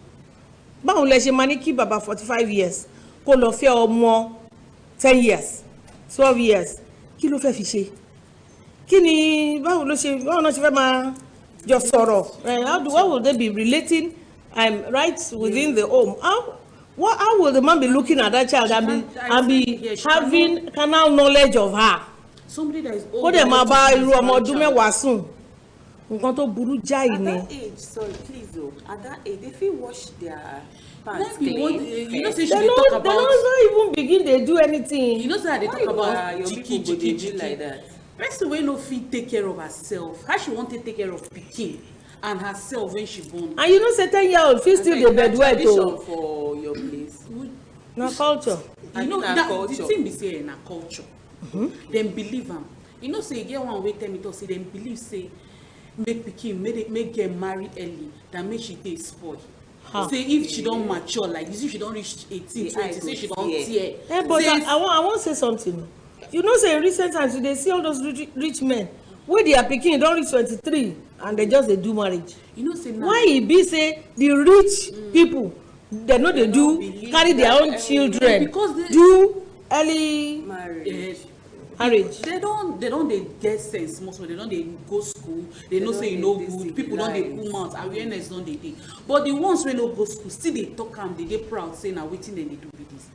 Speaker 19: báwo lẹ ṣe máa ní kí bàbá 45 years kó lọ fẹ́ ọmọ 10 years 12 years kí ló fẹ́ fi ṣe kí ni báwo náà ṣe fẹ́ máa jọ sọ̀rọ̀ how will they be relating right within the home how will the man be looking at that child and be having carnal knowledge of her
Speaker 20: somebody that is old
Speaker 19: kó dẹ̀ máa bá irú ọmọ ọdún 10 sùn nǹkan tó burú jáì ni.
Speaker 4: At that age sorry please o at that age they fit wash their pants
Speaker 20: clean. You know say she
Speaker 19: they
Speaker 20: talk about.
Speaker 19: They don't even begin dey do anything.
Speaker 20: You know say they talk about
Speaker 4: jiki like that.
Speaker 20: Person wey no fit take care of herself how she wan take care of pikin and herself when she born.
Speaker 19: And you know say 10-year-old fit still dey bed wet o.
Speaker 4: For your place.
Speaker 19: Na culture.
Speaker 20: You know that the thing be say na culture. Dem believe am. You know say e get one wey tell me talk say dem believe say make pikin make girl marry early than make she dey spoil. Say if she don mature like this if she don reach 18 20 say she don tear.
Speaker 19: But I wan say something You know, say in recent times, they see all those rich men where their pikin don reach 23 and they just dey do marriage.
Speaker 20: You know, say
Speaker 19: why e be say the rich people they no dey do carry their own children do early marriage.
Speaker 20: They don't they get sense most of them. They don't they go school. They know say you know good. People don't they pull mouth. Awareness don't they dey. But the ones wey no go school still they talk am. They get proud say na wetin dem dey do with this.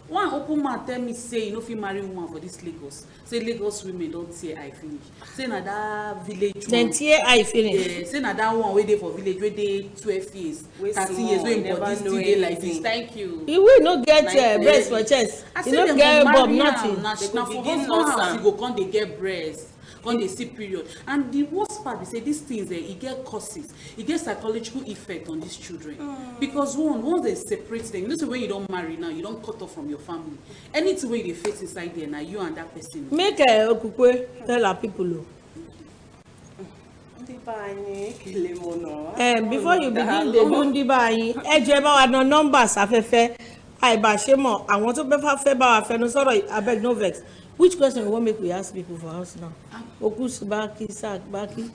Speaker 20: One open man tell me say you no fit marry woman for this Lagos. Say Lagos women don't tear eye finish. Say na that village.
Speaker 19: Then tear eye finish.
Speaker 20: Yeah. Say na that one wey dey for village wey dey 12 years, 13 years wey body still dey like this. Thank you.
Speaker 19: You will not get breast for chest. You no get bum nothing.
Speaker 20: Na for husband house you go come dey get breast. When they see period. And the worst part, they say these things, it get causes, it gets psychological effect on these children. Because once they separate them, you know, so when you don't marry now, you don't cut off from your family. Anything way they face inside there, now you and that person.
Speaker 19: Make Okukwe tell our people. Before you begin the Dundibai, Ejeba no numbers afefe, Aibashemo, I want to be feba, Fenosoro, I beg no vex. Which question we want make we ask people for house now? Okus Baki, Sak Baki.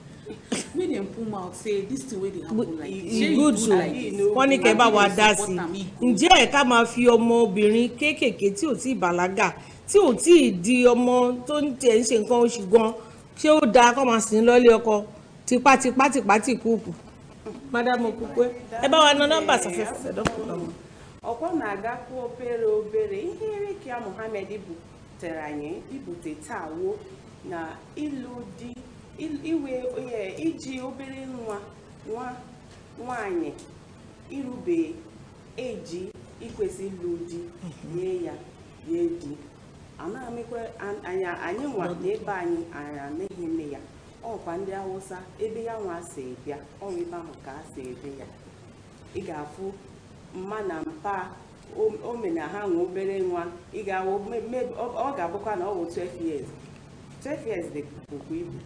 Speaker 20: Make them pull out say this the way they happen like
Speaker 19: good so. Wọ́n ní kẹ́ bá wa dá sí. Ǹjẹ́ ẹ ká máa fi ọmọ obìnrin kéékèèké tí ò tí bàlágà tí ò tí di ọmọ tó ń tẹ̀ ń ṣe nǹkan oṣù gan ṣé ó dáa kó máa sìn lọ́lé ọkọ tipátipá tí kúkú. Madam Okukwe, ẹ bá wa ná nọ́mbà sàfẹ́fẹ́ dọ́kùnrin.
Speaker 4: Ọkọ na-agakwu obere ihe Erikia Mohammed butere anyị ibute tawo na ịlụ di iwe iji obere nwaanyị irube eji ikwesị ịlụ di nye ya ye di anamekwe anyị nwa n'ebe anyị anaghị eme ya ọkwa ndị Hausa ebe ya nwa si bịa ọrụ ebe ahụ ka si ebe ya ị ga-afụ mma na mpa o mena ha nwe obere nwa ị ga-awụ ọ ga-abụkwa na ọ bụ 12 years dị bụkwa ibu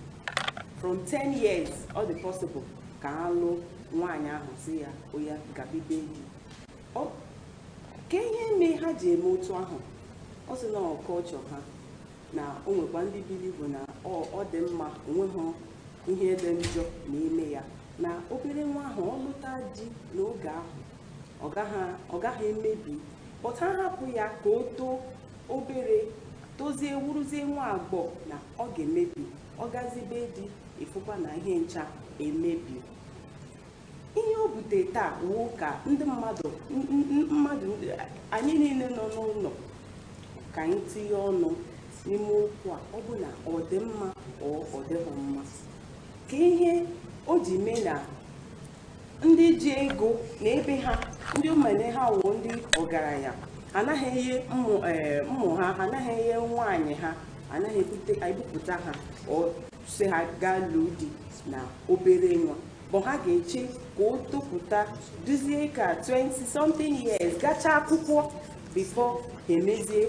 Speaker 4: from 10 years ọ dị possible ka ha lụọ nwaanyị ahụ si ya oya gabibe di ka ihe mee ha ji eme otu ahụ ọ sị na culture ha na o nwekwa ndị bilivu na ọ dị mma onweghị ihe dị njọ n'ime ya na obere nwa ahụ ọ lụta di n'oge ahụ ọ gaghị emebi pụta hapụ ya ka o too obere tozie wuruzie nwa agbọ na ọ ga-emebi ọ gazibe di ifụkwa na ihe ncha emebi ihe o bute taa wụ ka ndị mmadụ anyị niile nọ n'ụlọ ka anyị tinye ọnụ n'ime okwu a ọ bụ na ọ dị mma ọ dịghị mma ka ihe o ji mee na ndị ji ego na ebe ha ndị omene ha wụ ndị ọgaranya anaghị enye mmụ ha anaghị enye nwaanyị ha anaghị ebupụta ha si ha gaa lụọ di na obere nwa bụ ha ga-eche ka o topụta duzie ka 20 something years gacha akwụkwọ before ha emezie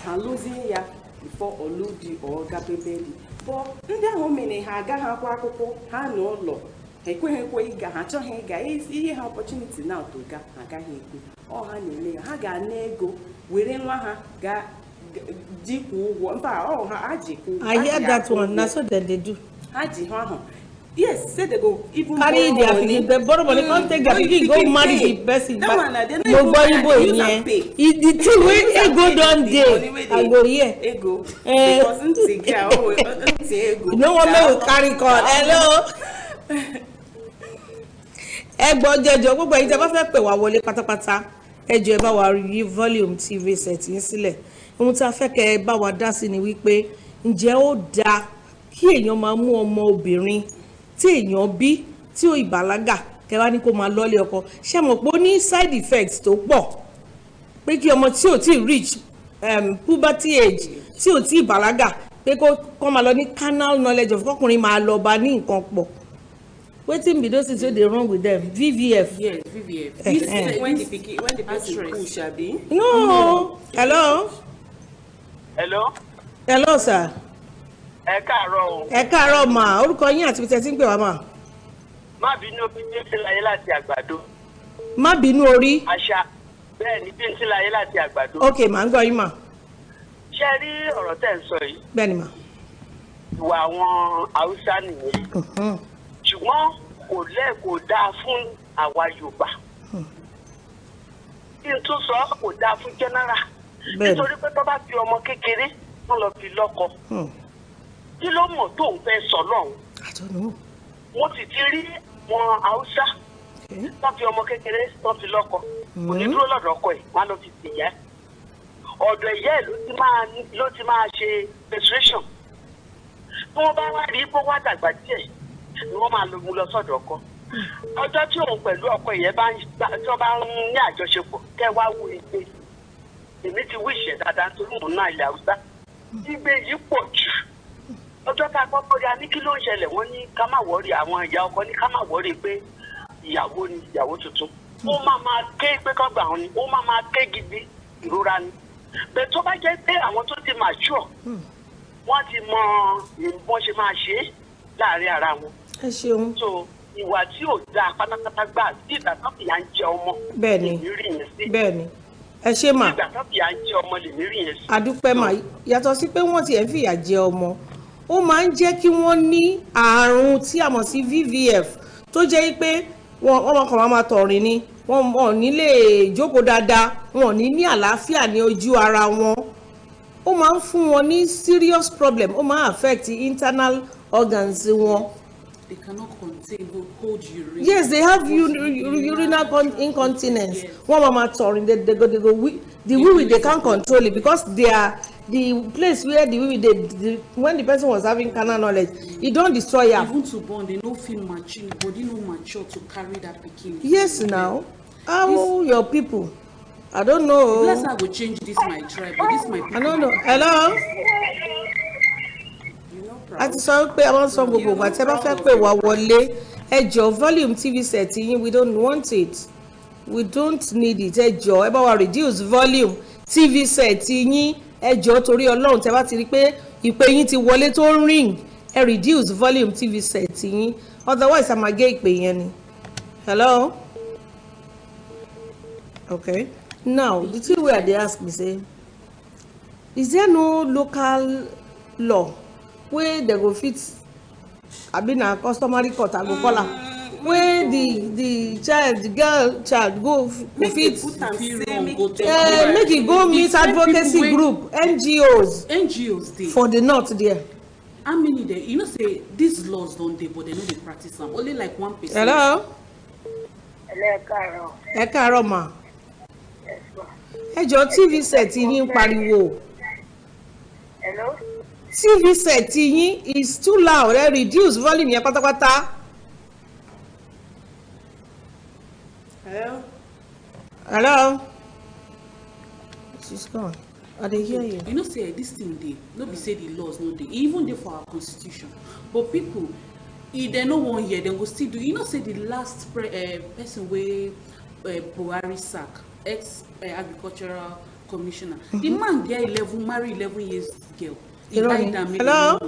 Speaker 4: ha lụzie ya before ọlụdi ọ gabebe di bụ ndị ahụ mere ha agaghị akwa akwụkwọ ha n'ụlọ ha ekweghị ịga ha achọghị ịga ihe ha opportunity na otoga ha agaghị ekwe ọ ha na-eme ya ha ga-ana ego were nwa ha ga jikwa ụgwọ mba ha ji
Speaker 19: I hear that one na so that they do
Speaker 4: ha ji ha ahụ yes say they go even
Speaker 19: carry their pikin they borrow money come take their pikin go marry the person
Speaker 4: that one na they
Speaker 19: no go igbo yen the thing wey ego don dey I go hear
Speaker 4: ego because ntị ga ntị ego
Speaker 19: no wan make we carry call hello ẹgbọ́n jẹjọ gbogbo ẹ̀yin tẹ́ bá fẹ́ pè wá wọlé pátápátá ẹjọ́ ẹ bá wa rí volume tv set yín sílẹ̀ ohun tí a fẹ́ kẹ́ ẹ bá wa dá sí ni wípé ǹjẹ́ ó dáa kí èèyàn máa mú ọmọ obìnrin tí èèyàn bí tí ó ìbàlágà kẹ́ wá ní kó máa lọ́lé ọkọ ṣé mọ̀ pé ó ní side effects tó pọ̀ pé kí ọmọ tí ò tí reach puberty age tí ò tí ìbàlágà pé kó máa lọ ní carnal knowledge of kọkùnrin máa lọ bá ní nǹkan pọ̀. Wetin be those things wey dey wrong with them? VVF.
Speaker 20: Yes, VVF.
Speaker 4: When the person push abi.
Speaker 19: No. Hello.
Speaker 5: Hello.
Speaker 19: Hello, sir.
Speaker 5: Ẹ káàárọ̀ o.
Speaker 19: Ẹ káàárọ̀ mà. Orúkọ yín àti ibi tẹ́ ti ń pè wá mà.
Speaker 5: Má bínú bí ń ṣe láyé láti àgbàdo.
Speaker 19: Má bínú orí.
Speaker 5: Àṣà bẹ́ẹ̀ ni bí ń ṣe láyé láti àgbàdo.
Speaker 19: Ok, màá ń gbọ́ yín mà.
Speaker 5: ṣe rí ọ̀rọ̀ tẹ́ ń sọ yìí.
Speaker 19: bẹ́ẹ̀ ni mà.
Speaker 5: ìwà àwọn haúsá nìyẹn. ṣùgbọ́n kò dáa fún àwa yorùbá. kí n tún sọ kò dáa fún general. nítorí pé tó bá fi ọmọ kékeré wọ́n lọ fi lọ́kọ. kí ló mọ̀ tó ń fẹ́ sọ lọ́hùn. mo sì ti rí wọn haúsá wọ́n fi ọmọ kékeré wọ́n fi lọ́kọ. kò ní dúró lọ́dọ̀ ọkọ ẹ̀ wọ́n á lọ fi ṣèyá. ọ̀dọ̀ ìyá ẹ̀ ló ti máa ṣe menstruation. tí wọ́n bá wá rí pé wá dàgbà díẹ̀ ni wọ́n máa mú lọ sọ́dọ̀ ọkọ. ọjọ́ tí òun pẹ̀lú ọkọ ìyẹn bá ń ní àjọṣepọ̀ kẹ́ wá wo igbe. èmi ti wí ìṣẹ̀ dáadáa torí mò ń ná ilẹ̀ haúsá. igbe yìí pọ̀ jù. ọjọ́ tá a kọ́kọ́ rí a ní kí ló ń ṣẹlẹ̀ wọ́n ní ká má wọ́ọ̀rì àwọn ìyá ọkọ ní ká má wọ́ọ̀rì pé ìyàwó ni ìyàwó tuntun. ó máa ké pé kọ́gbà wọn ni ó máa ké gidi ìrora ni. bẹ́ẹ̀ tó bá jẹ́ pé àwọn tó ti mature wọ́n ti mọ bọ́n ṣe máa ṣe é láàrin ara wọn.
Speaker 19: ẹ ṣeun.
Speaker 5: so ìwà tí ò dáa pátápátá gbà tí ìgbà tó fìyà ń jẹ ọmọ.
Speaker 19: bẹ́ẹ̀ni bẹ́ẹ̀ni ẹ ṣe mà.
Speaker 5: ìgbà tó fìyà ń jẹ ọmọ lèmi rí yẹn sí.
Speaker 19: àdúpẹ́ mà yàtọ̀ sí pé wọ́n tiẹ̀ ń fìyà jẹ ọmọ ó máa ń jẹ́ kí wọ́n ní ààrùn tí a mọ̀ sí VVF tó jẹ́ pé wọ́n kàn máa tọ̀rìn ni wọ́n ò ní lè jókòó dáadáa wọn ò ní àlàáfíà ní ojú ara wọn ó máa ń fún wọn ní serious problem ó máa affect internal organs wọn.
Speaker 20: They cannot contain cold urine.
Speaker 19: Yes, they have urinary incontinence. One mama touring, they go the wee they can't control it because they are the place where the wee when the person was having carnal knowledge, it don't destroy her.
Speaker 20: Even to born, they no feel mature, body no mature to carry that bikini.
Speaker 19: Yes, now how your people? I don't know.
Speaker 20: Bless I will change this my tribe, but this my people.
Speaker 19: I don't know. Hello. A ti sọ pé àwọn sọ gbogbo ìgbà tẹ́ bá fẹ́ pè wá wọlé ẹ jọ̀ọ́ volume TV set yín we don't want it we don't need it ẹ jọ̀ọ́ ẹ bá wa reduce volume TV set yín ẹ jọ̀ọ́ torí Ọlọ́run tẹ́ bá ti rí pé ìpè yín ti wọlé tó ń ring ẹ reduce volume TV set yín otherwise a máa gé ìpè yẹn ni. Hello. Okay. Now the thing wey I dey ask be say is there no local law wey dem go fit abi na customary court I go call am wey the child go fit make e go meet advocacy group NGOs
Speaker 20: dey
Speaker 19: for the north there.
Speaker 20: How many there? You know say these laws don dey but dem no dey practice am only like 1%.
Speaker 19: Hello. Ẹ káàárọ̀ ma. Ẹ jọ̀ọ́ TV set yín pariwo.
Speaker 6: Hello.
Speaker 19: TV set yín is too loud reduce volume yẹn pátápátá. Hello. She's gone. I dey hear you.
Speaker 20: You know say this thing dey no be say the laws no dey even dey for our constitution but people if dem no wan hear dem go still do. You know say the last person wey Buhari sack agricultural commissioner the man there marry 11 years girl.
Speaker 19: Hello.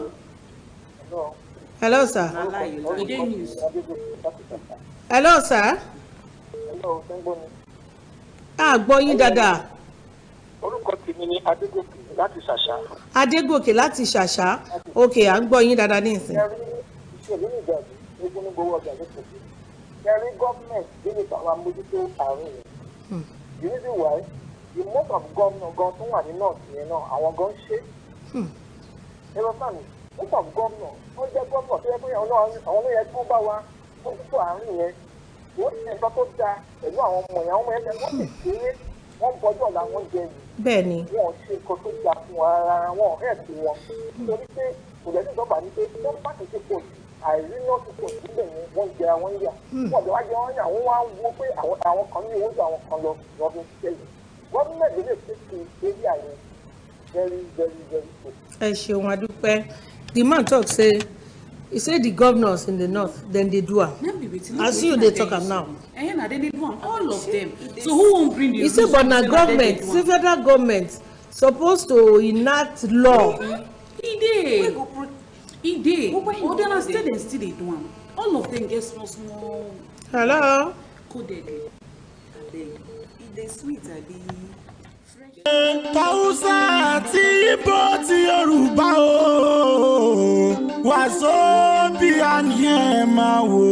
Speaker 19: Hello, sir. Hello, sir. Gbọ́ yín dáadáa.
Speaker 6: Orúkọ tèmi ni Adégòkè láti Ṣàṣà.
Speaker 19: Adégòkè láti Ṣàṣà. Okay, à ń gbọ́ yín dáadáa ní ìsìn.
Speaker 6: Ìṣèlú ìjọba egun ní gbowó ọjà lókè. Kẹrí gọ́ọ̀mẹ̀ntì lè bá wa mójútó àárín yẹn. The reason why the most of gómìnà gan tó wà ní north yẹn náà àwọn gan ṣe. Ẹ̀rọ sàmì most of gómìnà wọ́n jẹ́ gómìnà tó yẹ pé àwọn ló yẹ kó bá wa mójútó àárín yẹn. Wọ́n ti ẹ̀ka tó da pẹ̀lú àwọn ọmọ yẹn àwọn ọmọ yẹn wọ́n sì kéré wọ́n bọ́jú ọ̀la wọn jẹ yìí.
Speaker 19: Bẹ́ẹ̀ni.
Speaker 6: Wọ́n ṣe nǹkan tó da fún ara wọn ọ̀rẹ́ sí wọn. Nítorí pé kò lẹ́sìn ìjọba ní pé wọ́n bá ti ṣe pọ̀ àìrí náà ti pọ̀ síbẹ̀ yẹn wọ́n jẹ àwọn yà. Wọ́n jẹ́ wá jẹ wọ́n yà wọ́n wá wo pé àwọn kan ní owó ju àwọn kan lọ lọ́dún sẹ́yìn. Gọ́ọ̀mẹ̀ntì lè ṣe eré àyè very very very good.
Speaker 19: Ẹ ṣeun adúpẹ́. The man talk say he say the governors in the north then they do am. As you dey talk am now.
Speaker 20: Na dem dey do am all of them. So who wan bring the rules?
Speaker 19: He say but na government say federal government suppose to enact law.
Speaker 20: E dey but na still dem still dey do am. All of them get small small.
Speaker 19: Hello.
Speaker 20: Coded.
Speaker 4: Abeg e dey sweet abi.
Speaker 16: Hausa àti Igbo ti Yorùbá o, Wazobia ni ẹ máa wò.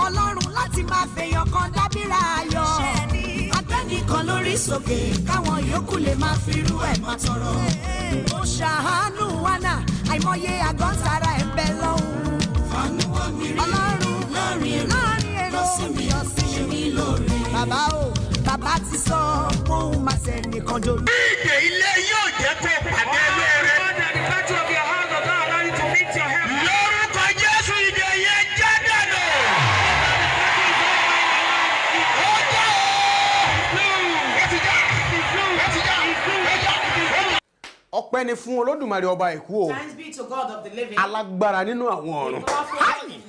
Speaker 8: Ọlọ́run láti máa fèèyàn kan dábìrà ayọ̀. Agbẹ́nìkan lórí sókè káwọn yòókù lè máa firú ẹ̀ máa tọrọ. Ó ṣàánú wánà àìmọye àgọ́ntara ẹ̀ bẹ́ lọ́hùn. Ọlọ́run láàrin èrò ṣe mí lóore. Bàbá o, bàbá ti sọ ohun máa ṣe nìkan jò.
Speaker 22: Bí ìdè ilé yóò jẹ́ kó pàdé lóore. Lórúkọ Jésù ìdè yẹn já dànù.
Speaker 23: Ọpẹ́ ni fún Olódùmarè ọba ìkú o.
Speaker 20: Thanks be to God of the living.
Speaker 23: Alágbára nínú àwọn ọ̀run.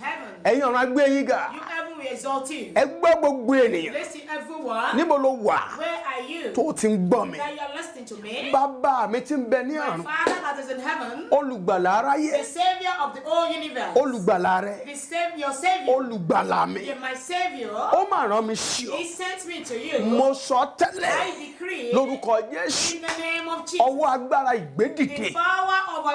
Speaker 20: Heaven.
Speaker 23: Ẹ̀yin ọ̀run a gbé yín ga.
Speaker 20: You heaven we exalt you.
Speaker 23: Ẹ gbọ́ gbogbo ènìyàn.
Speaker 20: Listen everyone.
Speaker 23: Níbo ló wà?
Speaker 20: Where are you?
Speaker 23: Tó ti ń gbọ́ mi.
Speaker 20: That you are listening to me.
Speaker 23: Bàbá mi ti ń bẹ ní
Speaker 20: My
Speaker 23: ọ̀run.
Speaker 20: Father that is in heaven.
Speaker 23: Olùgbàlà aráyé.
Speaker 20: The Savior of the whole universe.
Speaker 23: Olùgbàlà rẹ.
Speaker 20: Your Savior.
Speaker 23: Olùgbàlà mi.
Speaker 20: You're my Savior.
Speaker 23: Ó mà rán mi sí ọ.
Speaker 20: He sent me to you.
Speaker 23: Mo sọ tẹ́lẹ̀.
Speaker 20: I decree.
Speaker 23: Lórúkọ Jésù.
Speaker 20: In the name of Jesus.
Speaker 23: Ọwọ́ agbára ìgbédìde.
Speaker 20: The power of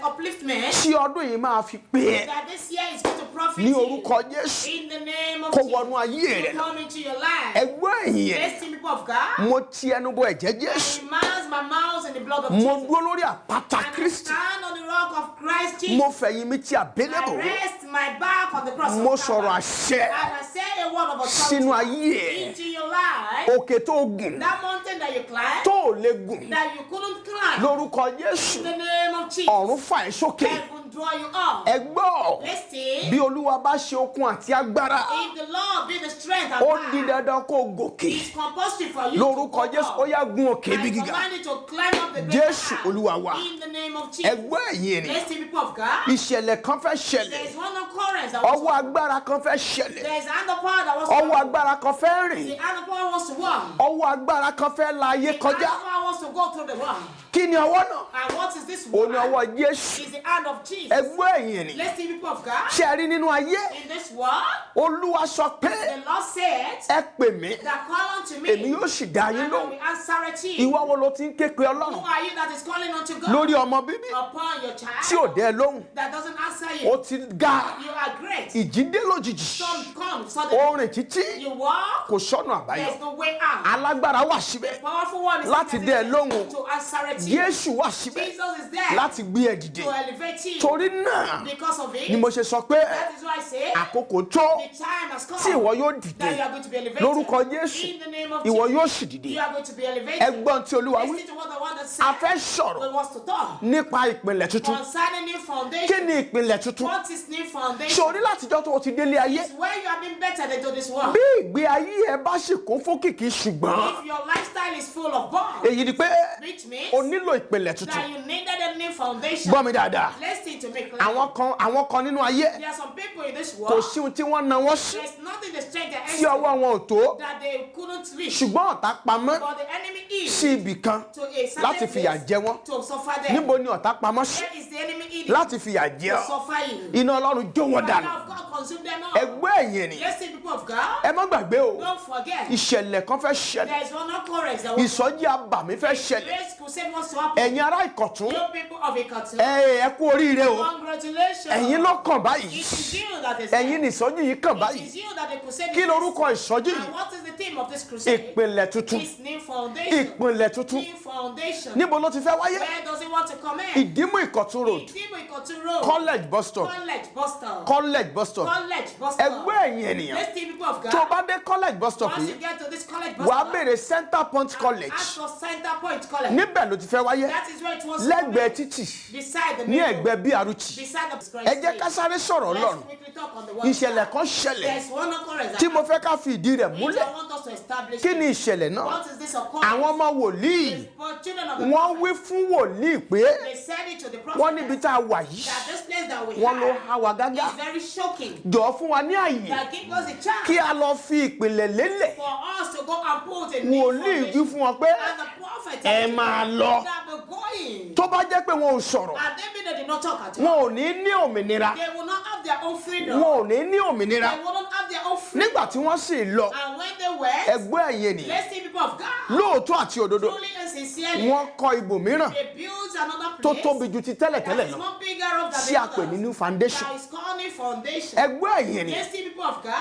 Speaker 20: upliftment.
Speaker 23: Tí ọdún yìí máa fi pé ẹ.
Speaker 20: That this year is going to profit
Speaker 23: Ní
Speaker 20: you.
Speaker 23: orúkọ Jésù.
Speaker 20: In the name of
Speaker 23: Kó
Speaker 20: Jesus.
Speaker 23: wọnú ayé rẹ
Speaker 20: To
Speaker 23: lọ.
Speaker 20: come into your life.
Speaker 23: Ẹgbọ́n ẹ̀yìn ẹ̀.
Speaker 20: Blessed people of God.
Speaker 23: Mo ti ẹnu bọ ẹ̀jẹ̀ Jésù.
Speaker 20: I immerse my mouth in the blood of
Speaker 23: Mo
Speaker 20: Jesus.
Speaker 23: dúró lórí àpáta Kristi.
Speaker 20: I stand on the rock of Christ Jesus.
Speaker 23: Mo fẹ̀yìn mi ti
Speaker 20: I
Speaker 23: àbélébò.
Speaker 20: rest my back on the cross
Speaker 23: Mo
Speaker 20: of
Speaker 23: sọ̀rọ̀
Speaker 20: Calvary.
Speaker 23: àṣẹ
Speaker 20: And I say a word of authority
Speaker 23: sínú ayé ẹ̀.
Speaker 20: into your life.
Speaker 23: Òkè tó gùn.
Speaker 20: That mountain that you climbed.
Speaker 23: Tó ò lè gùn.
Speaker 20: That you couldn't climb.
Speaker 23: Lórúkọ Jésù.
Speaker 20: In the name of Jesus.
Speaker 23: Ọ̀run fà ẹ́ sókè.
Speaker 20: Heaven draw you up.
Speaker 23: Ẹ gbọ́.
Speaker 20: Listen.
Speaker 23: Bí Olúwa bá ṣe okun àti agbára.
Speaker 20: If the Lord be the strength and
Speaker 23: Ó
Speaker 20: power,
Speaker 23: di dandan kó gòkè.
Speaker 20: it's compulsory for you
Speaker 23: Lórúkọ
Speaker 20: to
Speaker 23: Jésù ó yá gun òkè ibi
Speaker 20: I
Speaker 23: gíga.
Speaker 20: command you to climb up the great
Speaker 23: Jésù
Speaker 20: mountain.
Speaker 23: Olúwa wa.
Speaker 20: In the name of Jesus.
Speaker 23: Ẹgbọ́n ẹ̀yìn ènìyàn.
Speaker 20: Blessed people of God.
Speaker 23: Ìṣẹ̀lẹ̀ kan fẹ́
Speaker 20: There
Speaker 23: ṣẹlẹ̀.
Speaker 20: is one occurrence that was
Speaker 23: Ọwọ́ agbára kan fẹ́ ṣẹlẹ̀.
Speaker 20: There is an hand of power that was
Speaker 23: Ọwọ́ agbára kan fẹ́ rìn.
Speaker 20: The hand of power wants to walk.
Speaker 23: Ọwọ́ agbára kan fẹ́ la ayé
Speaker 20: The hand
Speaker 23: kọjá.
Speaker 20: of power wants to go through the world.
Speaker 23: Kí ni ọwọ́ náà?
Speaker 20: And what is this
Speaker 23: Ó
Speaker 20: one?
Speaker 23: ní ọwọ́ Jésù.
Speaker 20: Is the hand of Jesus.
Speaker 23: Ẹgbọ́n ẹ̀yìn ènìyàn.
Speaker 20: Blessed people of God.
Speaker 23: Ṣé ẹ rí nínú ayé?
Speaker 20: In this world,
Speaker 23: Olúwa sọ pé
Speaker 20: the Lord said,
Speaker 23: ẹ pè mí.
Speaker 20: that call unto me,
Speaker 23: Èmi yóò sì dá yín
Speaker 20: and I
Speaker 23: lóhùn.
Speaker 20: will answer it to you.
Speaker 23: Ìwọ wo ló ti ń ké pe
Speaker 20: Who
Speaker 23: Ọlọ́run?
Speaker 20: are you that is calling unto God?
Speaker 23: Lórí ọmọ bíbí
Speaker 20: Upon your child
Speaker 23: tí ò dẹ́ ẹ lóhùn.
Speaker 20: that doesn't answer
Speaker 23: Ó
Speaker 20: you.
Speaker 23: ti ga.
Speaker 20: You are great.
Speaker 23: Ìjì dé lójijì.
Speaker 20: Some come
Speaker 23: Ó
Speaker 20: suddenly.
Speaker 23: rìn títí.
Speaker 20: You walk.
Speaker 23: Kò sọ́nà àbáyọ.
Speaker 20: There's no way out.
Speaker 23: Alágbára wà síbẹ̀.
Speaker 20: Powerful one is
Speaker 23: Láti dẹ́ ẹ lóhùn.
Speaker 20: to answer it to you.
Speaker 23: Jésù wà síbẹ̀.
Speaker 20: Jesus is there
Speaker 23: Láti gbé ẹ dìde.
Speaker 20: to elevate you.
Speaker 23: Torí náà
Speaker 20: Because of it,
Speaker 23: ni mo ṣe sọ pé
Speaker 20: that is why I say
Speaker 23: àkókò tó
Speaker 20: the time has come
Speaker 23: tí ìwọ yóò
Speaker 20: that
Speaker 23: dìde.
Speaker 20: you are going to be elevated.
Speaker 23: Lórúkọ Jésù
Speaker 20: In the name of
Speaker 23: ìwọ
Speaker 20: Jesus,
Speaker 23: yóò sì dìde.
Speaker 20: you are going to be elevated.
Speaker 23: Ẹgbọ́n tí Olúwa wí.
Speaker 20: Listen to what the word that said.
Speaker 23: A fẹ́ sọ̀rọ̀
Speaker 20: We want to talk
Speaker 23: nípa ìpìlẹ̀ tuntun.
Speaker 20: concerning new foundation.
Speaker 23: Kí ni ìpìlẹ̀ tuntun?
Speaker 20: What is new foundation?
Speaker 23: Sori látijọ́ tó o ti délé ayé.
Speaker 20: It's where you have been better than this world.
Speaker 23: Bí ìgbé ayé ẹ bá sì kún fún kìkì ṣùgbọ́n.
Speaker 20: If your lifestyle is full of bombs,
Speaker 23: Èyí ni pé
Speaker 20: which means
Speaker 23: o nílò ìpìlẹ̀
Speaker 20: that
Speaker 23: tuntun.
Speaker 20: you needed a new foundation.
Speaker 23: Gbọ́ mi dáadáa.
Speaker 20: Listen to me clearly.
Speaker 23: Àwọn kan nínú ayé
Speaker 20: There are some people in this
Speaker 23: kò
Speaker 20: world.
Speaker 23: sí ohun tí wọ́n na wọ́n sí
Speaker 20: There's nothing they strength their
Speaker 23: tí ọwọ́ wọn ò tó.
Speaker 20: that they couldn't reach.
Speaker 23: Ṣùgbọ́n ọ̀tá pamọ́
Speaker 20: But the enemy is
Speaker 23: sí ibì kan
Speaker 20: to a certain
Speaker 23: láti fìyà
Speaker 20: place
Speaker 23: jẹ wọ́n.
Speaker 20: to suffer them.
Speaker 23: Níbo ni ọ̀tá pamọ́ sí?
Speaker 20: Where is the enemy eating?
Speaker 23: Láti fìyà jẹ
Speaker 20: To
Speaker 23: ọ́.
Speaker 20: suffer you.
Speaker 23: Iná Ọlọ́run jó wọn
Speaker 20: The
Speaker 23: dànù.
Speaker 20: fire of God consume them all.
Speaker 23: Ẹgbẹ́ ẹ̀yìn ènìyàn.
Speaker 20: Listen, people of God.
Speaker 23: Ẹ má gbàgbé o.
Speaker 20: Don't forget.
Speaker 23: Ìṣẹ̀lẹ̀ kan fẹ́ ṣẹlẹ̀.
Speaker 20: There is one occurrence that was
Speaker 23: Ìsọjí abàmì fẹ́ ṣẹlẹ̀.
Speaker 20: Grace crusade wants to happen.
Speaker 23: Ẹ̀yin ará Ìkọ̀tún.
Speaker 20: You people of Ikotun.
Speaker 23: Ẹ kú oríire o.
Speaker 20: Congratulations.
Speaker 23: Ẹ̀yin ló kàn báyìí.
Speaker 20: It is you that is
Speaker 23: Ẹ̀yin ni ìsọjí yìí kàn
Speaker 20: It
Speaker 23: báyìí.
Speaker 20: is you that the crusade
Speaker 23: Kí
Speaker 20: is.
Speaker 23: lorúkọ ìsọjí
Speaker 20: And
Speaker 23: yìí?
Speaker 20: what is the theme of this crusade?
Speaker 23: Ìpìlẹ̀ tuntun.
Speaker 20: It's new foundation.
Speaker 23: Ìpìlẹ̀ tuntun.
Speaker 20: New foundation.
Speaker 23: Níbo ló ti fẹ́ wáyé?
Speaker 20: Where does it want to come in?
Speaker 23: Ìdímú Ìkọ̀tún road.
Speaker 20: Ìdìbò Ikotun road.
Speaker 23: College bus stop.
Speaker 20: College bus stop.
Speaker 23: College bus stop.
Speaker 20: College bus stop.
Speaker 23: Ẹgbẹ́ ẹ̀yin ènìyàn.
Speaker 20: Let's see people of God.
Speaker 23: Tó o bá dé college bus stop
Speaker 20: Once you
Speaker 23: yìí,
Speaker 20: get to this college bus
Speaker 23: wàá
Speaker 20: stop,
Speaker 23: béèrè Center Point College.
Speaker 20: ask for Center Point College.
Speaker 23: Níbẹ̀ ló ti fẹ́ wáyé.
Speaker 20: That is where it was
Speaker 23: Lẹ́gbẹ̀ẹ́ títì.
Speaker 20: beside the
Speaker 23: Ní
Speaker 20: main road.
Speaker 23: ẹ̀gbẹ́ BRT. Karuchi. Ẹ jẹ́ ká sáré sọ̀rọ̀ Ọlọ́run. Ìṣẹ̀lẹ̀ kan ṣẹlẹ̀ tí mo fẹ́ ká fi ìdí rẹ̀ múlẹ̀. Kí ni ìṣẹ̀lẹ̀ náà? Àwọn ọmọ wòlíì wọ́n wí fún wòlíì pé wọ́n níbi tá a wà yìí wọ́n ló há wa gágá. Jọ̀ọ́ fún wa ní àyè kí a lọ fi ìpìlẹ̀ lélẹ̀. Wòlíì wí fún wọn pé ẹ máa lọ. Tó bá jẹ́ pé wọn ò sọ̀rọ̀ wọn ò ní ní òmìnira. Wọn ò ní ní òmìnira. Nígbà tí wọ́n sì lọ ẹgbẹ́ ẹ̀yìn ènìyàn lóòótọ́ àti òdodo wọ́n kọ́ ibòmíràn tó tóbi ju ti tẹ́lẹ̀tẹ́lẹ̀ lọ tí a pè ní new foundation. Ẹgbẹ́ ẹ̀yìn ènìyàn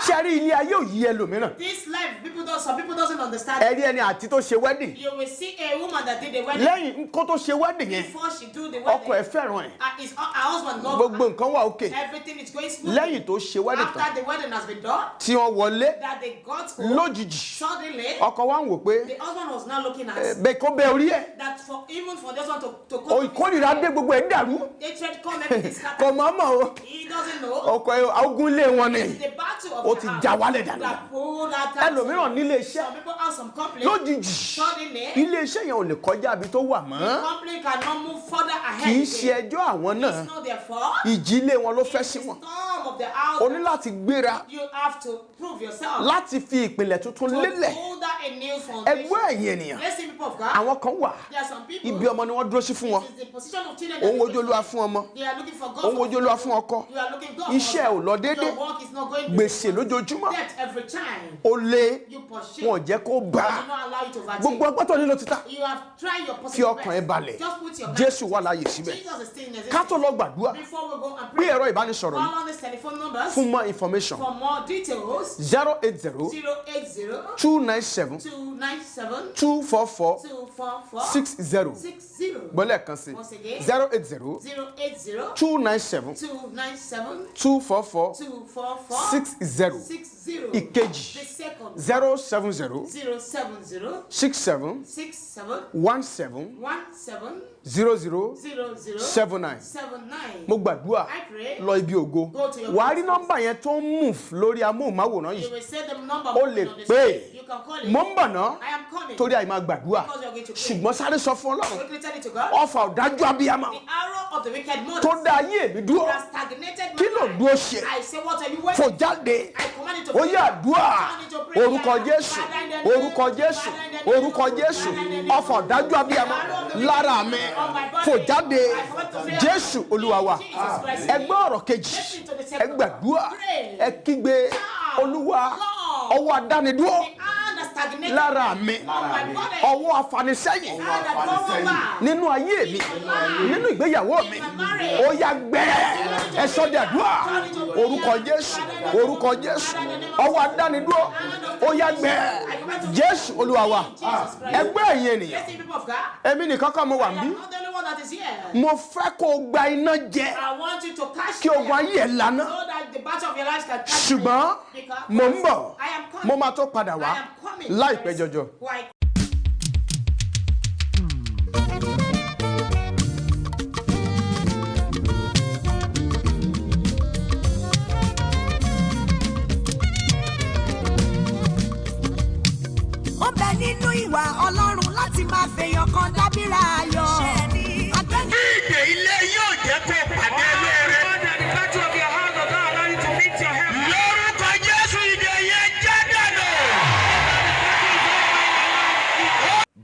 Speaker 23: ṣe rí ilé ayé òyì ẹlòmíràn. Ẹ rí ẹni àti tó ṣe wedding lẹ́yìn kó tó ṣe wedding yẹn ọkọ ẹ̀ fẹ́ràn ẹ̀ gbogbo nǹkan wà okay lẹ́yìn tó ṣe wedding tán tí wọ́n wọlé lójijì ọkọ wa ń wò pé bẹ́ẹ̀ kó bẹ orí ẹ̀ ìkórìíra dé gbogbo ẹ̀ dàrú kò mọ̀ mọ̀ o ọkọ ẹ̀ ogun lé wọn ni ó ti já wálẹ̀ dànù ẹlòmíràn nílé iṣẹ́ lójijì ilé iṣẹ́ yẹn ò lè kọjá ibi tó wà mọ́ kì í ṣe ẹjọ́ àwọn náà ìjìlé wọn ló fẹ́ sí wọn o ní láti gbéra láti fi ìpìlẹ̀ tuntun lélẹ̀ ẹgbẹ́ ẹ̀yìn ènìyàn àwọn kan wà ibi ọmọ ni wọ́n dúró sí fún wọn òun wojú Olúwa fún ọmọ òun wojú Olúwa fún ọkọ iṣẹ́ ò lọ déédéé gbèsè lójoojúmọ́ ó lé wọn ò jẹ́ kó bá gbogbo ọgbọ́n tó nílò títà fi ọkàn ẹ balẹ̀ Jésù wà láàyè síbẹ̀ ká tó lọ gbàdúrà pé ẹ̀rọ ìbánisọ̀rọ̀ yìí fún more information 080 297 244 60 gbọ́lẹ̀ kan sí 080 297 244 60 ìkejì 070 67 17 0079 mo gbàdúrà lọ ibi ògo wàá rí nọ́mbà yẹn tó ń move lórí amóhùnmáwòrán yìí ó lè pè mo ń bọ̀ ná torí àyè máa gbàdúrà ṣùgbọ́n sáré sọ fún Ọlọ́run ọfà ọ̀dájú abiyamọ tó dá ayé mi dúró kí ló dúró ṣe fò jáde ó yẹ àdúrà orúkọ Jésù orúkọ Jésù orúkọ Jésù ọfà ọ̀dájú abiyamọ lára mi fò jáde Jésù Olúwa wa ẹ gbọ́ ọ̀rọ̀ kejì ẹ gbàdúrà ẹ kígbe Olúwa ọwọ́ adánidúró lára mi ọwọ́ afanisẹ́yìn nínú ayé mi nínú ìgbéyàwó mi ó yá gbẹ ẹ sọ di àdúrà orúkọ Jésù orúkọ Jésù ọwọ́ adánidúró ó yá gbẹ Jésù Olúwa wa ẹgbẹ́ ẹ̀yin ènìyàn èmi nìkan kan mo wà níbí mo fẹ́ kó o gba iná jẹ kí ogun ayé ẹ̀ lànà ṣùgbọ́n mo ń bọ̀ mo máa tó padà wá láìpẹ́ jọjọ.
Speaker 8: ó bẹ nínú ìwà Ọlọ́run láti máa fèèyàn kan dábìrà ayọ̀.
Speaker 18: Ní ìdè ilé yóò jẹ́ kó pàdé lóore. Lórúkọ Jésù ìdè yẹn jẹ́ dànù.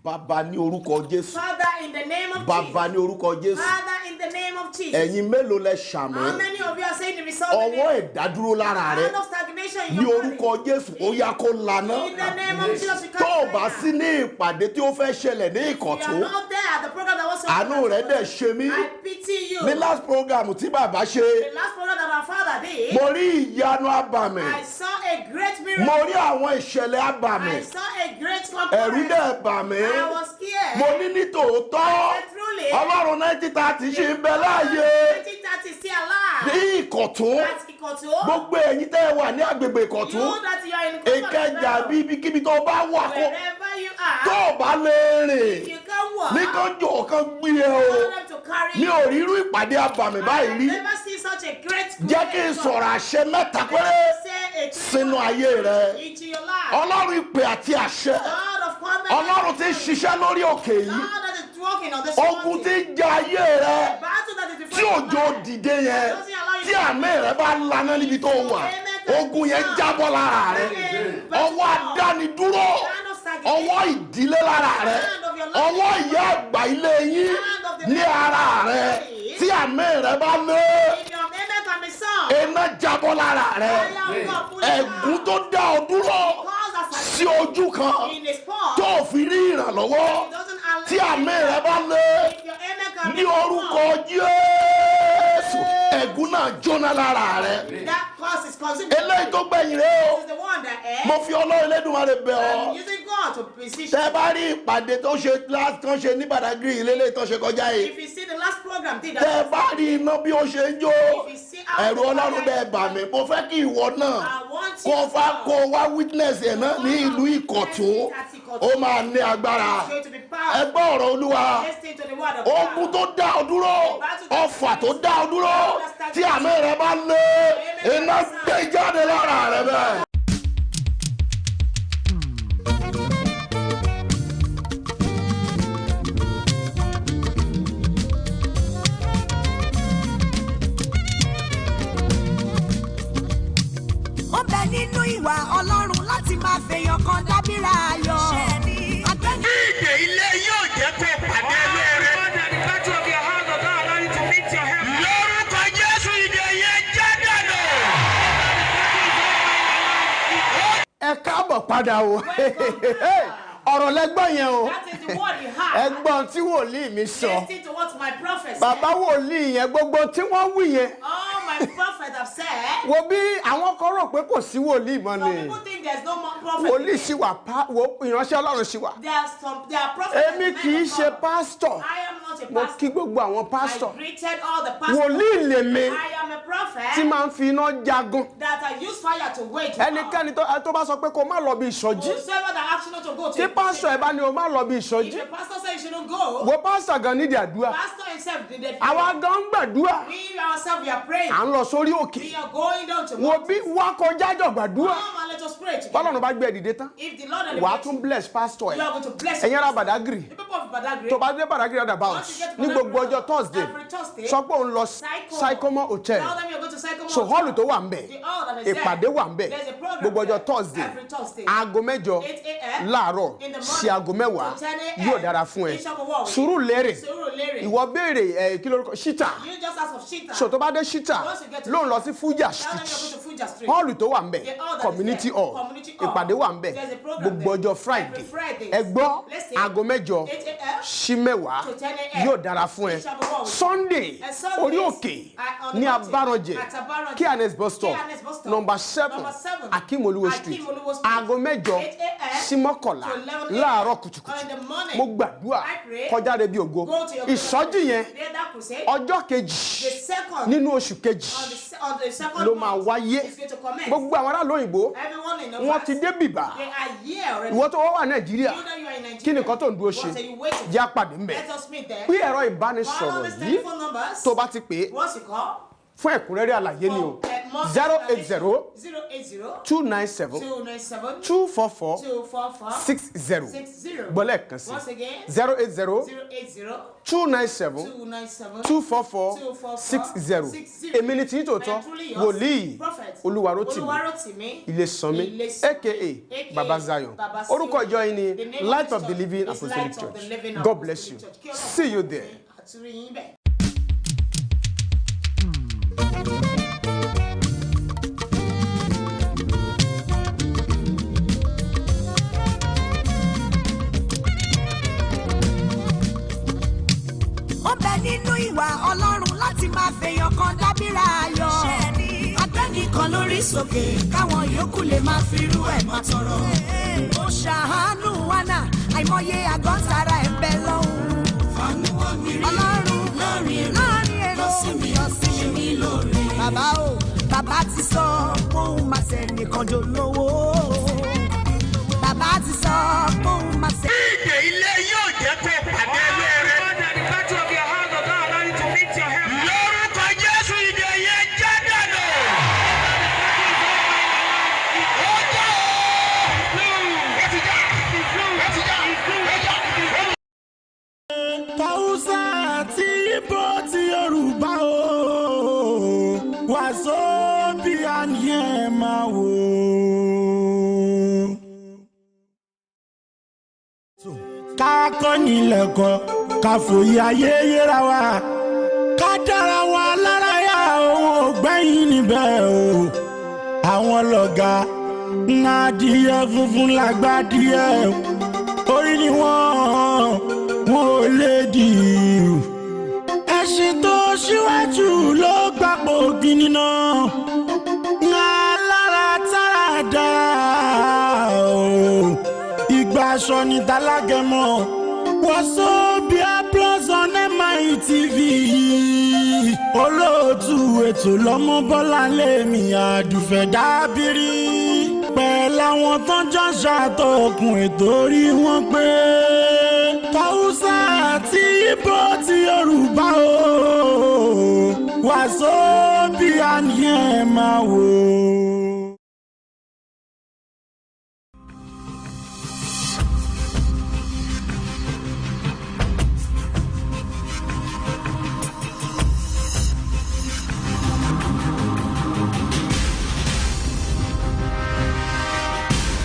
Speaker 23: Bàbá ní orúkọ Jésù.
Speaker 4: Father, in the name of
Speaker 23: Bàbá ní orúkọ Jésù.
Speaker 4: Father, in the name of Jesus.
Speaker 23: Ẹ̀yin mélòó lẹ ṣàmì?
Speaker 4: How many of you are saying the result?
Speaker 23: Ọwọ́ ìdádúró lára rẹ.
Speaker 4: Hand of stagnation in
Speaker 23: Ní
Speaker 4: your body.
Speaker 23: orúkọ Jésù ó yá kó lànà.
Speaker 4: In the name of Jesus, we
Speaker 23: Tó o bá sí ní ìpàdé tí ó fẹ́ ṣẹlẹ̀ ní
Speaker 4: you are
Speaker 23: Ìkọ̀tún.
Speaker 4: not there at the program that was so
Speaker 23: Àánú rẹ̀ dẹ̀ ṣe mí.
Speaker 4: I pity you.
Speaker 23: Ní last program tí bàbá ṣe.
Speaker 4: The last program that our father did,
Speaker 23: Mo rí ìyanu abàmì.
Speaker 4: I saw a great miracle.
Speaker 23: Mo rí àwọn ìṣẹ̀lẹ̀ abàmì.
Speaker 4: I saw a great
Speaker 23: Ẹ̀rù dẹ̀ bà mí.
Speaker 4: I was scared.
Speaker 23: Mo ní ní tòótọ́.
Speaker 4: Truly,
Speaker 23: Ọlọ́run 1930 ṣì ń bẹ láàyè.
Speaker 4: 1930 is still alive.
Speaker 23: Ní Ìkọ̀tún.
Speaker 4: That's Ìkọ̀tún.
Speaker 23: Gbogbo ẹ̀yin tẹ́ ẹ wà ní agbègbè Ìkọ̀tún.
Speaker 4: You that you are in
Speaker 23: Ìkẹjà bí ibikíbi tó bá wà kó.
Speaker 4: wherever you are.
Speaker 23: Tó o bá lè rìn.
Speaker 4: You can walk.
Speaker 23: Ní kánjọ kan gbé ẹ o.
Speaker 4: carry
Speaker 23: mi ò rí irú ìpàdé abàmì báyìí rí.
Speaker 4: Never see such a great
Speaker 23: jẹ́ kí n sọ̀rọ̀ àṣẹ mẹ́ta péré sínú ayé rẹ.
Speaker 4: into your life.
Speaker 23: Ọlọ́run ìpè àti àṣẹ.
Speaker 4: God of covenant.
Speaker 23: Ọlọ́run tí ń ṣiṣẹ́ lórí òkè yìí.
Speaker 4: God that is walking on this
Speaker 23: Ogun tí ń jà ayé rẹ.
Speaker 4: battle that is
Speaker 23: Tí
Speaker 4: before you.
Speaker 23: òjò dìde yẹn. Tí àmì rẹ bá laná níbi tó wà. Ogun yẹn jábọ́ lára rẹ. Ọwọ́ adánidúró. Ọwọ́ ìdílé lára rẹ. Ọwọ́ ìyá àgbà ilé yín ní ara rẹ. Tí àmì rẹ bá lé. Iná jábọ́ lára rẹ. Ẹ̀gún tó dá ọ dúró sí ojú kan tó fi rí ìrànlọ́wọ́. Tí àmì rẹ bá lé. Ní orúkọ Jésù. Ẹ̀gún náà jóná lára rẹ. Eléyìí tó gbẹ̀yìn rẹ o. Mo fi Ọlọ́run Elédùmarè bẹ̀ ọ́. Tẹ́ bá rí ìpàdé tó ṣe tán ṣe ní Badagry ìlélẹ̀ tó ṣe kọjá yìí. Tẹ́ bá rí iná bí ó ṣe ń jó. Ẹ̀rù Ọlọ́run bẹ́ẹ̀ bà mí. Mo fẹ́ kí ìwọ náà kó wá witness ẹ̀ náà ní ìlú Ìkọ̀tún. Ó máa ní agbára. Ẹ gbọ́ ọ̀rọ̀ Olúwa. Ogun tó dá ọ dúró. Ọfà tó dá ọ dúró. Tí àmì rẹ bá lé. Iná gbé jáde lára rẹ bẹ́ẹ̀.
Speaker 8: Nínú ìwà Ọlọ́run láti máa fèèyàn kan dábìrà ayọ̀. Àgbẹ̀ni.
Speaker 18: Ìdè ilé yóò jẹ́ kó pàdé lóore. Lórúkọ Jésù ìdè yẹn jẹ́ dànù.
Speaker 23: Ẹ káàbọ̀ padà o. Ọ̀rọ̀ lẹ́gbọ́n yẹn o. Ẹgbọ́n tí wòlíì mi sọ. Bàbá wòlíì yẹn gbogbo tí wọ́n wí yẹn.
Speaker 4: My prophet have said.
Speaker 23: Wo bí àwọn kan rò pé kò sí wòlíì mọ́ ni.
Speaker 4: Some people think there's no more prophet.
Speaker 23: Wòlíì sì wà ìránṣẹ́ Ọlọ́run sì wà.
Speaker 4: There are prophets.
Speaker 23: Èmi kì í ṣe pásítọ̀.
Speaker 4: I am not a pastor.
Speaker 23: Mo kí gbogbo àwọn pásítọ̀.
Speaker 4: I greeted all the pastors.
Speaker 23: Wòlíì lèmi.
Speaker 4: I am a prophet.
Speaker 23: Tí máa ń fi iná jagun.
Speaker 4: That I use fire to wage.
Speaker 23: Ẹnikẹ́ni tó bá sọ pé kó má lọ bí ìsọjí.
Speaker 4: Whosoever that asks you not to go to.
Speaker 23: Tí pásítọ̀ ẹ bá ní o má lọ bí ìsọjí.
Speaker 4: If the pastor says you shouldn't go.
Speaker 23: Wo pásítọ̀ gan nídìí àdúrà.
Speaker 4: Pastor himself did it.
Speaker 23: Àwa gan ń gbàdúrà.
Speaker 4: We ourselves we are praying.
Speaker 23: À ń lọ sórí òkè.
Speaker 4: We are going down to.
Speaker 23: Wo bí wá kọjá jọ gbàdúrà.
Speaker 4: Come and let us pray together.
Speaker 23: Bọ́lọ́run bá gbé dìde tán.
Speaker 4: If the Lord
Speaker 23: wà á tún bless pastor ẹ̀.
Speaker 4: you are going to bless.
Speaker 23: Ẹ̀yin ará Badagry.
Speaker 4: The people of Badagry.
Speaker 23: Tó bá dé Badagry roundabout ní gbogbo ọjọ́ Thursday. Sọ pé òun lọ Sycamore Hotel.
Speaker 4: Tell them you're going to Sycamore
Speaker 23: So hall tó wà ń bẹ̀.
Speaker 4: The hall that is there.
Speaker 23: Ìpàdé wà ń bẹ̀.
Speaker 4: There's a program
Speaker 23: Gbogbo ọjọ́
Speaker 4: there.
Speaker 23: Thursday.
Speaker 4: Every Thursday.
Speaker 23: Aago mẹ́jọ
Speaker 4: 8 a.m.
Speaker 23: láàárọ̀
Speaker 4: in the morning
Speaker 23: sí aago mẹ́wàá
Speaker 4: to 10 a.m.
Speaker 23: yóò dára fún ẹ.
Speaker 4: Bishop Owowe.
Speaker 23: Surulere.
Speaker 4: Surulere.
Speaker 23: Ìwọ béèrè kí lórúkọ Shita.
Speaker 4: You just ask of Shita.
Speaker 23: So tó bá dé Shita
Speaker 4: Once you get to
Speaker 23: ló ń lọ sí Fuja
Speaker 4: Tell them
Speaker 23: Street.
Speaker 4: you're going to Fuja Street.
Speaker 23: Hall tó wà ń bẹ̀.
Speaker 4: The hall that is
Speaker 23: Community
Speaker 4: there.
Speaker 23: hall.
Speaker 4: Community hall.
Speaker 23: Ìpàdé wà ń bẹ̀.
Speaker 4: There's a program
Speaker 23: Gbogbo
Speaker 4: there.
Speaker 23: ọjọ́ Friday.
Speaker 4: Every Friday.
Speaker 23: Ẹ gbọ́
Speaker 4: Listen.
Speaker 23: aago mẹ́jọ
Speaker 4: 8 a.m.
Speaker 23: sí mẹ́wàá
Speaker 4: to 10 a.m.
Speaker 23: yóò dára fún ẹ.
Speaker 4: Bishop Owowe.
Speaker 23: Sunday
Speaker 4: And Sundays
Speaker 23: orí òkè
Speaker 4: on the
Speaker 23: ní
Speaker 4: mountain
Speaker 23: Abáranjẹ
Speaker 4: at Abaranjẹ.
Speaker 23: KNS bus stop
Speaker 4: KNS bus stop.
Speaker 23: number 7
Speaker 4: Number 7
Speaker 23: Akimoluwo Street
Speaker 4: Akimoluwo Street.
Speaker 23: aago mẹ́jọ
Speaker 4: 8 a.m.
Speaker 23: sí mọ́kànlá
Speaker 4: to 11 a.m.
Speaker 23: láàárọ̀ kùtùkùtù
Speaker 4: in the morning.
Speaker 23: mo gbàdúrà
Speaker 4: I pray.
Speaker 23: kọjá rẹ bí ògo
Speaker 4: Go to your
Speaker 23: ìsọjí yẹn
Speaker 4: There that crusade.
Speaker 23: ọjọ́ kejì
Speaker 4: The second.
Speaker 23: nínú oṣù kejì
Speaker 4: On the second
Speaker 23: ló máa
Speaker 4: month,
Speaker 23: wáyé
Speaker 4: it's going to commence.
Speaker 23: gbogbo àwọn aráàlú òyìnbó
Speaker 4: Everyone in the
Speaker 23: wọ́n ti dé bìbà
Speaker 4: They are here already.
Speaker 23: ìwọ tó wà Nàìjíríà
Speaker 4: You know you are in Nigeria.
Speaker 23: kí ni nǹkan tó ń dúró
Speaker 4: What are
Speaker 23: ṣe
Speaker 4: you waiting
Speaker 23: jẹ́ àpàdé ńbẹ̀
Speaker 4: Let us meet there.
Speaker 23: pín ẹ̀rọ
Speaker 4: Call
Speaker 23: ìbánisọ̀rọ̀
Speaker 4: on the
Speaker 23: yìí
Speaker 4: telephone numbers.
Speaker 23: tó bá ti pè é
Speaker 4: Once you call,
Speaker 23: fún ẹ̀kúnrẹ́rẹ́ àlàyé ni o 080 297 244 60 gbọ́lẹ̀ kan sí 080 297 244 60 èmi ni tí ní tòótọ́ wòlíì Olúwarótìmí Ilésànmí aka Baba Zion orúkọ ìjọ yìí ni Light of the Living Apostolic Church. God bless you. See you there.
Speaker 8: Ó bẹ nínú ìwà Ọlọ́run láti máa fèèyàn kan dábìrà ayọ̀. Agbẹ́nìkan lórí sókè káwọn yòókù lè máa firú ẹ̀ máa tọrọ. Ó ṣàánú wánà àìmọye àgọ́ sára ẹ̀ bẹ́ lọ́hùn. Ọlọ́run láàrin èrò ọ̀sìn mi lóore. Bàbá o, bàbá ti sọ fóun máa ṣe nìkan dolówó. Bàbá ti sọ fóun máa ṣe.
Speaker 18: Ìdè ilé yóò jẹ́ kó pàdé lóore.
Speaker 16: lẹ́kọ̀ọ́ ká fòye ayé yẹra wa ká dára wa lára yá òun ò gbẹ́yìn níbẹ̀ o àwọn lọ́gà adìyẹ funfun làgbàdìyẹ orí ni wọ́n ò lè dì í ẹṣin tó ṣíwájú ló gbapò gíní náà alára tára dá ìgbà aṣọ ní tálágẹmọ Wazobia Plus on MITV olóòtú ètò lọ́mọ Bọ́lá lèmi àdùfẹ́ dábìrì pẹ̀lú àwọn tó ń jọ ṣàtọkùn ètò orí wọn pé Hausa àti Ìgbò ti Yorùbá o Wazobia ni ẹ máa wò.